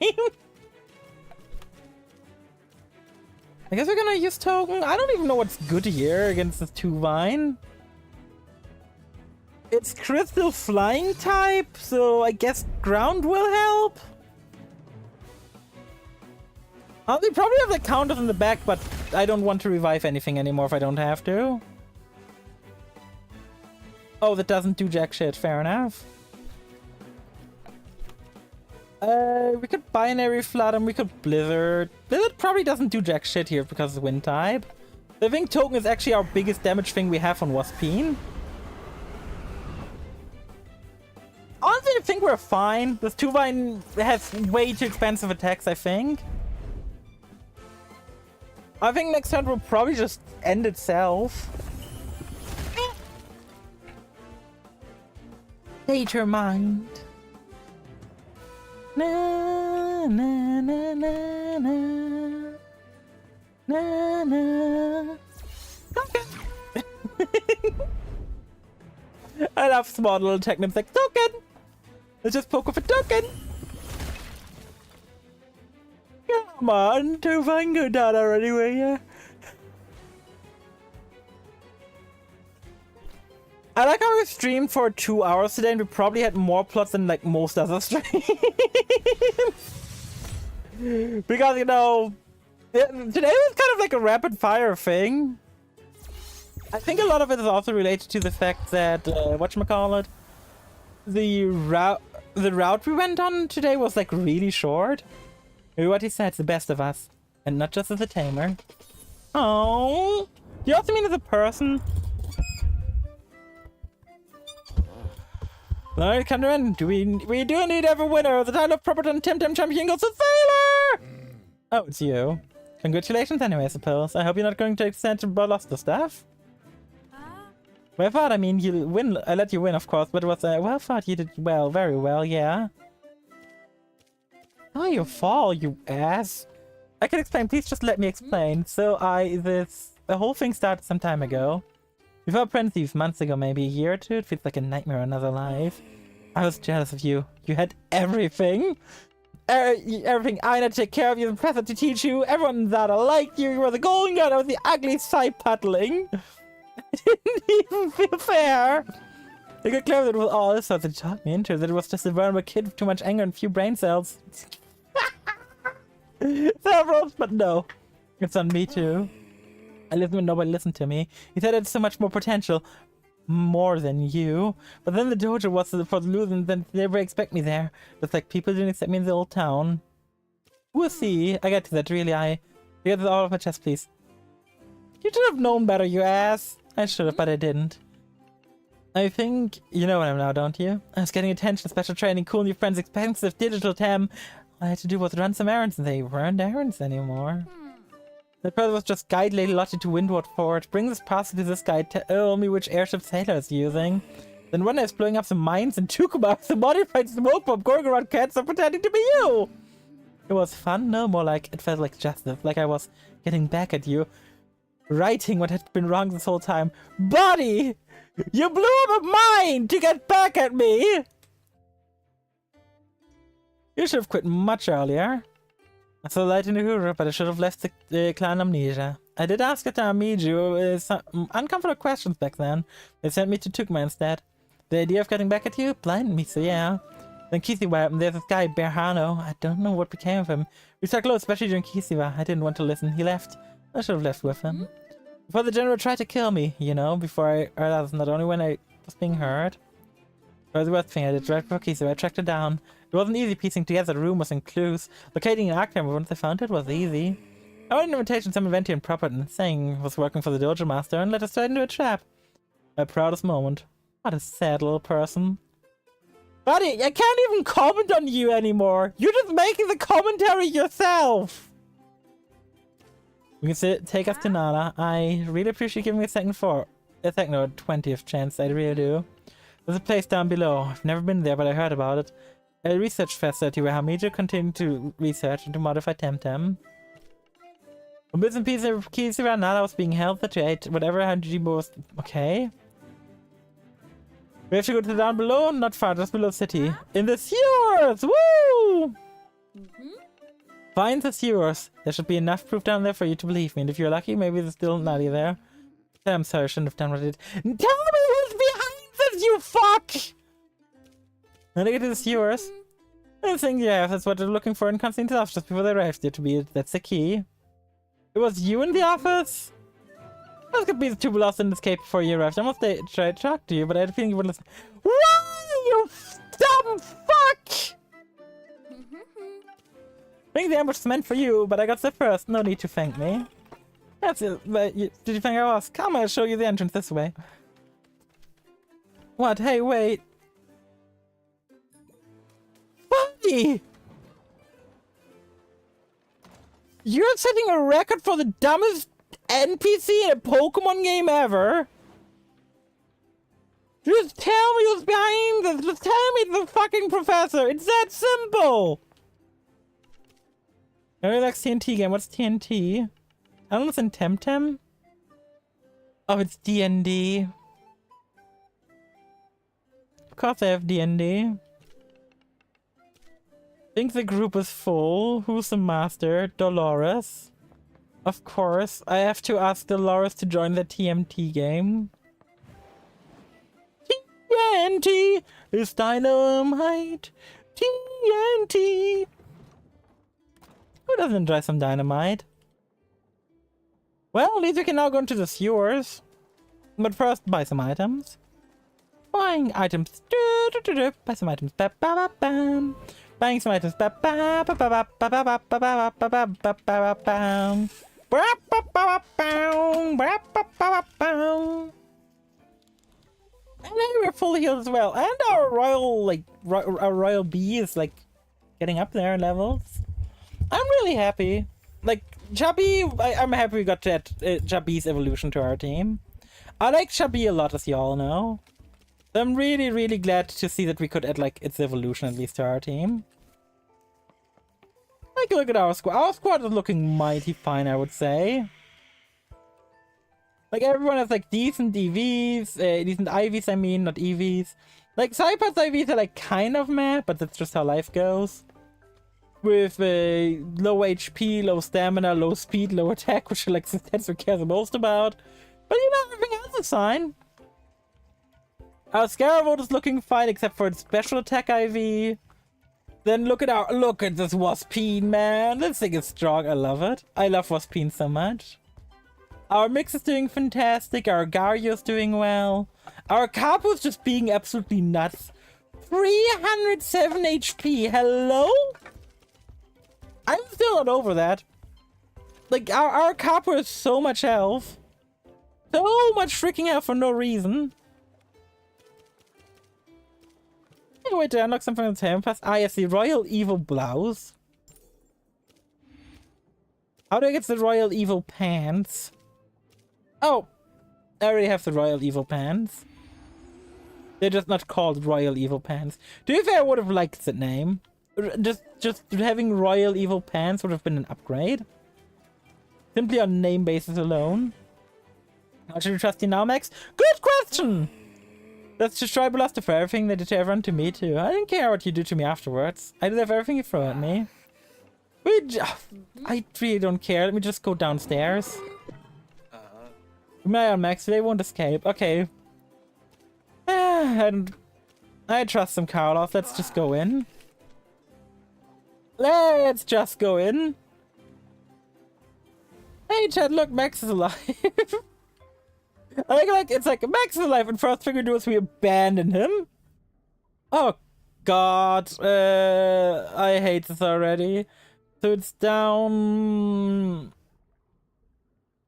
I guess we're gonna use Token. I don't even know what's good here against this 2-Vine. It's Crystal Flying type, so I guess Ground will help. They probably have the counters in the back, but I don't want to revive anything anymore if I don't have to. Oh, that doesn't do jack shit. Fair enough. We could binary flood and we could blizzard. Blizzard probably doesn't do jack shit here because of the wind type. The Wing Token is actually our biggest damage thing we have on Waspine. Honestly, I think we're fine. This 2-Vine has way too expensive attacks, I think. I think next turn will probably just end itself. Determined. Na na na na na na na. Okay. I love small little tech names like Token. Let's just poke with a token. Come on, 2-Vine go down already, will ya? I like how we streamed for 2 hours today and we probably had more plots than like most other streams. Because, you know, today was kind of like a rapid fire thing. I think a lot of it is also related to the fact that, whatchamacallit, the route we went on today was like really short. Maybe what he said, it's the best of us. And not just as a tamer. Oh, you also mean as a person? Alright, come in. We do need every winner. The title of Properton Tim Champion goes to Sailor! Oh, it's you. Congratulations anyway, I suppose. I hope you're not going to extend to lost the staff. Well fought, I mean, you win. I let you win, of course, but it was well fought. You did well, very well, yeah. Oh, you fall, you ass. I can explain, please just let me explain. So the whole thing started some time ago. Before Apprentice, months ago, maybe a year or two. It feels like a nightmare another life. I was jealous of you. You had everything. Everything. I had to take care of you, the professor to teach you. Everyone that I liked you. You were the golden god. I was the ugly side puddling. I didn't even feel fair. It got clear that it was all this stuff that talked me into. That it was just a vulnerable kid with too much anger and few brain cells. Several, but no. It's on me too. I listened when nobody listened to me. He said I had so much more potential. More than you. But then the dojo was for the losing, then they never expect me there. Just like people didn't accept me in the old town. We'll see. I get to that, really. Get this all off my chest, please. You should have known better, you ass. I should have, but I didn't. I think you know what I'm now, don't you? I was getting attention, special training, cool new friends, expensive digital tem. All I had to do was run some errands, and they weren't errands anymore. That brother was just guide Lady Lottie to Windward Fort. Bring this parcel to this guy. Tell me which airship Sailor is using. Then one day I was blowing up some mines in Tucumar. The modified smoke bomb going around cats are pretending to be you. It was fun? No, more like it felt like justice. Like I was getting back at you. Righting what had been wrong this whole time. Buddy! You blew up a mine to get back at me! You should have quit much earlier. I saw light in the Hura, but I should have left the clan Amnesia. I did ask at Amiju some uncomfortable questions back then. They sent me to Tukma instead. The idea of getting back at you blinded me, so yeah. Then Kisiwa happened. There's this guy, Berhano. I don't know what became of him. We stuck close, especially during Kisiwa. I didn't want to listen. He left. I should have left with him. Before the general tried to kill me, you know, before I realized not only when I was being hurt. It was the worst thing I did right before Kisiwa. I tracked her down. It wasn't easy piecing together the room was in clues. Locating an arc number once I found it was easy. I wanted an invitation some Inventian Properton, saying I was working for the dojo master and let us straight into a trap. My proudest moment. What a sad little person. Buddy, I can't even comment on you anymore. You're just making the commentary yourself. You can take us to Nala. I really appreciate giving me a second or 20th chance. I really do. There's a place down below. I've never been there, but I heard about it. A research facility where Hamija continued to research and to modify Temtem. A bits and pieces of keys around Nala was being held that to 8, whatever Hanjibo was. Okay. We have to go to the down below, not far, just below city. In the sewers! Woo! Find the sewers. There should be enough proof down there for you to believe me. And if you're lucky, maybe there's still Nadia there. I'm sorry, I shouldn't have done what I did. Tell me who's behind this, you fuck! Now they get to the sewers. I think, yeah, that's what they're looking for in Constantine's office just before they arrived there to be. That's the key. It was you in the office? That could be the two lost in this cave before you arrived. I almost tried to talk to you, but I had a feeling you wouldn't listen. Why, you dumb fuck! I think the ambush is meant for you, but I got there first. No need to thank me. That's it. But did you think I was? Come, I'll show you the entrance this way. What? Hey, wait. Buddy! You're setting a record for the dumbest NPC in a Pokemon game ever? Just tell me who's behind this. Just tell me the fucking professor. It's that simple. Very like TNT game. What's TNT? I don't know, it's in Temtem? Oh, it's D&D. Of course I have D&D. Think the group is full. Who's the master? Dolores. Of course. I have to ask Dolores to join the TMT game. TNT is dynamite. TNT. Who doesn't enjoy some dynamite? Well, at least we can now go into the sewers. But first, buy some items. Buying items. Buy some items. Buying some items. And then we're fully healed as well. And our royal, like, our royal bee is, like, getting up there in levels. I'm really happy. Like, Chubby, I'm happy we got that Chubby's evolution to our team. I like Chubby a lot, as you all know. I'm really, really glad to see that we could add, like, its evolution at least to our team. Like, look at our squad. Our squad is looking mighty fine, I would say. Like, everyone has, like, decent EVs, decent IVs, I mean, not EVs. Like, Cypher's IVs are, like, kind of meh, but that's just how life goes. With low HP, low stamina, low speed, low attack, which are, like, the stats we care the most about. But, you know, everything else is fine. Our Scarabot is looking fine, except for its special attack IV. Then look at this Waspine, man. This thing is strong, I love it. I love Waspine so much. Our Mix is doing fantastic. Our Gario is doing well. Our Kapu is just being absolutely nuts. 307 HP. Hello? I'm still not over that. Like, our Kapu has so much health. So much freaking health for no reason. Hey, wait, to unlock something on the Time Pass. Ah, yes, the Royal Evil Blouse. How do I get the Royal Evil Pants? Oh, I already have the Royal Evil Pants. They're just not called Royal Evil Pants. To be fair, I would have liked that name. Just having Royal Evil Pants would have been an upgrade. Simply on name basis alone. How should we trust you now, Max? Good question! Let's just try Blaster for everything they did to everyone, to me too. I don't care what you do to me afterwards. I deserve everything you throw at me. I really don't care. Let me just go downstairs. My Max, they won't escape. Okay. And I trust some Carlos. Let's just go in. Let's just go in. Hey, Chad, look, Max is alive. It's like Max is alive, and first thing we do is we abandon him. Oh, God. I hate this already. So it's down.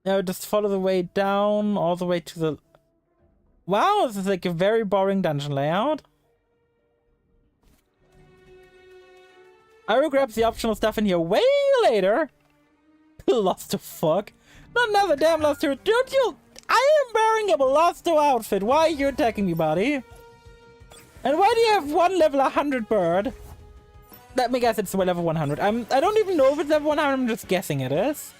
Now just follow the way down, all the way to the... Wow, this is like a very boring dungeon layout. I will grab the optional stuff in here way later. Lost to fuck. Not another damn Losto. Don't you... I am wearing a Losto outfit. Why are you attacking me, buddy? And why do you have one level 100 bird? Let me guess it's level 100. I don't even know if it's level 100. I'm just guessing it is.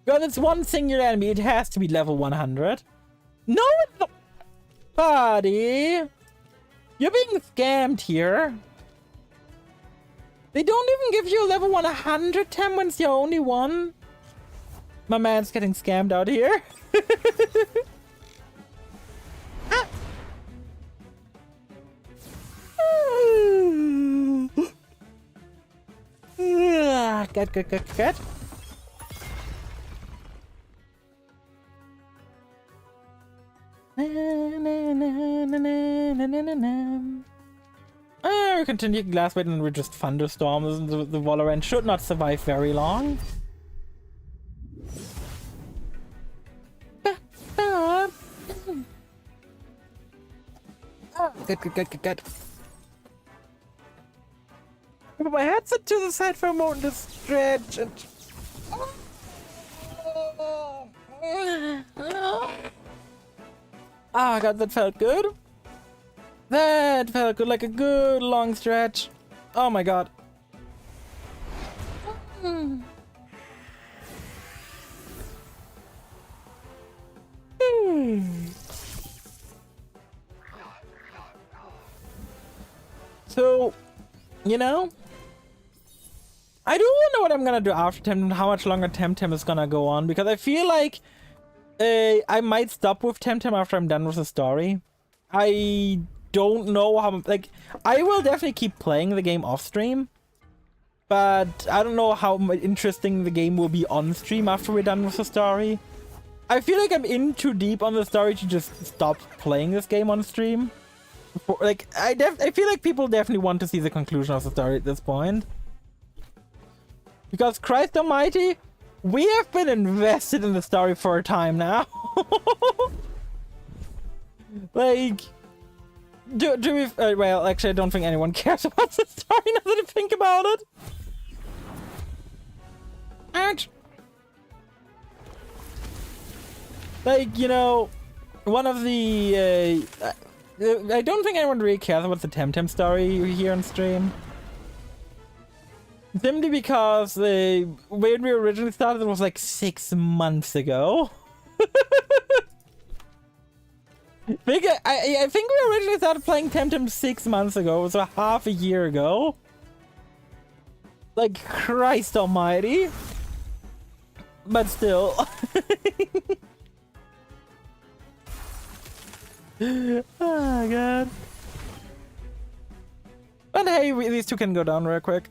Because it's one singular enemy, it has to be level 100. No, it's not. Buddy. You're being scammed here. They don't even give you a level 100 Tem when it's the only one. My man's getting scammed out here. Ah. Good. We continue glass weight and we're just thunderstorms. The Valorant should not survive very long. Good. Put my headset to the side for a moment to stretch and... Ah, God, that felt good. That felt good, like a good long stretch. Oh my God. So, you know, I do know what I'm gonna do after Temtem, how much longer Temtem is gonna go on, because I feel like I might stop with Temtem after I'm done with the story. I don't know how, like, I will definitely keep playing the game off stream, but I don't know how interesting the game will be on stream after we're done with the story. I feel like I'm in too deep on the story to just stop playing this game on stream. Like, I feel like people definitely want to see the conclusion of the story at this point. Because Christ almighty, we have been invested in the story for a time now. Like, do we... well, actually, I don't think anyone cares about the story now that I think about it. Ouch. Like, you know, one of the... I don't think anyone really cares about the Temtem story here on stream. Simply because when we originally started, it was like 6 months ago. I think we originally started playing Temtem 6 months ago, so half a year ago. Like, Christ almighty. But still. Oh god. But hey, these two can go down real quick.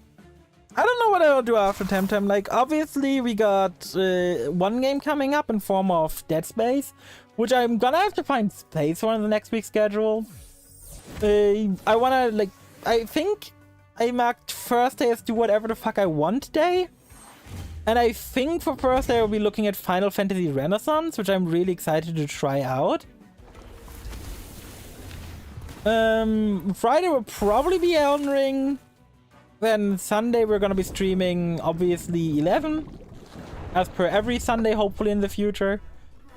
I don't know what I'll do after Temtem. Like, obviously we got one game coming up in form of Dead Space, which I'm gonna have to find space for in the next week's schedule. I wanna, like, I think I marked Thursday as do whatever the fuck I want day. And I think for Thursday I'll be looking at Final Fantasy Renaissance, which I'm really excited to try out. Friday will probably be Elden Ring. Then Sunday we're gonna be streaming, obviously, 11. As per every Sunday, hopefully in the future.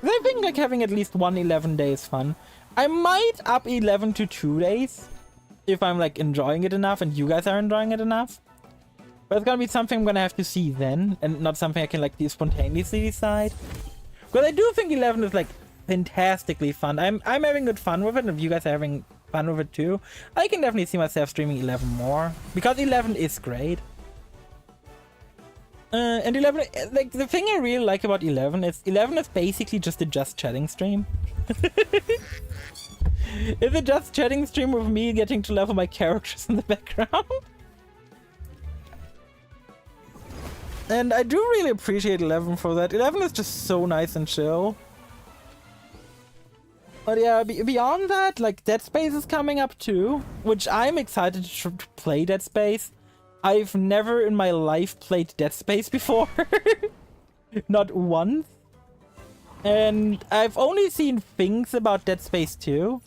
I think like having at least one 11 day is fun. I might up 11 to 2 days. If I'm like enjoying it enough and you guys are enjoying it enough. But it's gonna be something I'm gonna have to see then. And not something I can like spontaneously decide. Because I do think 11 is like fantastically fun. I'm having good fun with it. And if you guys are having fun with it too, I can definitely see myself streaming 11 more. Because 11 is great. And 11, like, the thing I really like about 11 is basically just a just chatting stream. It's a just chatting stream with me getting to level my characters in the background. And I do really appreciate 11 for that. 11 is just so nice and chill. But yeah, beyond that, like, Dead Space is coming up too, which I'm excited to play Dead Space. I've never in my life played Dead Space before. Not once. And I've only seen things about Dead Space 2.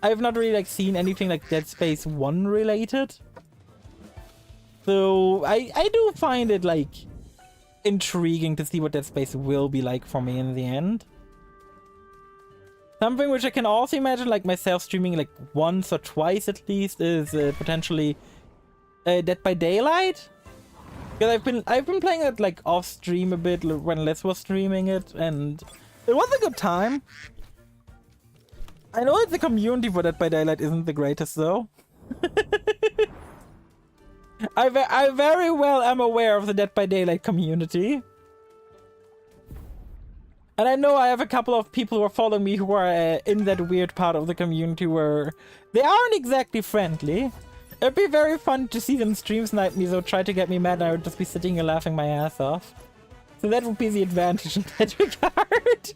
I've not really like seen anything like Dead Space 1 related. So I do find it like intriguing to see what Dead Space will be like for me in the end. Something which I can also imagine like myself streaming like once or twice at least is potentially Dead by Daylight. Because I've been playing it like off stream a bit when Les was streaming it, and it was a good time. I know the community for Dead by Daylight isn't the greatest though. I very well am aware of the Dead by Daylight community. And I know I have a couple of people who are following me who are in that weird part of the community where they aren't exactly friendly. It'd be very fun to see them stream snipe me, so try to get me mad and I would just be sitting here laughing my ass off. So that would be the advantage in that regard.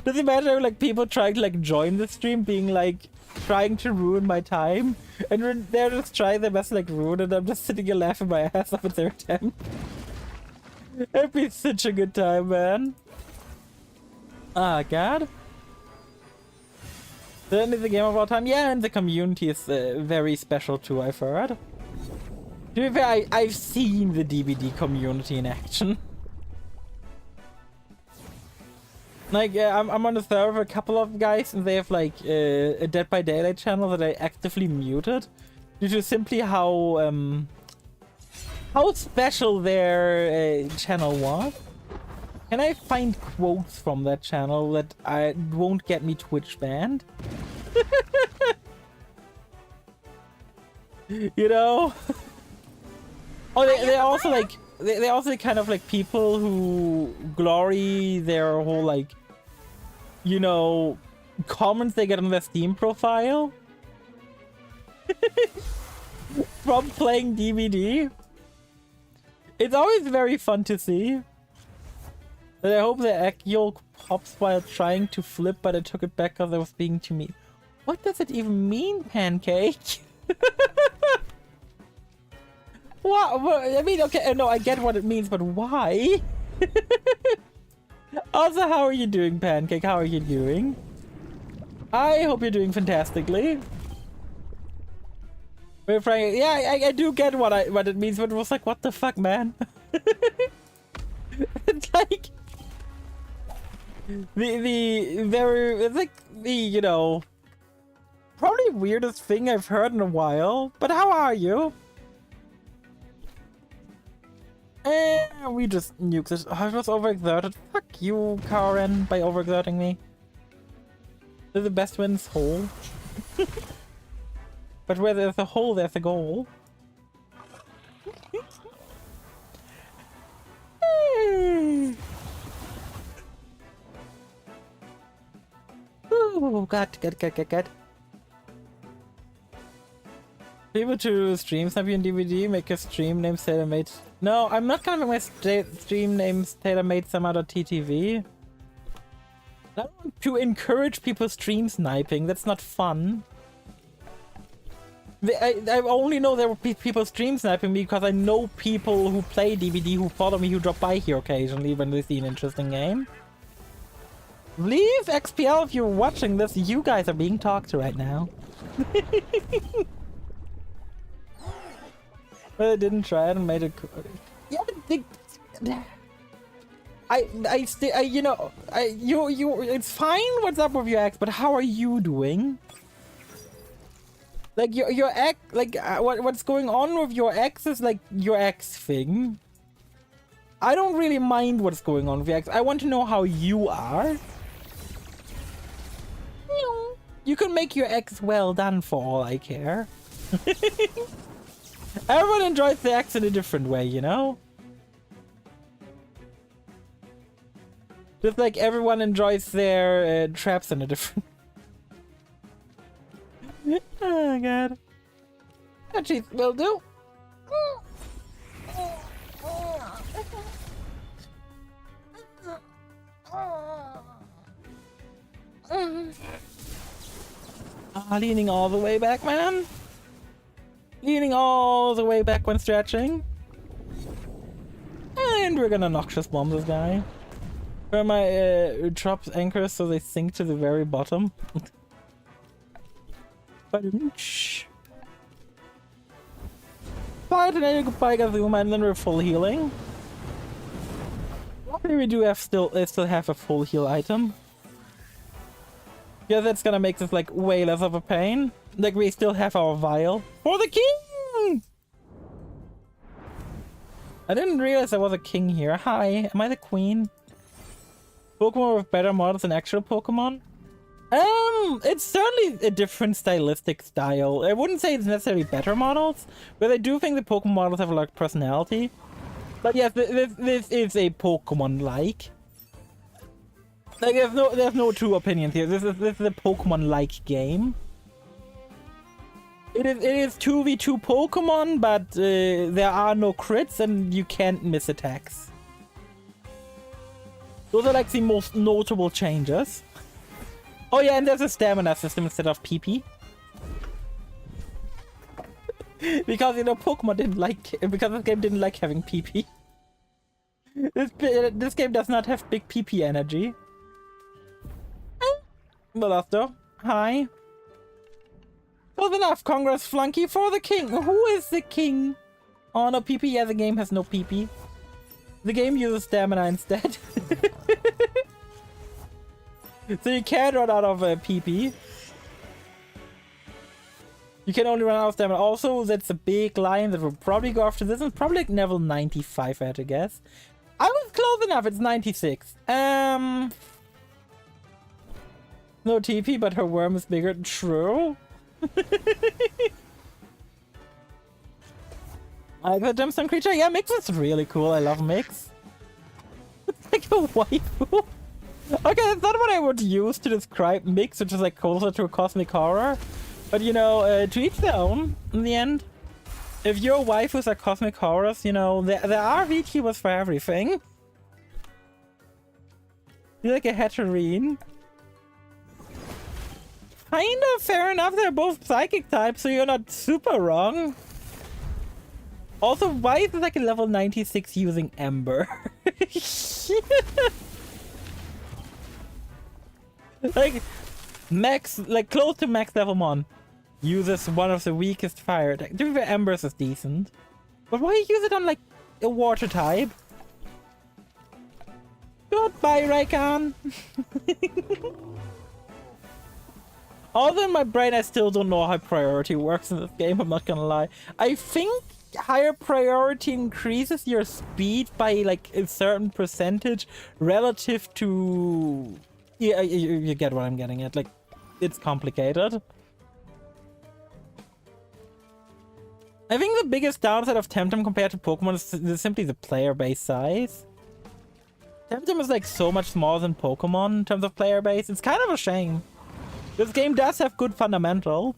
Does it matter like people trying to like join the stream being like trying to ruin my time? And when they're just trying their best to like ruin it, I'm just sitting here laughing my ass off at their attempt. It'd be such a good time, man. Ah, God. Certainly the game of all time. Yeah, and the community is very special too, I've heard. To be fair, I've seen the DVD community in action. Like, I'm on the server with a couple of guys, and they have like a Dead by Daylight channel that I actively muted due to simply how special their channel was. Can I find quotes from that channel that won't get me Twitch banned? You know? Oh, they're also like they're also kind of like people who glory their whole like, you know, comments they get on their Steam profile from playing DVD. It's always very fun to see. I hope the egg yolk pops while trying to flip, but I took it back because I was being too mean. What does it even mean, pancake? What? I mean, okay, no, I get what it means, but why? Also, how are you doing, pancake? How are you doing? I hope you're doing fantastically. Frank, yeah, I do get what it means, but it was like, what the fuck, man? It's like it's like the, you know, probably weirdest thing I've heard in a while. But how are you? We just nuked this. I was overexerted. Fuck you, Karen, by overexerting me. The best wins whole. But where there's a hole, there's a goal. Oh, God. People to stream Snappy and DVD, make a stream name tailor-made. No, I'm not gonna make my stream names tailor-made somehow.ttv. I don't want to encourage people stream sniping, that's not fun. I only know there will be people stream sniping me because I know people who play DVD who follow me who drop by here occasionally when they see an interesting game. Leave XPL if you're watching this, you guys are being talked to right now. But I didn't try it and made it. Yeah, you know, it's fine. What's up with your ex? But how are you doing? Like your ex, like what's going on with your ex is like your ex thing. I don't really mind what's going on with your ex. I want to know how you are. You can make your ex well done for all I care. Everyone enjoys the ex in a different way, you know? Just like everyone enjoys their traps in a different... Oh god. That cheese will do. Leaning all the way back, man. Leaning all the way back when stretching. And we're gonna noxious bomb this guy. Where my drops anchors so they sink to the very bottom. Bye today, goodbye Gazuma, and then we're full healing. Maybe we do have still have a full heal item. Yeah, that's gonna make this like way less of a pain. Like we still have our vial for the king. I didn't realize there was a king here. Hi, am I the queen? Pokemon with better models than actual Pokemon? It's certainly a different stylistic style. I wouldn't say it's necessarily better models, but I do think the Pokemon models have a lot of personality. But yes, this is a Pokemon-like. Like there's no true opinions here. This is a Pokemon-like game. It is 2v2 Pokemon, but there are no crits and you can't miss attacks. Those are like the most notable changes. Oh yeah, and there's a stamina system instead of PP. Because, you know, Pokemon didn't like... Because this game didn't like having PP. This game does not have big PP energy. Belasto, hi. Close enough, Congress Flunky for the king. Who is the king? Oh, no PP? Yeah, the game has no PP. The game uses stamina instead. So you can't run out of PP. You can only run out of stamina. Also, that's a big line that will probably go after this. It's probably like level 95, I had to guess. I was close enough. It's 96. No TP, but her worm is bigger. True. I got a gemstone creature. Yeah, Mix is really cool. I love Mix. It's like a waifu. Okay, that's not what I would use to describe Mix, which is like closer to a cosmic horror. But you know, to each their own in the end. If your waifus are cosmic horrors, you know, there are VTubers for everything. You're like a Hatterene. Kind of fair enough, they're both psychic types, so you're not super wrong. Also, why is it like a level 96 using Ember? Like, max, like close to max level 1. Uses one of the weakest fire attacks. To be fair, Embers is decent. But why use it on like a water type? Goodbye, Raikan! Although in my brain I still don't know how priority works in this game, I'm not gonna lie. I think higher priority increases your speed by like a certain percentage relative to... Yeah, you get what I'm getting at. Like, it's complicated. I think the biggest downside of Temtem compared to Pokemon is simply the player base size. Temtem is like so much smaller than Pokemon in terms of player base. It's kind of a shame. This game does have good fundamentals.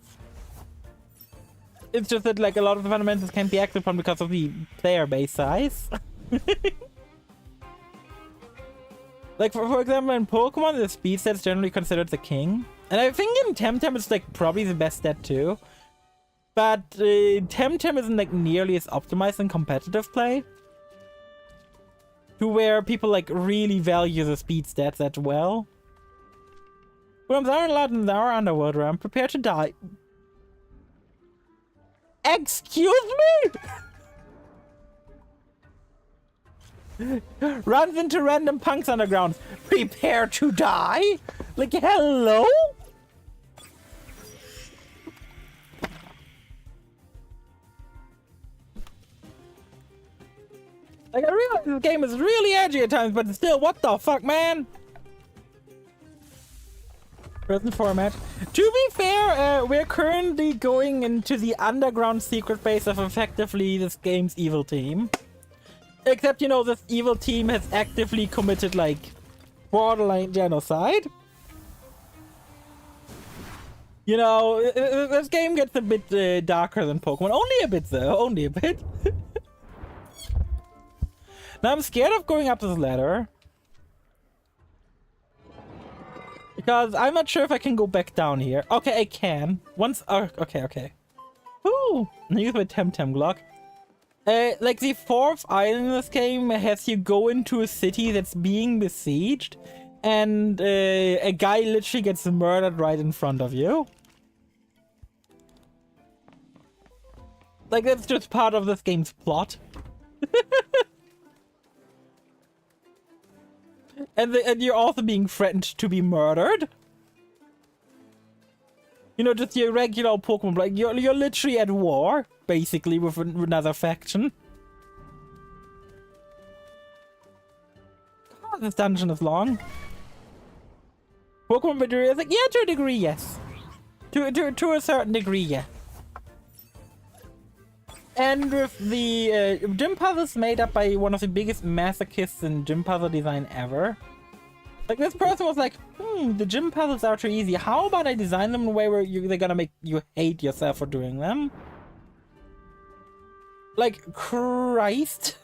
It's just that like a lot of the fundamentals can't be acted upon because of the player base size. Like for example in Pokemon, the speed stat is generally considered the king. And I think in Temtem it's like probably the best stat too. But Temtem isn't like nearly as optimized in competitive play. To where people like really value the speed stats that well. Worms are allowed in our underworld realm. Prepare to die. Excuse me? Runs into random punks underground. Prepare to die? Like, hello? Like, I realize this game is really edgy at times, but still, what the fuck, man? Present format. To be fair, we're currently going into the underground secret base of effectively this game's evil team. Except, you know, this evil team has actively committed, like, borderline genocide. You know, this game gets a bit darker than Pokemon. Only a bit, though. Only a bit. Now, I'm scared of going up this ladder. Because I'm not sure if I can go back down here. Okay, I can. Once... okay. Ooh! Use my Temtem Glock. Like, the 4th island in this game has you go into a city that's being besieged. And a guy literally gets murdered right in front of you. Like, that's just part of this game's plot. And you're also being threatened to be murdered. You know, just your regular Pokemon. Like, you're literally at war, basically, with another faction. God, this dungeon is long. Pokemon Vtuber is like, yeah, to a degree, yes. To a certain degree, yeah. And with the gym puzzles made up by one of the biggest masochists in gym puzzle design ever. Like, this person was like, the gym puzzles are too easy. How about I design them in a way where they're gonna make you hate yourself for doing them? Like, Christ.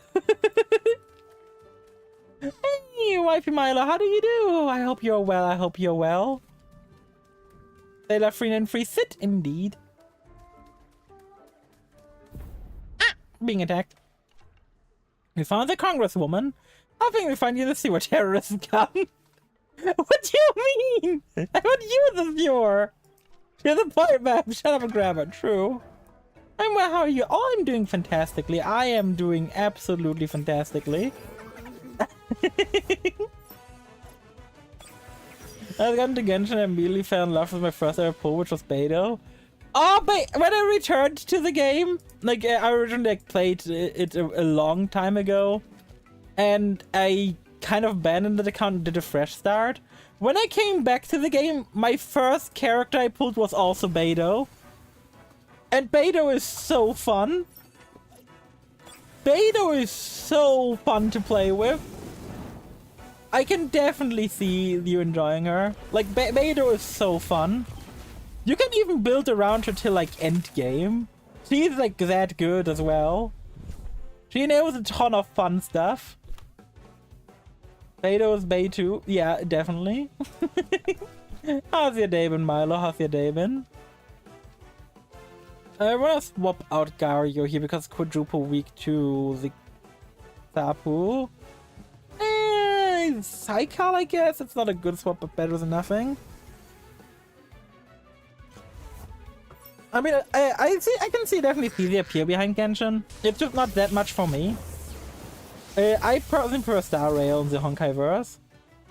Hey, Wifey Milo, how do you do? I hope you're well, I hope you're well. They love free and free sit, indeed. Being attacked. We found the congresswoman. I think we find you to see where terrorists come. What do you mean? I would use this viewer. You're the point map. Shut up and grab it. True. I'm well. How are you? Oh, I'm doing fantastically. I am doing absolutely fantastically. I got into Genshin and immediately fell in love with my first ever pull, which was Beidou. Oh, but when I returned to the game, like, I originally played it a long time ago, and I kind of abandoned the account and did a fresh start. When I came back to the game, my first character I pulled was also Beidou. And Beidou is so fun. Beidou is so fun to play with. I can definitely see you enjoying her. Like, Beidou is so fun. You can even build around her till, like, end game. She's, like, that good as well. She knows a ton of fun stuff. Beto's Bay too. Yeah, definitely. How's your day been, Milo? How's your day been? I wanna swap out Gario here because quadruple weak to the Tapu. Psychal, I guess. It's not a good swap, but better than nothing. I mean, I can definitely see the appeal behind Genshin. It's just not that much for me. I personally prefer Star Rail in the Honkai verse.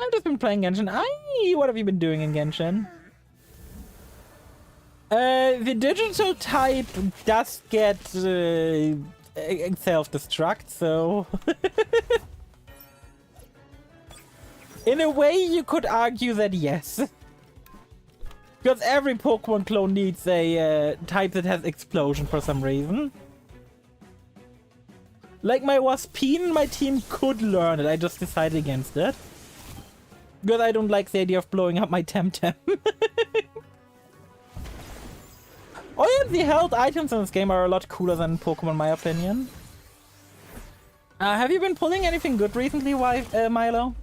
I've just been playing Genshin. What have you been doing in Genshin? The digital type does get self-destruct, so... In a way, you could argue that yes. Because every Pokemon clone needs a type that has explosion for some reason. Like my Waspine, my team could learn it. I just decided against it. Because I don't like the idea of blowing up my Temtem. Oh yeah, the health items in this game are a lot cooler than Pokemon in my opinion. Have you been pulling anything good recently, Milo?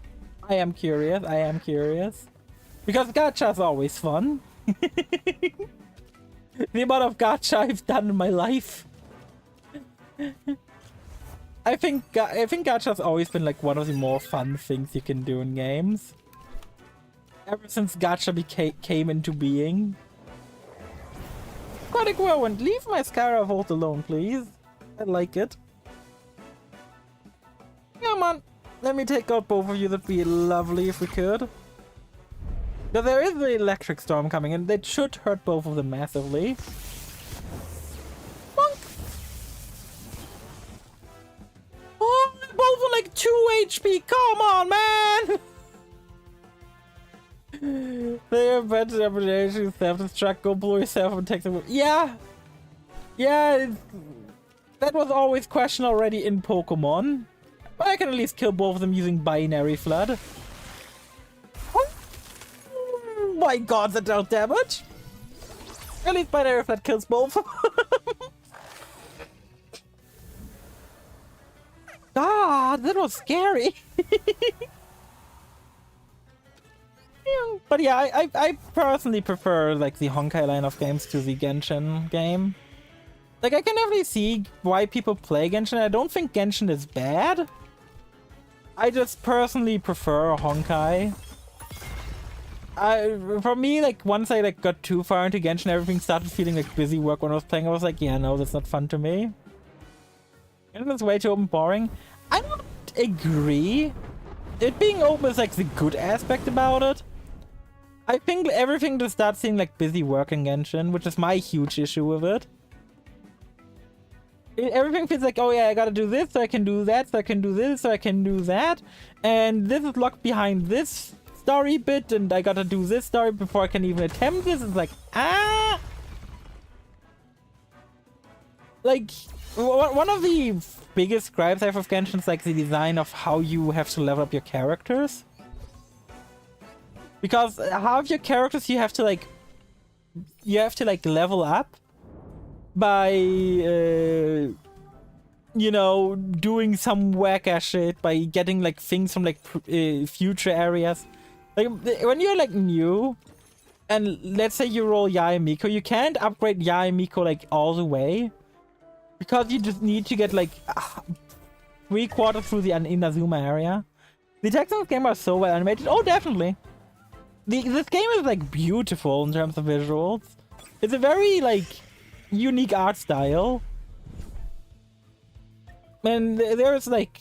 I am curious, Because gacha is always fun. The amount of gacha I've done in my life. I think gacha's always been like one of the more fun things you can do in games. Ever since gacha came into being. Aquatic Whirlwind, leave my Scaravolt alone, please. I like it. Come on, let me take out both of you. That'd be lovely if we could. But there is the electric storm coming in. That should hurt both of them massively. Bonk. Oh, both are like 2 HP. Come on, man. They have better reputation. Self-destruct. Go blow yourself and take them. Yeah. Yeah. That was always questioned already in Pokemon. But I can at least kill both of them using Binary Flood. Oh my god, that dealt damage! At least Binary Flood kills both. God, that was scary. But yeah, I personally prefer like the Honkai line of games to the Genshin game. Like I can definitely see why people play Genshin. I don't think Genshin is bad. I just personally prefer Honkai. For me, like once I like got too far into Genshin, everything started feeling like busy work when I was playing. I was like, yeah, no, that's not fun to me. And it's way too open boring. I don't agree. It being open is like the good aspect about it. I think everything just starts seeming like busy work in Genshin, which is my huge issue with it. Everything feels like, oh yeah, I gotta do this, so I can do that, so I can do this, so I can do that. And this is locked behind this story bit, and I gotta do this story before I can even attempt this. It's like, ah! Like, one of the biggest gripes I have with Genshin is like the design of how you have to level up your characters. Because half your characters you have to like level up by, you know, doing some whack-ass shit, by getting like things from like future areas. Like when you're like new, and let's say you roll Yae Miko, you can't upgrade Yae Miko like all the way, because you just need to get like 3/4 through the Inazuma area. The texts in this game are so well animated. Oh, definitely. This game is like beautiful in terms of visuals. It's a very like unique art style, and there's like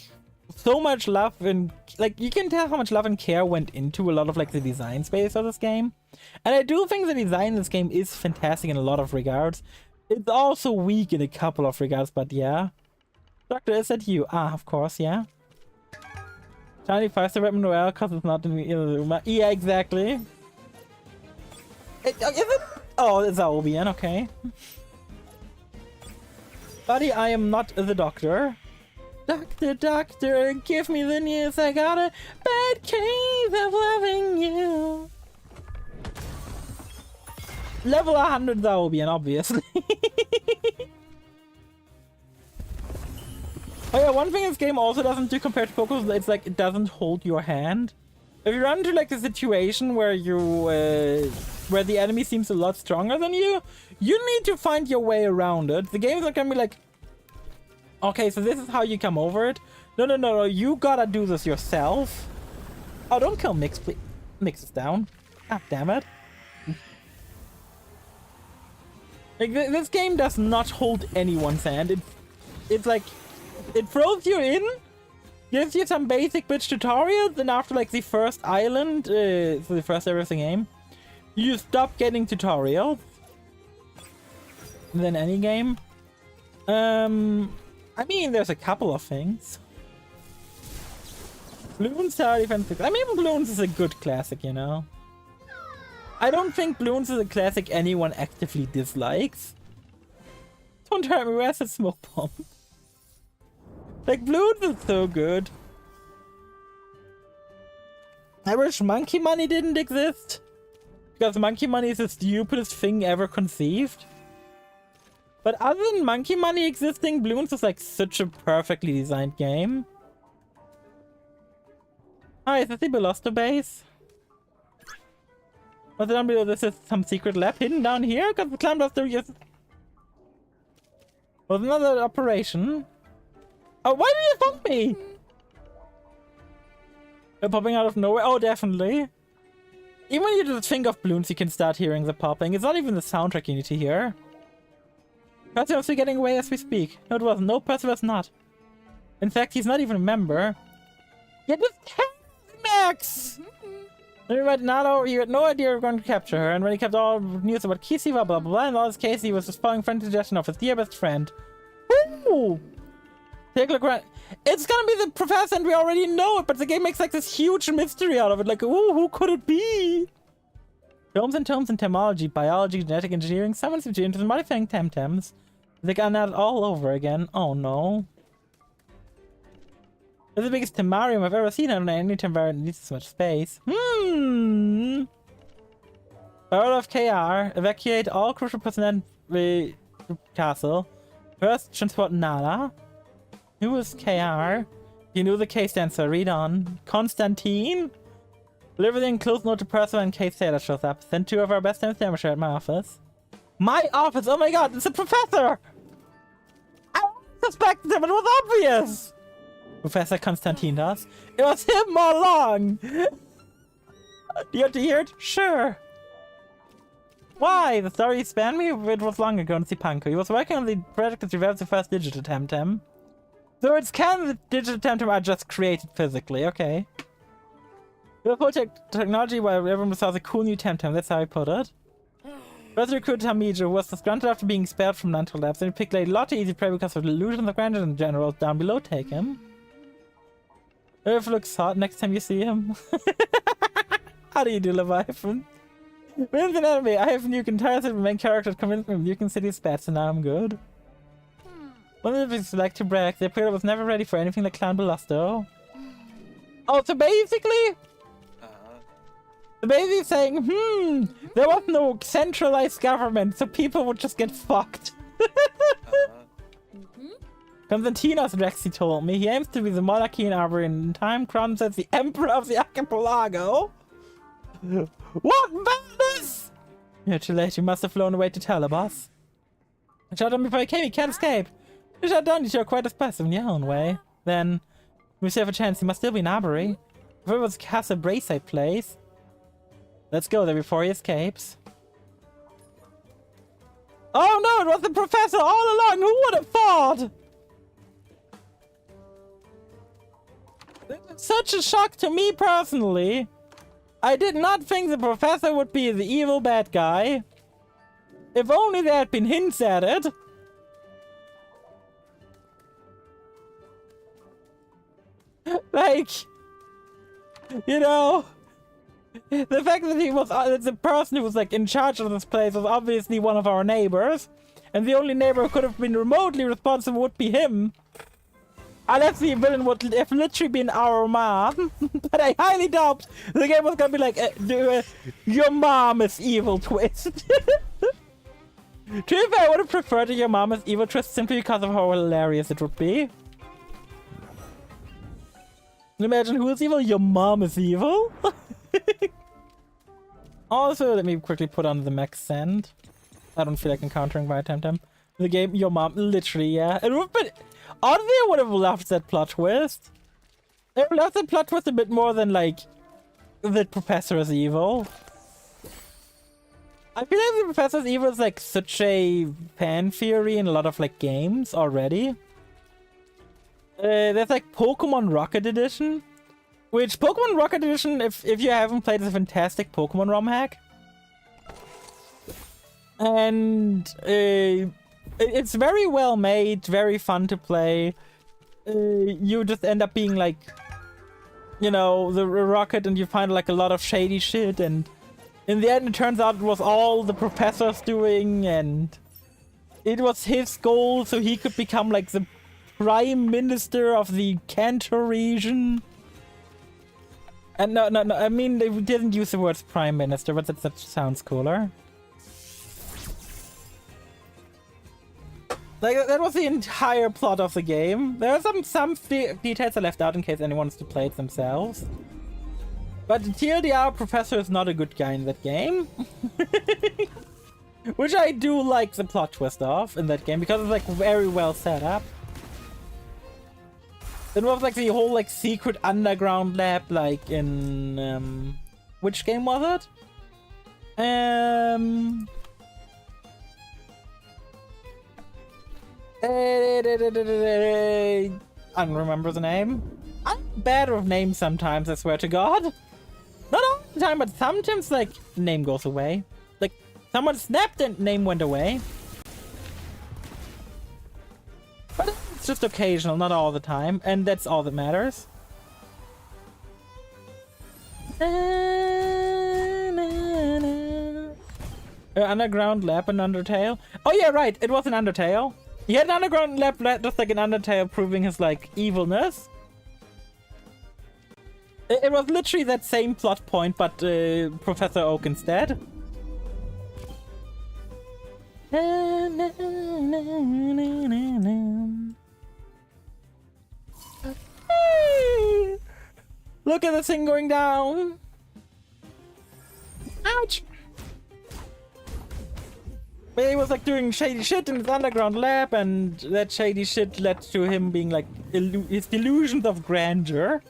so much love, and like you can tell how much love and care went into a lot of like the design space of this game. And I do think the design in this game is fantastic in a lot of regards. It's also weak in a couple of regards, but yeah. Doctor, is that you? Ah, of course, yeah. Shiny 5-star weapon Noel, because it's not in Inazuma. Yeah, exactly. Is it? Oh, it's Albion, okay. Buddy, I am not the doctor. Doctor, give me the news. I got a bad case of loving you. Level 100 Albion, obviously. Oh yeah, one thing this game also doesn't do compared to Pokémon, it's like it doesn't hold your hand. If you run into like a situation where you where the enemy seems a lot stronger than you need to find your way around it. The game's not gonna be like, okay, so this is how you come over it. No, you gotta do this yourself. Oh, don't kill Mix, please. Mix is down. God damn it. Like, this game does not hold anyone's hand. It's like, it throws you in, gives you some basic bitch tutorials, and after like the first island, so the first everything game, you stop getting tutorials. Than any game. I mean, there's a couple of things. Bloons Tower Defense. I mean, Bloons is a good classic, you know. I don't think Bloons is a classic anyone actively dislikes. Don't hurt me, where's the smoke bomb? Like, Bloons is so good. I wish Monkey Money didn't exist. Because Monkey Money is the stupidest thing ever conceived. But other than Monkey Money existing, Bloons is like such a perfectly designed game. Hi, is this the Belosto base? What's down below? This is some secret lab hidden down here? Because the Clan Blaster just was another operation. Oh, why did you thump me? They're popping out of nowhere? Oh, definitely. Even when you just think of Bloons, you can start hearing the popping. It's not even the soundtrack you need to hear. Percival's getting away as we speak. No, it wasn't. No, Percival's not. In fact, he's not even a member. Yeah, just Max! Then we read Nalo, you had no idea we were going to capture her, and when he kept all news about Kisiva, blah blah blah, in all this case, he was just following friendly suggestion of his dear best friend. Ooh! Take a look around. It's gonna be the professor, and we already know it, but the game makes like this huge mystery out of it. Like, ooh, who could it be? Tomes and Temology, Biology, Genetic Engineering, someone's into modifying Temtems. They got that all over again. Oh no. This is the biggest Temarium I've ever seen. I don't know any Temarium needs so much space. Earl of KR, evacuate all crucial personnel castle. First, transport Nala. Who was KR? You knew the K stands for read on. Constantine? Deliver the enclosed note to Percival in case Taylor shows up. Send 2 of our best times amateur at my office. My office? Oh my god, it's a professor! I suspected him, it was obvious! Professor Constantine does. It was him all along! Do you want to hear it? Sure. Why? The story spanned me? It was long ago in Sipanko. He was working on the project that developed the first digital Temtem. So it's canon that digital Temtem are just created physically, okay. The whole technology while everyone saw the cool new Temtem, that's how I put it. First recruit Hamija, who was disgruntled after being expelled from Nantal Labs, and he picked Lady Lotte easy prey because of the illusions of grandeur in general. Down below, take him. Earth looks hot next time you see him. How do you do, Leviathan? Wins an enemy. I have Nuke entire set of main characters convinced me Nuke City's bad, so now I'm good. One of the things like to brag, the Imperial was never ready for anything like Clan Belusto. Oh, so basically... The baby saying, there was no centralized government, so people would just get fucked. Constantinos Rexy told me he aims to be the monarchy in ARBURY in time crowns as the emperor of the archipelago. What madness! You're too late, you must have flown away to Telebos. I shot him before he came, he can't escape. You shot down, you're quite expressive in your own way. Then, we still have a chance, he must still be in ARBURY. If it was Casa Brayside place. Let's go there before he escapes. Oh no, it was the professor all along! Who would have thought? Such a shock to me personally. I did not think the professor would be the evil bad guy. If only there had been hints at it. Like, you know, the fact that he was the person who was like in charge of this place was obviously one of our neighbors, and the only neighbor who could have been remotely responsible would be him. Unless the villain would have literally been our mom. But I highly doubt the game was gonna be like, your mom is evil twist. To be fair, I would have preferred your mom is evil twist simply because of how hilarious it would be. Imagine who is evil? Your mom is evil? Also, let me quickly put on the max send. I don't feel like encountering by Temtem. The game, your mom, literally, yeah. It would have been... Honestly, I would have loved that plot twist. I would have loved that plot twist a bit more than, like, the professor is evil. I feel like the professor is evil is, like, such a fan theory in a lot of, like, games already. There's, like, Pokemon Rocket Edition. Which, Pokemon Rocket Edition, if you haven't played, is a fantastic Pokemon ROM hack. And it's very well made, very fun to play. You just end up being like, you know, the rocket, and you find like a lot of shady shit, and in the end it turns out it was all the professor's doing, and it was his goal so he could become like the prime minister of the Kanto region. And no, I mean, they didn't use the words prime minister, but that sounds cooler. Like, that was the entire plot of the game. There are some details I left out in case anyone wants to play it themselves. But the TLDR professor is not a good guy in that game. Which I do like the plot twist of in that game, because it's like very well set up. It was like the whole like secret underground lab, like in which game was it? I don't remember the name. I'm bad with names sometimes, I swear to God. Not all the time, but sometimes like name goes away. Like someone snapped and name went away. But it's just occasional, not all the time, and that's all that matters. Underground lab in Undertale. Oh yeah, right, it was an Undertale. He had an underground lab just like an Undertale, proving his like evilness. It was literally that same plot point, but Professor Oak instead. Look at this thing going down. Ouch. But he was like doing shady shit in his underground lab, and that shady shit led to him being like his delusions of grandeur.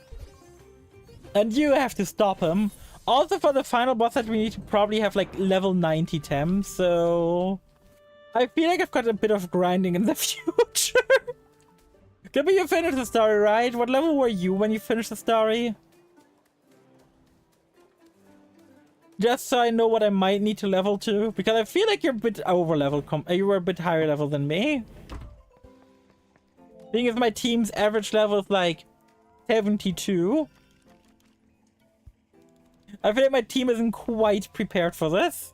And you have to stop him. Also, for the final boss that we need to probably have like level 90 Tem, so I feel like I've got a bit of grinding in the future. But you finished the story, right? What level were you when you finished the story? Just so I know what I might need to level to, because I feel like you're a bit over level. You were a bit higher level than me. Being as my team's average level is like 72. I feel like my team isn't quite prepared for this.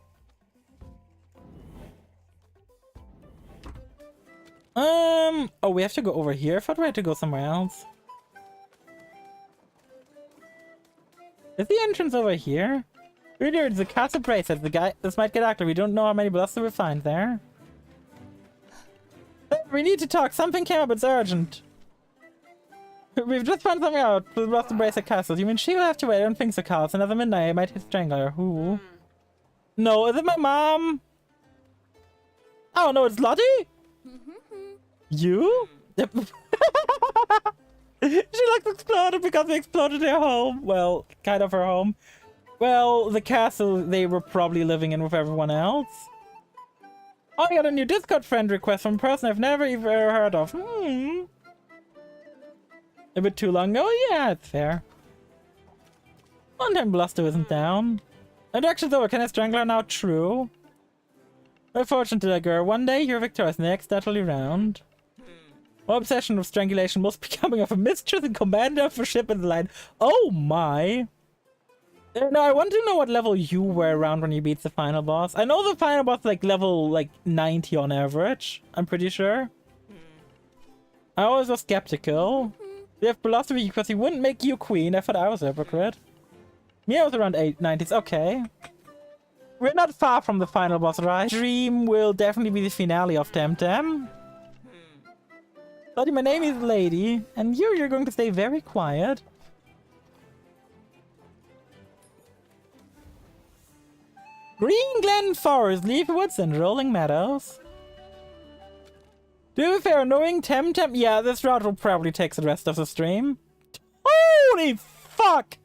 Oh, we have to go over here? I thought we had to go somewhere else. Is the entrance over here? Really, it's the castle bracelet. The guy. This might get ugly. We don't know how many blasters we'll find there. We need to talk. Something came up. It's urgent. We've just found something out. The blaster bracelet castle. You mean she will have to wait? I don't think so, Carl. It's another midnight. I might hit Strangler. Who? No, is it my mom? Oh no, it's Lottie. You? She looks exploded because we exploded their home. Well, kind of her home. Well, the castle they were probably living in with everyone else. Oh, I got a new Discord friend request from a person I've never even heard of. A bit too long ago? Yeah, it's fair. One time Bluster isn't down. Induction's over. Can I strangle her now? True. Unfortunately, girl. One day you're victorious, next utterly round. My obsession with strangulation was becoming of a mistress and commander of a ship in the line. Oh my. No, I want to know what level you were around when you beat the final boss. I know the final boss is like level like 90 on average. I'm pretty sure. I always was skeptical. They have philosophy because he wouldn't make you queen. I thought I was a hypocrite. Me, I was around 90s. Okay. We're not far from the final boss, right? Dream will definitely be the finale of Temtem. Buddy, my name is Lady, and you're going to stay very quiet. Green Glen Forest, Leafy Woods, and Rolling Meadows. To be fair, knowing Temtem, yeah, this route will probably take the rest of the stream. Holy fuck!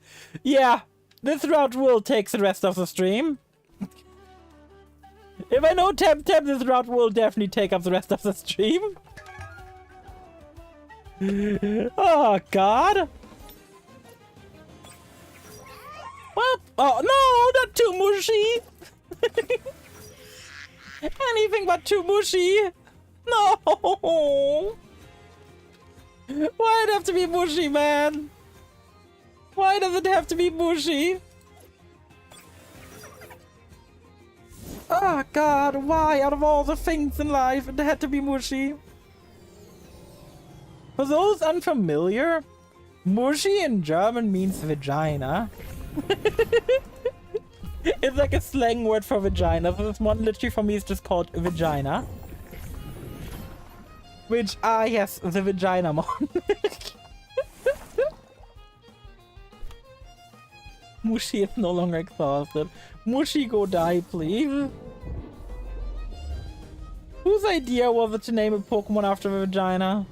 Yeah, this route will take the rest of the stream. If I know Temtem, this route will definitely take up the rest of the stream. Oh, God. Well, oh, no, not too mushy. Anything but too mushy. No. Why'd it have to be mushy, man? Why does it have to be mushy? Oh, God, why out of all the things in life it had to be mushy? For those unfamiliar, mushy in German means vagina. It's like a slang word for vagina. So this one literally for me is just called vagina. Which, yes, the vagina mon. Mushy is no longer exhausted. Mushy, go die, please. Whose idea was it to name a Pokemon after a vagina?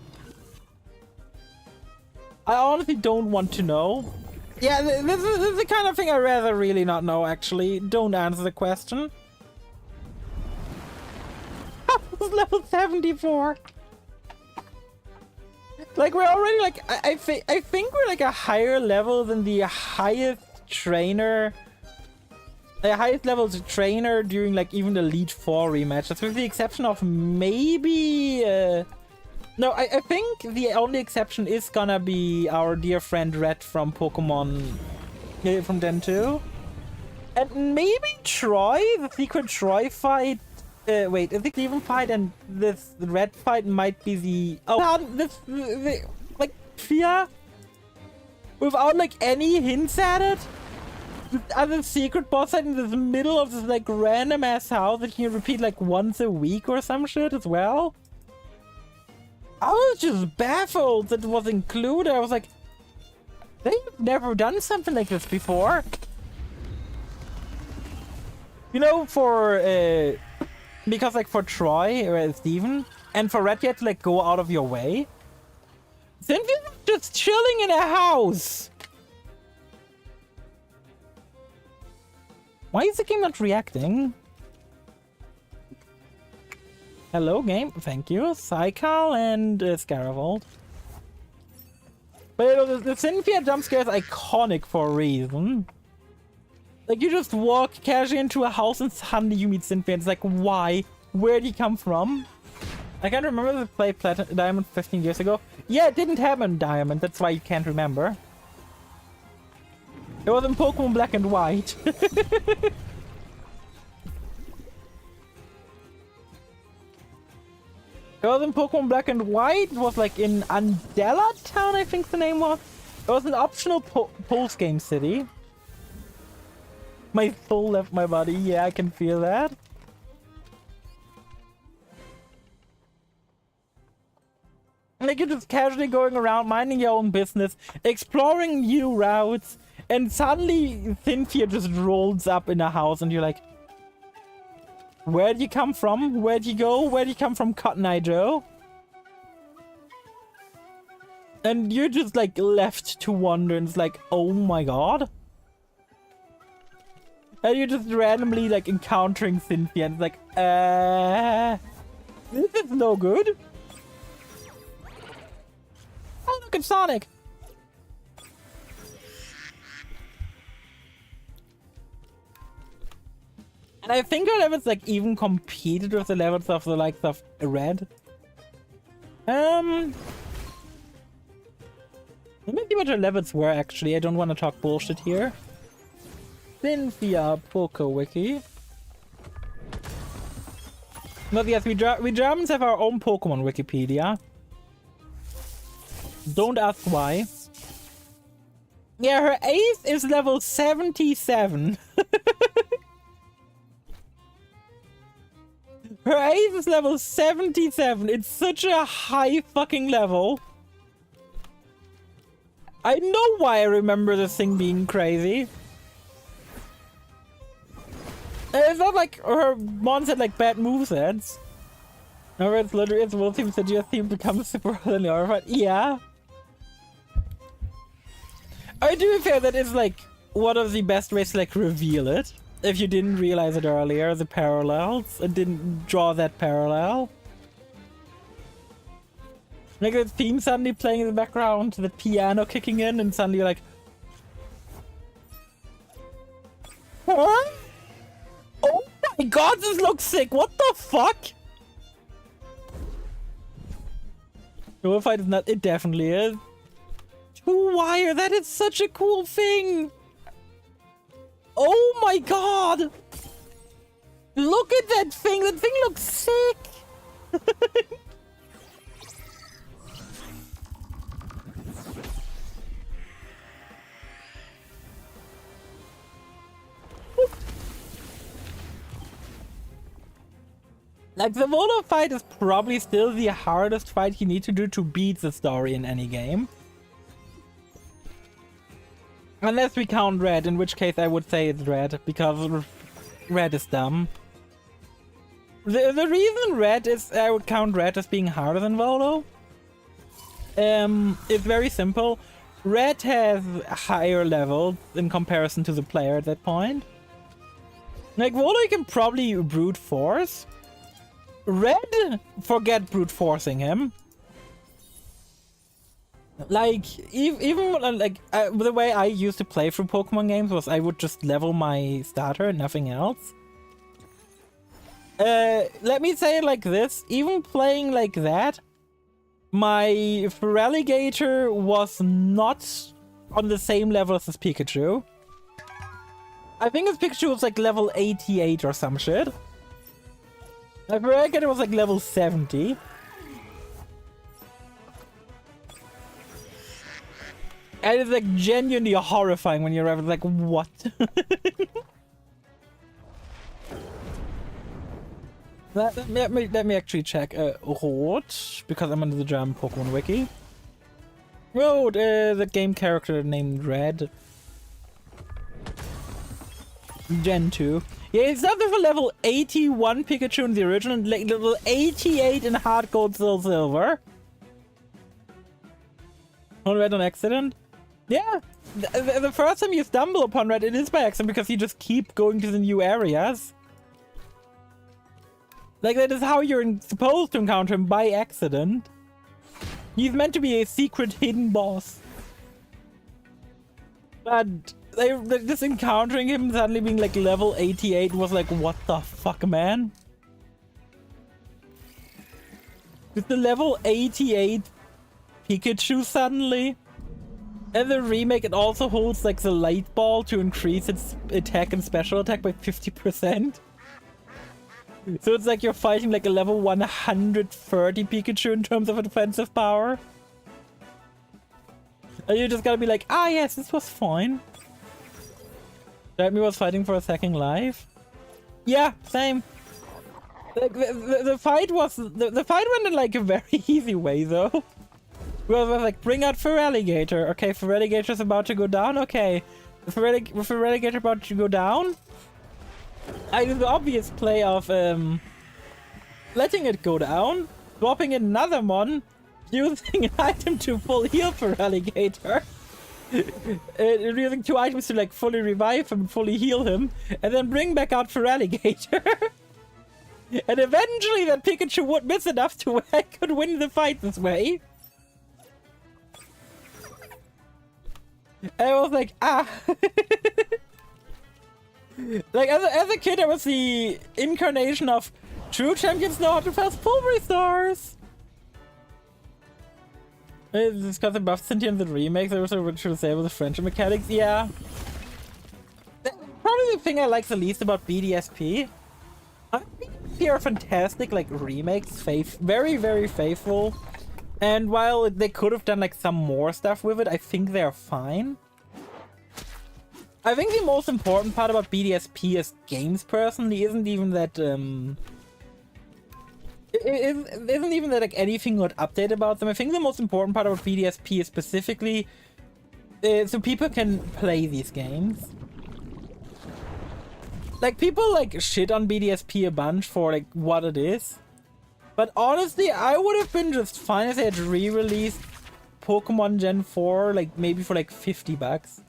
I honestly don't want to know. Yeah, this is the kind of thing I'd rather really not know, actually. Don't answer the question. I was level 74. Like, we're already, like, I think we're, like, a higher level than the highest trainer. The highest level trainer during, like, even the Elite Four rematches. With the exception of maybe... No, I think the only exception is gonna be our dear friend Red from Pokemon... from Gen 2. And maybe Troy, the secret Troy fight... wait, is it even fight and this Red fight might be the... Oh, like, Fia? Without, like, any hints at it? This other secret boss fight in the middle of this, like, random-ass house that you repeat, like, once a week or some shit as well? I was just baffled that it was included. I was like, they've never done something like this before. You know, for, because, like, for Troy or Steven, and for Red, you had to, like, go out of your way. Cynthia's just chilling in a house. Why is the game not reacting? Hello, game. Thank you. Psychal and Scaravolde. But you know, the Cynthia jump scare is iconic for a reason. Like, you just walk casually into a house and suddenly you meet Cynthia. And it's like, why? Where'd he come from? I can't remember if I played Platinum Diamond 15 years ago. Yeah, it didn't happen Diamond. That's why you can't remember. It was in Pokemon Black and White. It was in Pokemon Black and White. It was like in Andela Town, I think the name was. It was an optional post-game city. My soul left my body. Yeah, I can feel that. Like, you're just casually going around, minding your own business, exploring new routes, and suddenly Cynthia just rolls up in a house and you're like, where'd you come from? Where'd you go? Where'd you come from, Cotton Eye Joe? And you're just, like, left to wonder, and it's like, oh my god. And you're just randomly, like, encountering Cynthia, and it's like, this is no good. Oh, look, it's Sonic. And I think our levels, like, even competed with the levels of the likes of Red. Let me see what our levels were, actually. I don't want to talk bullshit here. Cynthia Poke Wiki. But yes, we Germans have our own Pokemon Wikipedia. Don't ask why. Yeah, her ace is level 77. Her ace is level 77. It's such a high fucking level. I know why I remember this thing being crazy. It's not like her mons had like bad movesets. No, it's literally it's World Team Sagittarius team becomes super than horrified. Yeah. I do feel that it's like one of the best ways to like reveal it. If you didn't realize it earlier, the parallels, and didn't draw that parallel. Like the theme suddenly playing in the background, the piano kicking in, and suddenly you're like, huh? Oh my god, this looks sick! What the fuck? No, if I did not, it definitely is. Two wire, that is such a cool thing! Oh my god! Look at that thing! That thing looks sick! Like, the Volo fight is probably still the hardest fight you need to do to beat the story in any game. Unless we count Red, in which case I would say it's Red, because Red is dumb. The reason Red is, I would count Red as being harder than Volo, it's very simple. Red has higher levels in comparison to the player at that point. Like, Volo you can probably brute force. Red, forget brute forcing him. Like, even like the way I used to play through Pokemon games was I would just level my starter and nothing else. Let me say it like this, even playing like that, my Feraligatr was not on the same level as his Pikachu. I think his Pikachu was like level 88 or some shit. My Feraligatr was like level 70. And it's like genuinely horrifying when you're like, what? let me actually check. Rot, because I'm under the German Pokemon wiki. Rot, the game character named Red. Gen 2. Yeah, it's not for level 81 Pikachu in the original, like level 88 in Hard Gold Soul Silver. On Red on accident? Yeah, the first time you stumble upon Red, it is by accident because you just keep going to the new areas. Like, that is how you're supposed to encounter him, by accident. He's meant to be a secret hidden boss. But just encountering him suddenly being like level 88 was like, what the fuck, man? Just the level 88 Pikachu suddenly. And the remake, it also holds like the light ball to increase its attack and special attack by 50%. So it's like you're fighting like a level 130 Pikachu in terms of offensive power. And you just gotta be like, ah yes, this was fine. Redmi was fighting for a second life. Yeah, same. Like the fight was the fight went in like a very easy way though. Well, was like, bring out Feraligatr. Okay, Feraligatr's about to go down. Okay, Feraligatr about to go down. I do the obvious play of letting it go down, dropping in another mon, using an item to full heal Feraligatr, using 2 items to like fully revive him, fully heal him, and then bring back out Feraligatr. And eventually that Pikachu would miss enough to where I could win the fight this way. And I was like, ah. Like, as a kid, I was the incarnation of true champions know how to fast Pulvery Stars. It's because they buffed Sentient in the remake, they were so rich to disable the friendship mechanics. Yeah. Probably the thing I like the least about BDSP. BDSP are fantastic, like, remakes. Very, very faithful. And while they could have done like some more stuff with it, I think they're fine. I think the most important part about BDSP as games personally isn't even that isn't even that like anything got updated about them. I think the most important part about BDSP is specifically so people can play these games. like people like shit on BDSP a bunch for like what it is. But honestly, I would have been just fine if they had re-released Pokemon Gen 4, like maybe for like $50.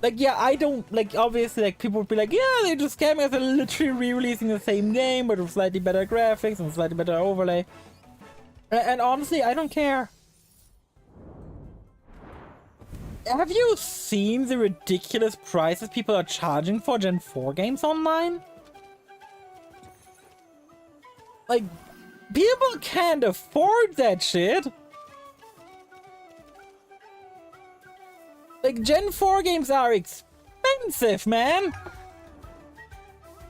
Like, yeah, I don't, like, obviously, like, people would be like, yeah, they just scam me as they're literally re-releasing the same game, but with slightly better graphics and slightly better overlay. And honestly, I don't care. Have you seen the ridiculous prices people are charging for Gen 4 games online? Like, people can't afford that shit. Like, Gen 4 games are expensive, man!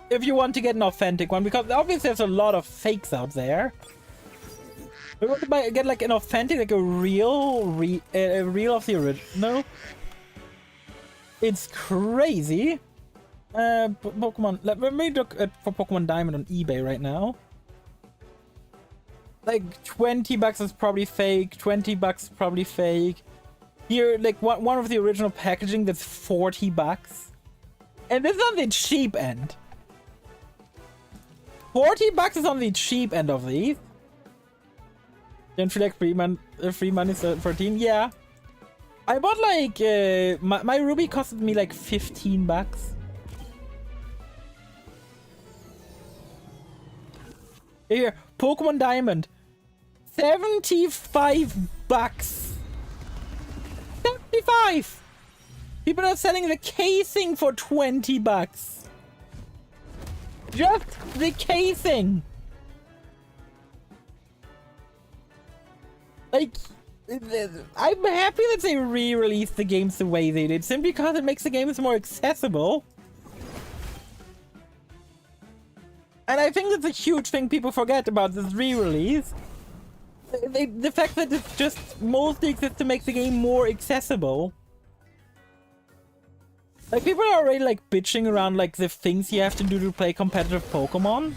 If you want to get an authentic one, because obviously there's a lot of fakes out there. If you want to get like an authentic, like a real of the original, it's crazy. Pokemon, let me look for Pokemon Diamond on eBay right now. Like $20 is probably fake, $20 is probably fake. Here, like one of the original packaging that's $40. And this is on the cheap end. $40 is on the cheap end of these. Then for like free money 13, yeah. I bought like my Ruby costed me like $15. Here, Pokemon Diamond, $75. 75! People are selling the casing for $20. Just the casing. Like, I'm happy that they re-released the games the way they did, simply because it makes the games more accessible. And I think that's a huge thing people forget about this re-release. The fact that it just mostly exists to make the game more accessible. Like, people are already like bitching around like the things you have to do to play competitive Pokemon.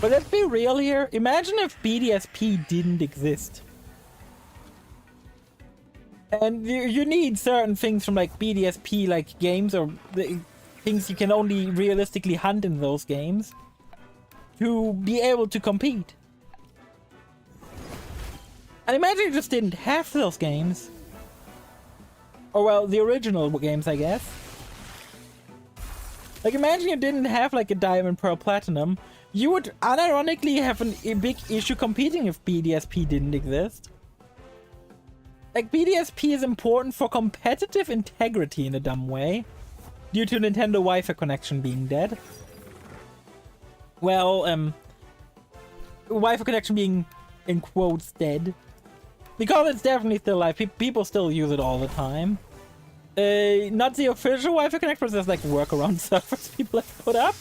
But let's be real here. Imagine if BDSP didn't exist. And you need certain things from like BDSP, like games or things you can only realistically hunt in those games to be able to compete. And imagine you just didn't have those games. Or well, the original games, I guess. Like, imagine you didn't have like a Diamond, Pearl, Platinum. You would unironically have a big issue competing if BDSP didn't exist. Like, BDSP is important for competitive integrity in a dumb way, due to Nintendo Wi-Fi connection being dead. Well, Wi-Fi connection being, in quotes, dead. Because it's definitely still alive. People still use it all the time. Not the official Wi-Fi connect, but there's like workaround servers people have put up.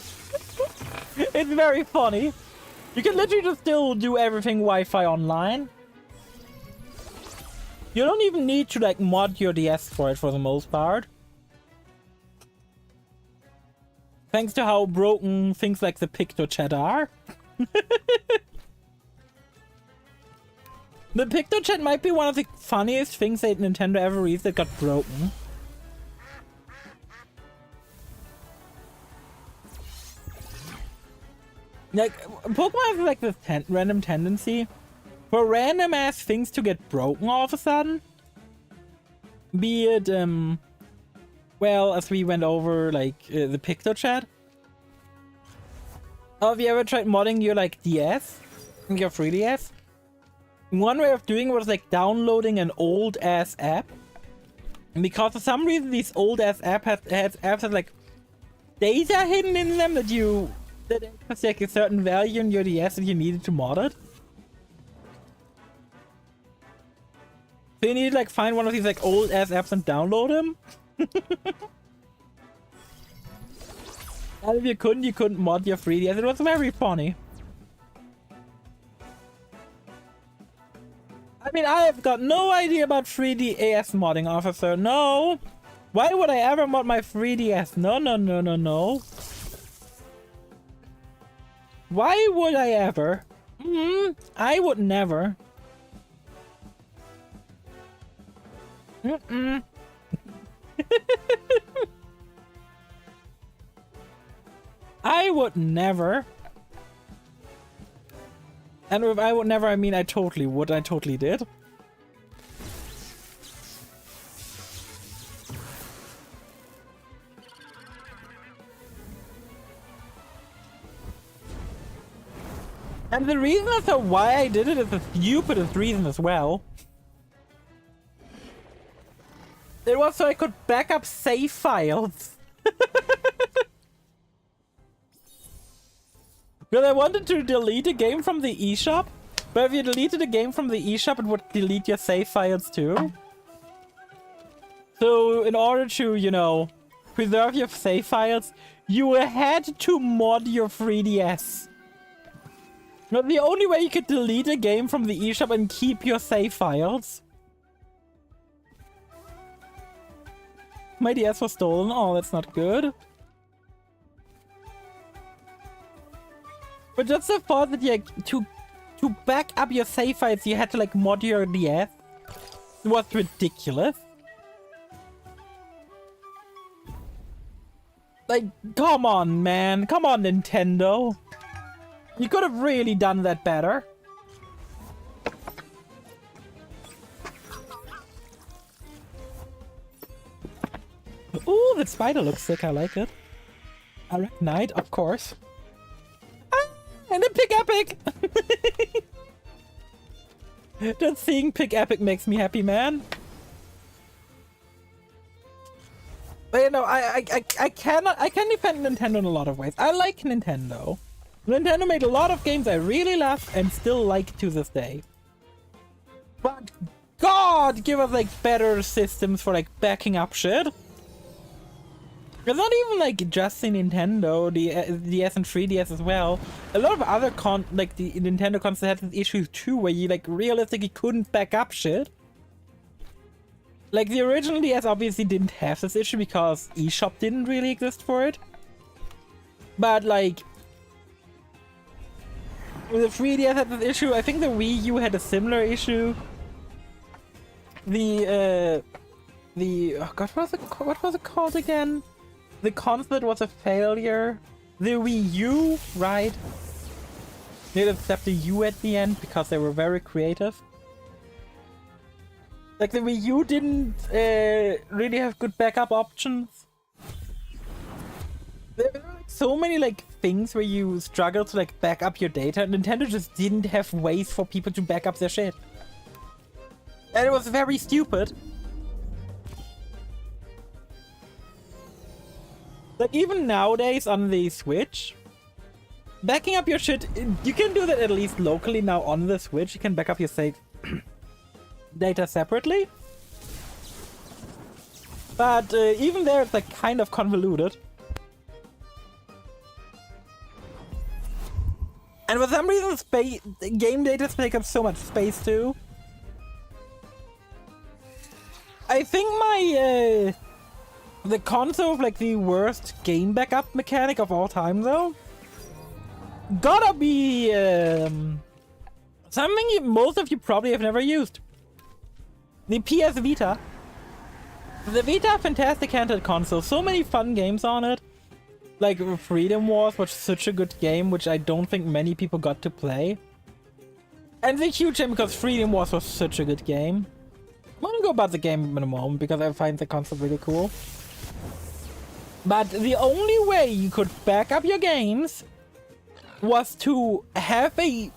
It's very funny. You can literally just still do everything Wi-Fi online. You don't even need to like mod your DS for it for the most part. Thanks to how broken things like the PictoChat are. The PictoChat might be one of the funniest things that Nintendo ever released that got broken. Like, Pokemon has like this random tendency for random ass things to get broken all of a sudden. Be it, well, as we went over, like, the PictoChat. Have you ever tried modding your, like, DS? Your 3DS? One way of doing it was like downloading an old ass app, and because for some reason these old ass apps have like data hidden in them that has like a certain value in your DS and you needed to mod it. So you need to like find one of these like old ass apps and download them. And if you couldn't mod your 3DS. It was very funny. I mean, I have got no idea about 3DS modding, officer. No! Why would I ever mod my 3DS? No, no, no, no, no. Why would I ever? I would never. I would never. And if I would never, I mean I totally would. I totally did. And the reason as to why I did it is the stupidest reason as well. It was so I could back up save files. Because I wanted to delete a game from the eShop, but if you deleted a game from the eShop, it would delete your save files too. So in order to, you know, preserve your save files, you had to mod your 3DS. But the only way you could delete a game from the eShop and keep your save files. My DS was stolen. Oh, that's not good. But just the thought that you to back up your save files, you had to like mod your DS. It was ridiculous. Like, come on, man. Come on, Nintendo. You could have really done that better. Ooh, that spider looks sick. I like it. Arachnite, of course. Ah, and a Pick Epic! Just seeing Pick Epic makes me happy, man. But you know, I can defend Nintendo in a lot of ways. I like Nintendo. Nintendo made a lot of games I really love and still like to this day. But God, give us like better systems for like backing up shit. It's not even like just the Nintendo, the DS and 3DS as well. A lot of other like the Nintendo consoles had this issue too, where you like realistically couldn't back up shit. Like the original DS obviously didn't have this issue because eShop didn't really exist for it. But like the 3DS had this issue. I think the Wii U had a similar issue. Oh God, what was it called again? The console was a failure. The Wii U, right? They accept the U at the end because they were very creative. Like the Wii U didn't really have good backup options. There were like so many like things where you struggle to like back up your data. Nintendo just didn't have ways for people to back up their shit. And it was very stupid. Like even nowadays on the Switch, backing up your shit, you can do that at least locally now on the Switch. You can back up your save data separately. But even there it's like kind of convoluted. And for some reason game data take up so much space too. I think my the console of like the worst game backup mechanic of all time though gotta be something most of you probably have never used. The PS Vita. The Vita, fantastic handheld console. So many fun games on it. Like Freedom Wars was such a good game, which I don't think many people got to play. And it's a huge shame because Freedom Wars was such a good game. I'm gonna go about the game in a moment because I find the console really cool. But the only way you could back up your games was to have a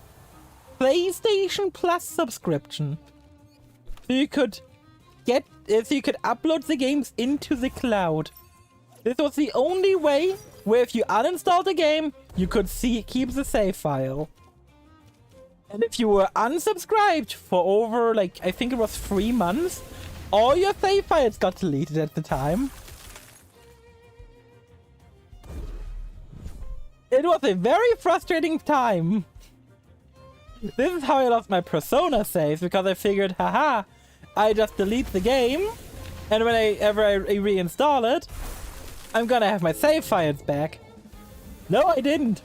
PlayStation Plus subscription. So you could upload the games into the cloud. This was the only way where if you uninstalled a game, you could keep the save file. And if you were unsubscribed for over, like, I think it was 3 months, all your save files got deleted at the time. It was a very frustrating time. This is how I lost my Persona saves, because I figured, haha, I just delete the game, and whenever I reinstall it, I'm gonna have my save files back. No, I didn't.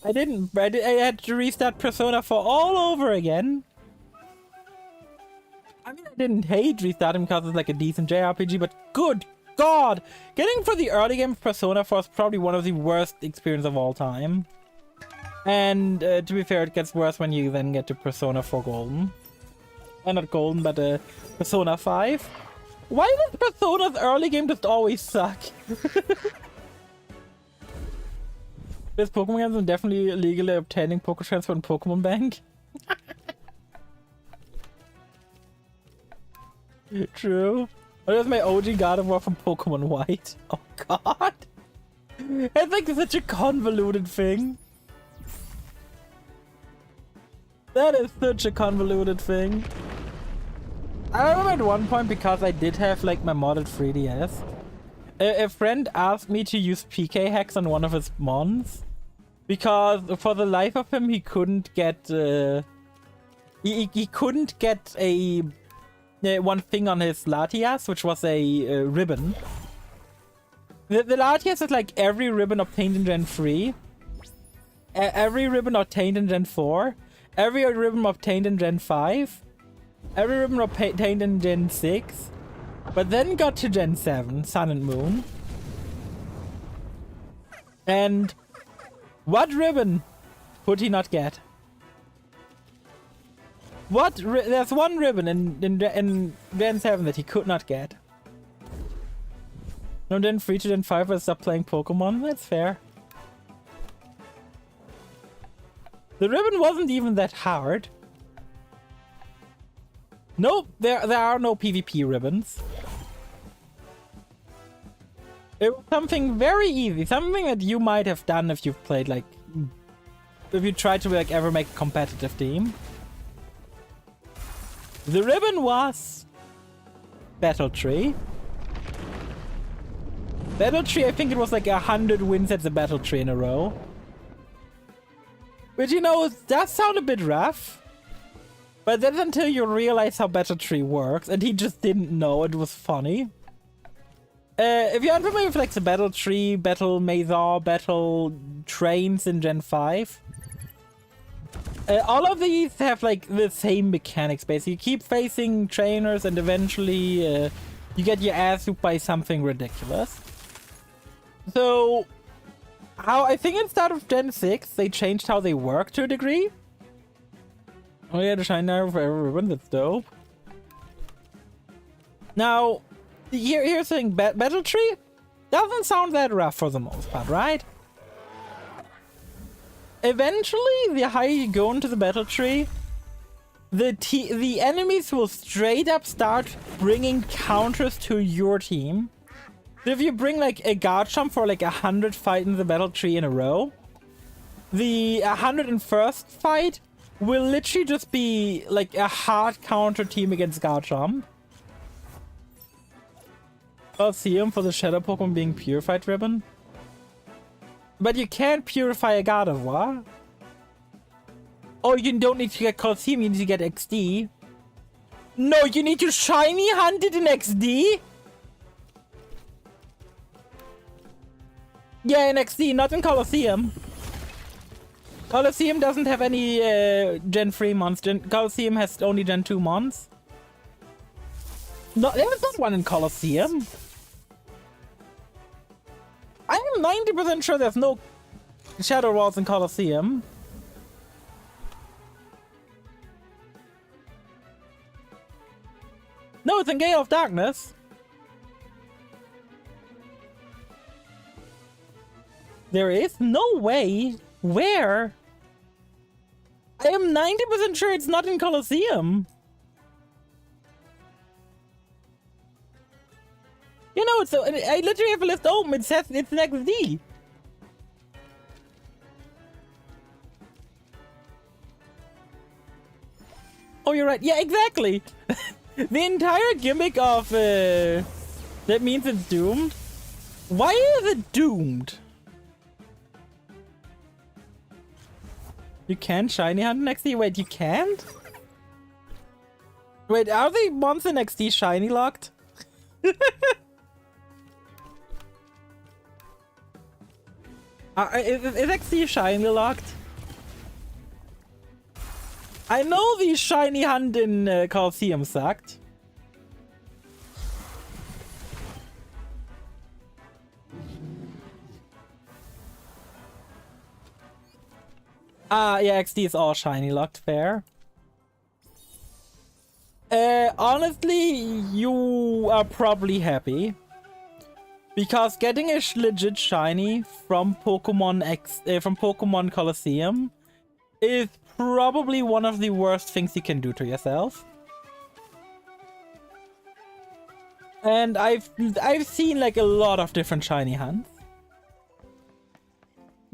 I had to restart Persona 4 all over again. I mean, I didn't hate restarting because it's like a decent JRPG, but good god! Getting for the early game of Persona 4 is probably one of the worst experiences of all time. And to be fair, it gets worse when you then get to Persona 4 Golden. Not Golden, but Persona 5. Why does Persona's early game just always suck? This Pokemon games are definitely illegally obtaining Poketransfer from Pokemon Bank. True. Oh, that's my OG God of War from Pokemon White. Oh god. It's like such a convoluted thing. That is such a convoluted thing. I remember at one point, because I did have like my modded 3DS, a friend asked me to use PK hacks on one of his mons, because for the life of him he couldn't get he couldn't get a one thing on his Latias, which was a ribbon. The Latias is like every ribbon obtained in Gen 3, every ribbon obtained in Gen 4, every ribbon obtained in Gen 5, every ribbon obtained in Gen 6, but then got to Gen 7, Sun and Moon. And what ribbon could he not get? There's one ribbon in Gen 7 that he could not get. No, Gen 3 to Gen 5 I stopped playing Pokemon. That's fair. The ribbon wasn't even that hard. Nope, there are no PvP ribbons. It was something very easy, something that you might have done if you've played like, if you tried to like ever make a competitive team. The ribbon was Battle Tree. Battle Tree, I think it was like 100 wins at the Battle Tree in a row. Which, you know, does sound a bit rough. But that's until you realize how Battle Tree works, and he just didn't know. It was funny. If you're unfamiliar with like the Battle Tree, Battle Maison, Battle Trains in Gen 5, all of these have like the same mechanics basically. You keep facing trainers and eventually you get your ass whooped by something ridiculous. So, I think at the start of Gen 6 they changed how they work to a degree. Oh yeah, the shiny arrow for every ribbon, that's dope. Now, here's the thing, Battle Tree doesn't sound that rough for the most part, right? Eventually, the higher you go into the Battle Tree, the enemies will straight up start bringing counters to your team. So if you bring like a Garchomp for like 100 fight in the Battle Tree in a row, the 101st fight will literally just be like a hard counter team against Garchomp. I'll see him for the Shadow Pokemon being Purified Ribbon. But you can't purify a God of War. Oh, you don't need to get Colosseum, you need to get XD. No, you need to shiny hunt it in XD? Yeah, in XD, not in Colosseum. Colosseum doesn't have any Gen 3 mons. Colosseum has only Gen 2 mons. No, there was not one in Colosseum. I am 90% sure there's no Shadow Walls in Colosseum. No, it's in Gale of Darkness. There is no way. Where? I am 90% sure it's not in Colosseum. You know, it's I literally have a list open. It says it's next D. Oh, you're right. Yeah, exactly. The entire gimmick of that means it's doomed. Why is it doomed? You can't shiny hunt in XD? Wait, you can't? Wait, are the ones in XD shiny locked? Is XD shiny locked? I know the shiny hunt in Colosseum sucked. Yeah, XD is all shiny locked, fair. Honestly, you are probably happy. Because getting a legit shiny from Pokemon Colosseum is probably one of the worst things you can do to yourself. And I've seen like a lot of different shiny hunts.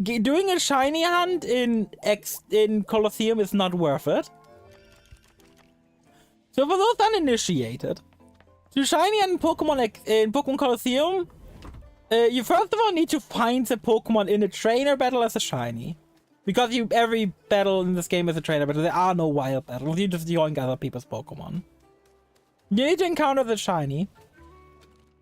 Doing a shiny hunt in Colosseum is not worth it. So for those uninitiated, to shiny in Pokemon Colosseum, you first of all need to find the Pokemon in a trainer battle as a shiny. Because every battle in this game is a trainer battle. There are no wild battles. You just yoink other people's Pokemon. You need to encounter the shiny.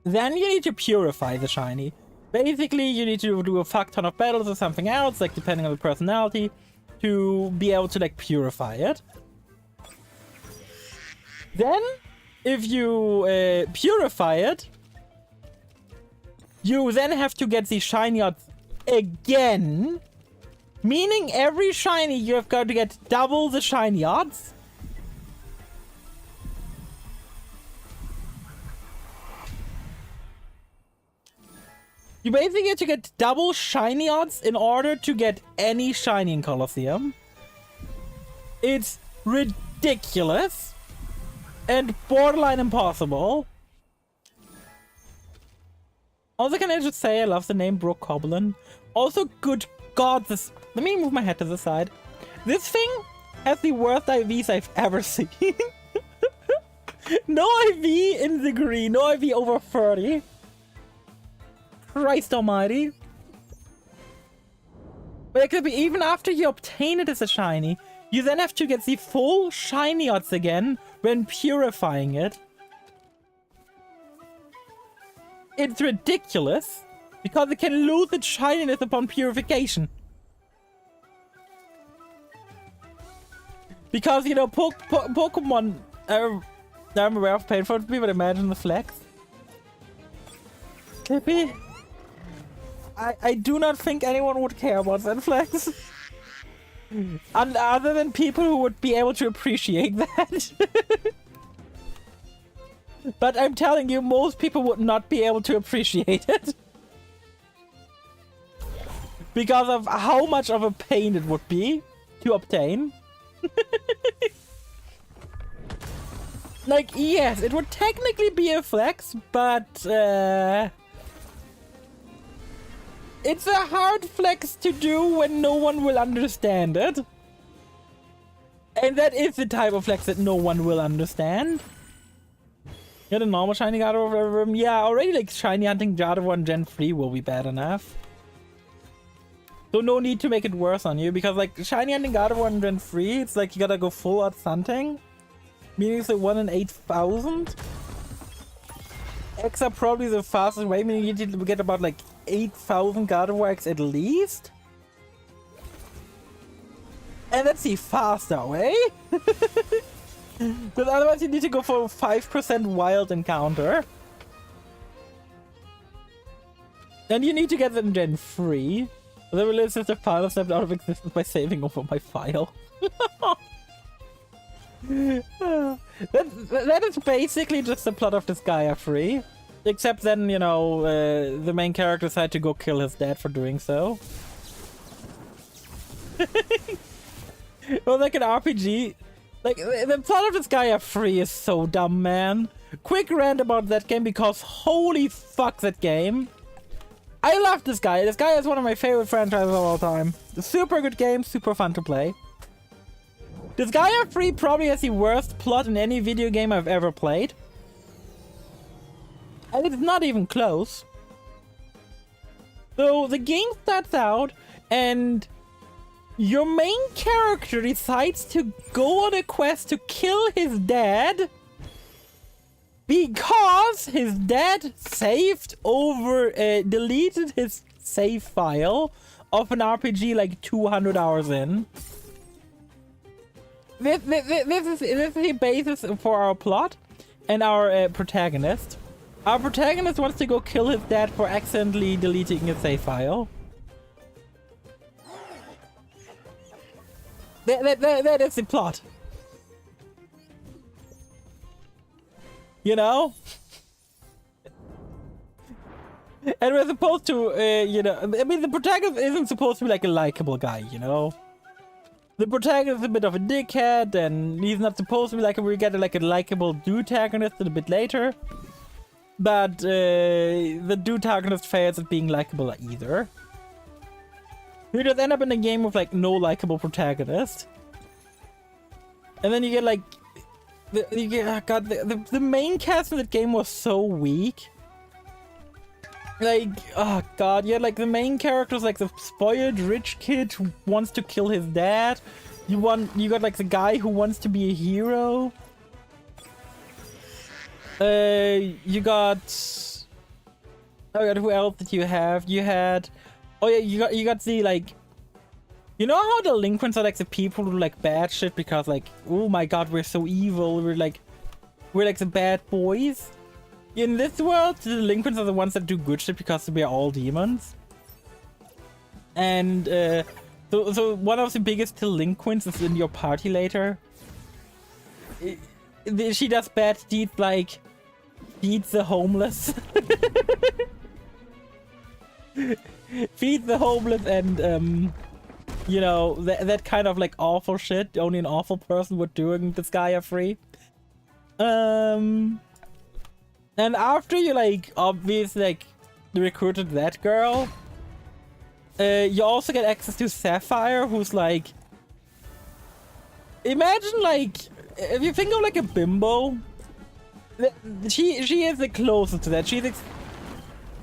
Then you need to purify the shiny. Basically, you need to do a fuck ton of battles or something else, like depending on the personality, to be able to like purify it. Then, if you purify it, you then have to get the shiny odds again. Meaning every shiny you have got to get double the shiny odds. You basically have to get double shiny odds in order to get any shiny in Colosseum. It's ridiculous. And borderline impossible. Also, can I just say I love the name Brook Coblin. Also, good god, this... Let me move my head to the side. This thing has the worst IVs I've ever seen. No IV in the green. No IV over 30. Christ almighty. But it could be even after you obtain it as a shiny, you then have to get the full shiny odds again when purifying it. It's ridiculous, because it can lose its shininess upon purification. Because, you know, Pokemon... I'm aware of painful to me, but imagine the flex. Clippy? I do not think anyone would care about that flex. And other than people who would be able to appreciate that. But I'm telling you, most people would not be able to appreciate it. Because of how much of a pain it would be to obtain. Like, yes, it would technically be a flex, but it's a hard flex to do when no one will understand it. And that is the type of flex that no one will understand. Yeah, the normal shiny Gardevoir, yeah, already like shiny hunting Gardevoir in Gen 3 will be bad enough. So no need to make it worse on you, because like shiny hunting Gardevoir in Gen 3, it's like you gotta go full odds hunting. Meaning it's like 1 in 8,000. X are probably the fastest way, meaning you need to get about like 8,000 Gardevoir X at least. And that's the faster way. Because otherwise you need to go for 5% wild encounter. And you need to get them in Gen 3. The religious the file stepped out of existence by saving over my file. that is basically just the plot of this Gaia 3. Except then, you know, the main character decided to go kill his dad for doing so. Well, like an RPG. Like, the plot of this Gaia 3 is so dumb, man. Quick rant about that game because holy fuck that game. I love this guy. This guy is one of my favorite franchises of all time. Super good game, super fun to play. This Gaia 3 probably has the worst plot in any video game I've ever played. And it's not even close. So the game starts out and your main character decides to go on a quest to kill his dad because his dad deleted his save file of an RPG like 200 hours in. This is the basis for our plot and our protagonist. Our protagonist wants to go kill his dad for accidentally deleting his save file. That is the plot. You know? And we're supposed to, you know, I mean, the protagonist isn't supposed to be like a likable guy, you know? The protagonist is a bit of a dickhead, and he's not supposed to be like, we get like a likable dude-tagonist a bit later. But the dude-tagonist fails at being likable either. You just end up in a game with like no likable protagonist. And then you get like, the main cast in that game was so weak. Like, oh god, yeah, like the main character is like the spoiled rich kid who wants to kill his dad. You got like the guy who wants to be a hero. You got, oh god, who else did you have? You had, oh yeah, you got the like, you know how delinquents are like the people who do like bad shit because like, oh my god, we're so evil, we're like the bad boys. In this world, the delinquents are the ones that do good shit because we are all demons. And so one of the biggest delinquents is in your party later. She does bad deeds like feeds the homeless. Feeds the homeless and you know, that kind of like awful shit only an awful person would do in this Gaia free. And after you like obviously like recruited that girl, you also get access to Sapphire, who's like, imagine like, if you think of like a bimbo, she is the closest to that. She's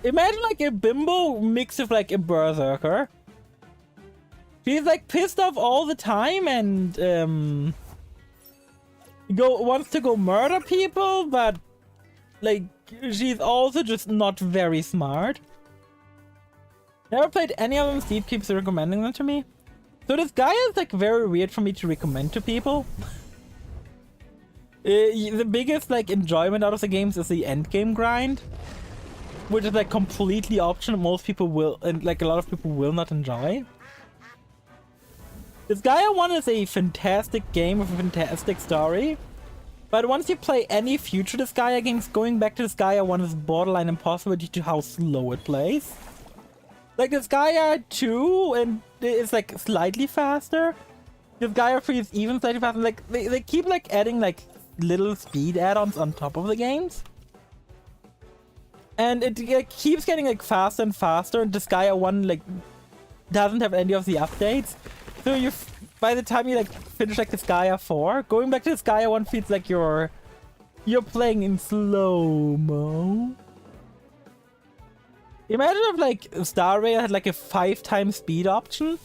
imagine like a bimbo mixed with like a berserker. She's like pissed off all the time and wants to go murder people, but like, she's also just not very smart. Never played any of them. Steve keeps recommending them to me. So this guy is like very weird for me to recommend to people. The biggest like enjoyment out of the games is the end game grind, which is like completely optional. Most people will, and like a lot of people will not enjoy. This Gaia 1 is a fantastic game with a fantastic story. But once you play any future Disgaea games, going back to Disgaea 1 is borderline impossible due to how slow it plays. Like Disgaea 2 and it's like slightly faster. Disgaea 3 is even slightly faster. Like they keep like adding like little speed add-ons on top of the games. And it keeps getting like faster and faster, and Disgaea 1 like doesn't have any of the updates. So by the time you like finish like Disgaea 4, going back to Disgaea 1 feels like you're playing in slow-mo. Imagine if like Star Rail had like a 5x speed option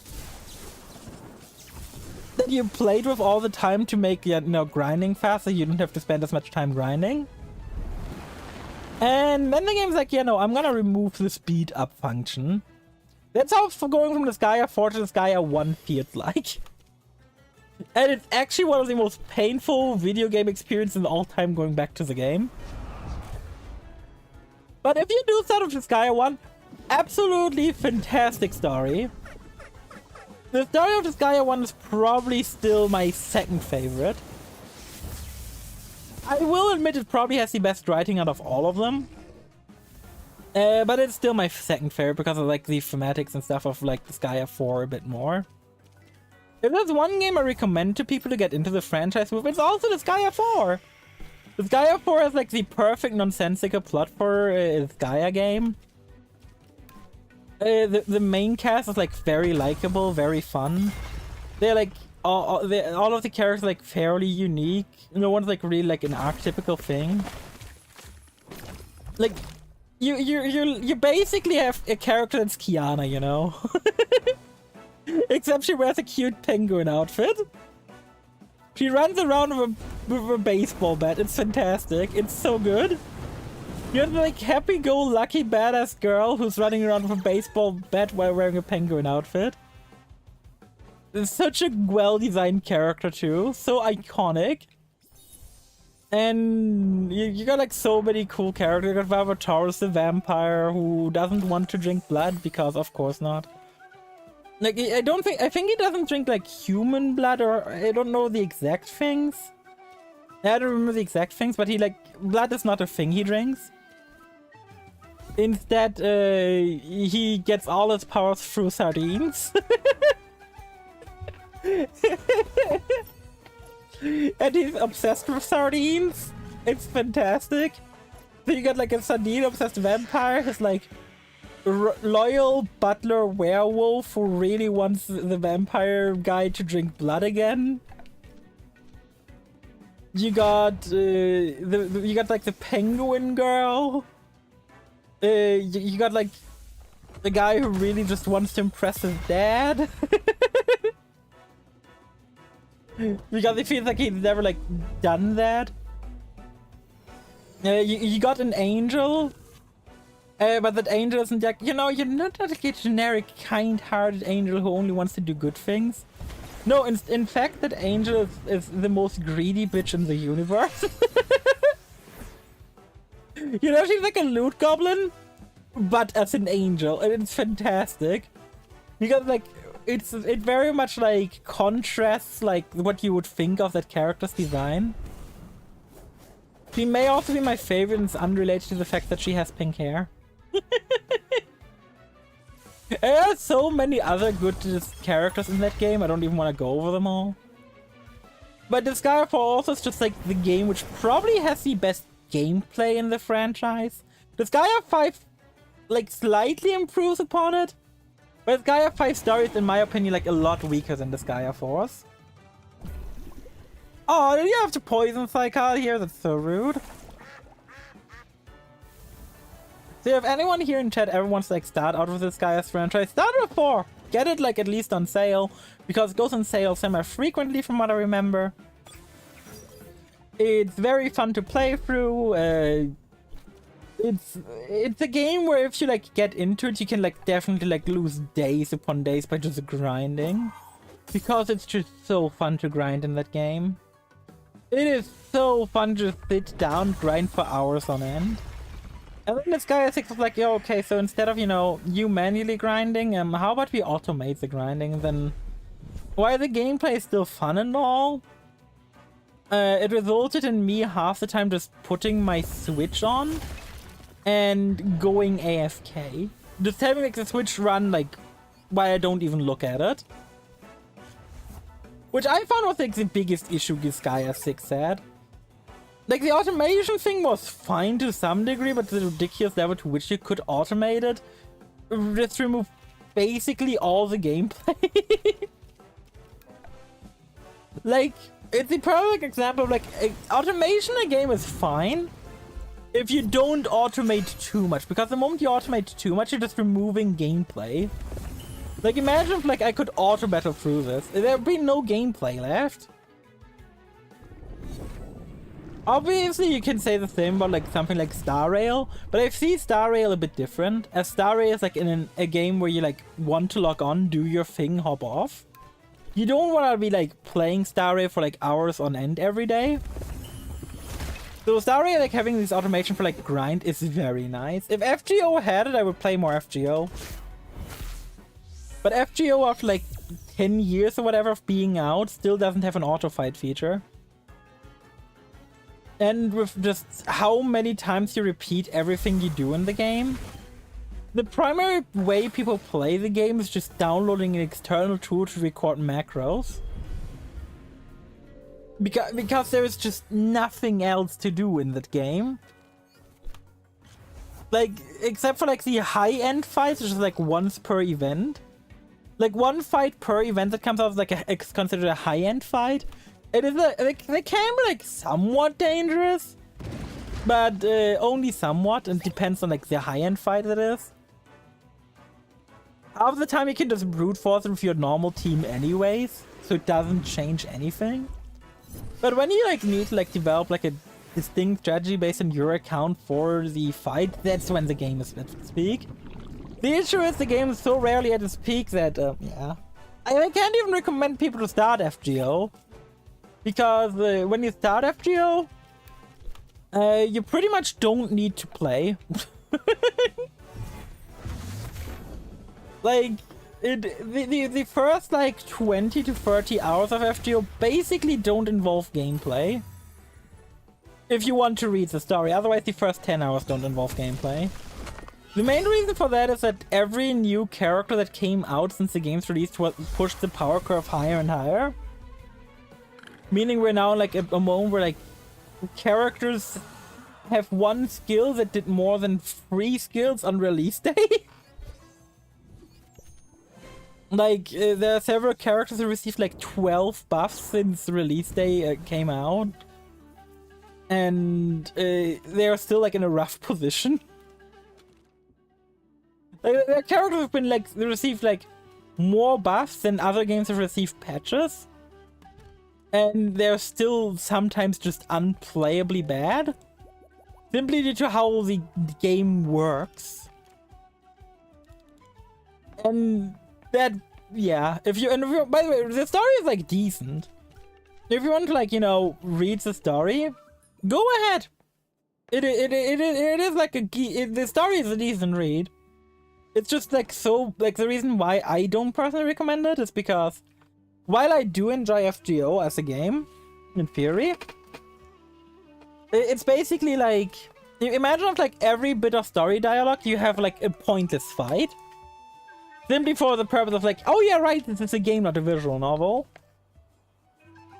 that you played with all the time to make, you know, grinding faster. You don't have to spend as much time grinding. And then the game's like, yeah, no, I'm gonna remove the speed up function. That's how going from Disgaea 4 to Disgaea 1 feels like. And it's actually one of the most painful video game experiences of all time going back to the game. But if you do start with Disgaea 1, absolutely fantastic story. The story of Disgaea 1 is probably still my second favorite. I will admit it probably has the best writing out of all of them. But it's still my second favorite because I like the thematics and stuff of like Disgaea 4 a bit more. If there's one game I recommend to people to get into the franchise with, it's also Disgaea 4. Disgaea 4 is like the perfect nonsensical plot for a Disgaea game. The main cast is like very likable, very fun. They're like all of the characters are like fairly unique. No one's like really like an archetypical thing. Like you basically have a character that's Kiana, you know. Except she wears a cute penguin outfit. She runs around with a baseball bat. It's fantastic. It's so good. You're the like happy-go-lucky badass girl who's running around with a baseball bat while wearing a penguin outfit. It's such a well-designed character too. So iconic. And you got like so many cool characters. You got Vtuber the vampire who doesn't want to drink blood because of course not. Like, I think he doesn't drink like human blood, or I don't know the exact things. I don't remember the exact things, but he like, blood is not a thing he drinks. Instead, he gets all his powers through sardines. And he's obsessed with sardines. It's fantastic. So you got like a sardine-obsessed vampire, his like loyal butler werewolf who really wants the vampire guy to drink blood again. You got you got like the penguin girl. You got like the guy who really just wants to impress his dad. Because he feels like he's never like done that. You got an angel. But that angel isn't like, you know, you're not like a generic kind-hearted angel who only wants to do good things. No, in fact, that angel is the most greedy bitch in the universe. You know, she's like a loot goblin, but as an angel, and it's fantastic. Because like, it very much like contrasts like what you would think of that character's design. She may also be my favorite, and it's unrelated to the fact that she has pink hair. There are so many other good characters in that game, I don't even want to go over them all. But Disgaea 4 also is just like the game which probably has the best gameplay in the franchise. Disgaea 5 like slightly improves upon it, but Disgaea 5 story is in my opinion like a lot weaker than Disgaea 4's. Oh, did you have to poison Psychal here? That's so rude. So if anyone here in chat ever wants to like start out with this Disgaea's franchise, start with 4. Get it like at least on sale, because it goes on sale semi-frequently from what I remember. It's very fun to play through. It's a game where if you like get into it, you can like definitely like lose days upon days by just grinding, because it's just so fun to grind in that game. It is so fun to sit down, grind for hours on end. And then this guy I think was like, yo, okay, so instead of, you know, you manually grinding, how about we automate the grinding? And then, while the gameplay is still fun and all, it resulted in me half the time just putting my Switch on and going AFK. Just having like the Switch run like while I don't even look at it. Which I found was like the biggest issue Disgaea 6 had. Like, the automation thing was fine to some degree, but the ridiculous level to which you could automate it just removed basically all the gameplay. Like, it's the perfect example of, like, automation in a game is fine if you don't automate too much, because the moment you automate too much, you're just removing gameplay. Like, imagine if, like, I could auto-battle through this. There'd be no gameplay left. Obviously, you can say the same about like something like Star Rail, but I see Star Rail a bit different. As Star Rail is like in a game where you like want to log on, do your thing, hop off. You don't want to be like playing Star Rail for like hours on end every day. So Star Rail like having this automation for like grind is very nice. If FGO had it, I would play more FGO. But FGO after like 10 years or whatever of being out still doesn't have an auto fight feature. And with just how many times you repeat everything you do in the game, the primary way people play the game is just downloading an external tool to record macros. Because there is just nothing else to do in that game. Like, except for like the high-end fights, which is like once per event. Like one fight per event that comes out is like it's considered a high-end fight. It is they can be like somewhat dangerous, but only somewhat, and depends on like the high-end fight it is. Half of the time you can just brute force it with your normal team anyways, so it doesn't change anything. But when you like need to like develop like a distinct strategy based on your account for the fight, that's when the game is at its peak. The issue is the game is so rarely at its peak that yeah, I can't even recommend people to start FGO. Because when you start FGO, you pretty much don't need to play. Like, the first like 20 to 30 hours of FGO basically don't involve gameplay. If you want to read the story, otherwise the first 10 hours don't involve gameplay. The main reason for that is that every new character that came out since the game's release pushed the power curve higher and higher. Meaning we're now like at a moment where like characters have one skill that did more than 3 skills on release day. Like, there are several characters who received like 12 buffs since release day came out. And they are still like in a rough position. Like, there are characters who've been like, they received like more buffs than other games have received patches. And they're still sometimes just unplayably bad. Simply due to how the game works. And that, yeah, if you, by the way, the story is like decent. If you want to like, you know, read the story, go ahead. It is like the story is a decent read. It's just like so, like the reason why I don't personally recommend it is because while I do enjoy FGO as a game, in theory, it's basically like, imagine if like every bit of story dialogue you have like a pointless fight. Simply for the purpose of like, oh yeah, right, this is a game, not a visual novel.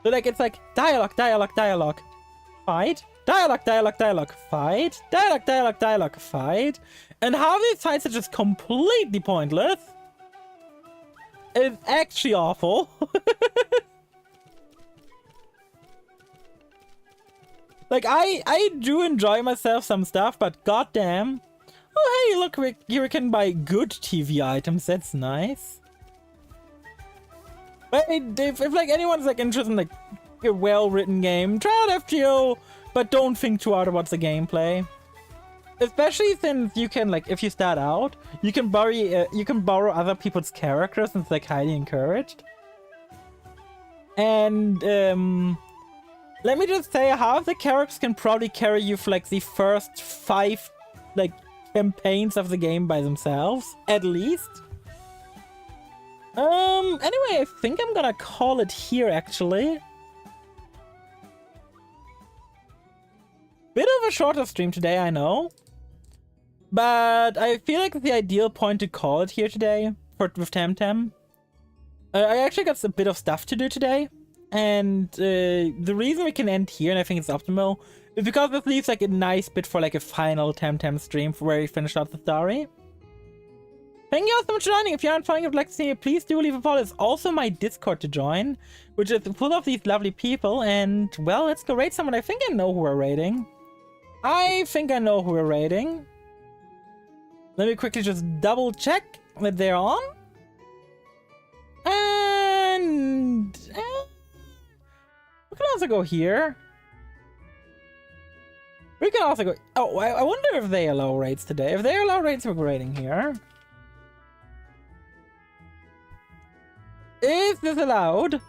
So like, it's like dialogue, dialogue, dialogue, fight, dialogue, dialogue, dialogue, fight, dialogue, dialogue, dialogue, fight. And how these fights are just completely pointless. It's actually awful. Like, I do enjoy myself some stuff, but goddamn. Oh, hey, look, here we can buy good TV items. That's nice. But if like anyone's like interested in like a well-written game, try out FGO, but don't think too hard about the gameplay. Especially since you can like, if you start out, you can borrow other people's characters, and it's like highly encouraged. And let me just say, half the characters can probably carry you for like the first 5 like campaigns of the game by themselves, at least. Anyway, I think I'm gonna call it here, actually. Bit of a shorter stream today, I know. But I feel like it's the ideal point to call it here today with Temtem. I actually got a bit of stuff to do today. And the reason we can end here, and I think it's optimal, is because this leaves like a nice bit for like a final Temtem stream for where we finish out the story. Thank you all so much for joining. If you aren't following, if you'd like to see it, please do leave a follow. It's also my Discord to join, which is full of these lovely people. And, well, let's go raid someone. I think I know who we're raiding. Let me quickly just double check that they're on. And we can also go here. We can also go... Oh, I wonder if they allow raids today. If they allow raids, we're raiding here. Is this allowed?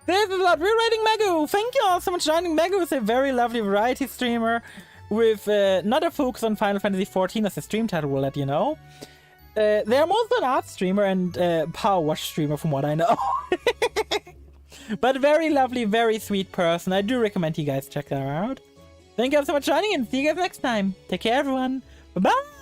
This is allowed. We're raiding Megu. Thank you all so much for joining. Megu is a very lovely variety streamer with not a focus on Final Fantasy XIV, as the stream title will let you know. They're mostly an art streamer and power wash streamer from what I know. But very lovely, very sweet person. I do recommend you guys check that out. Thank you all so much for joining, and see you guys next time. Take care, everyone. Bye-bye.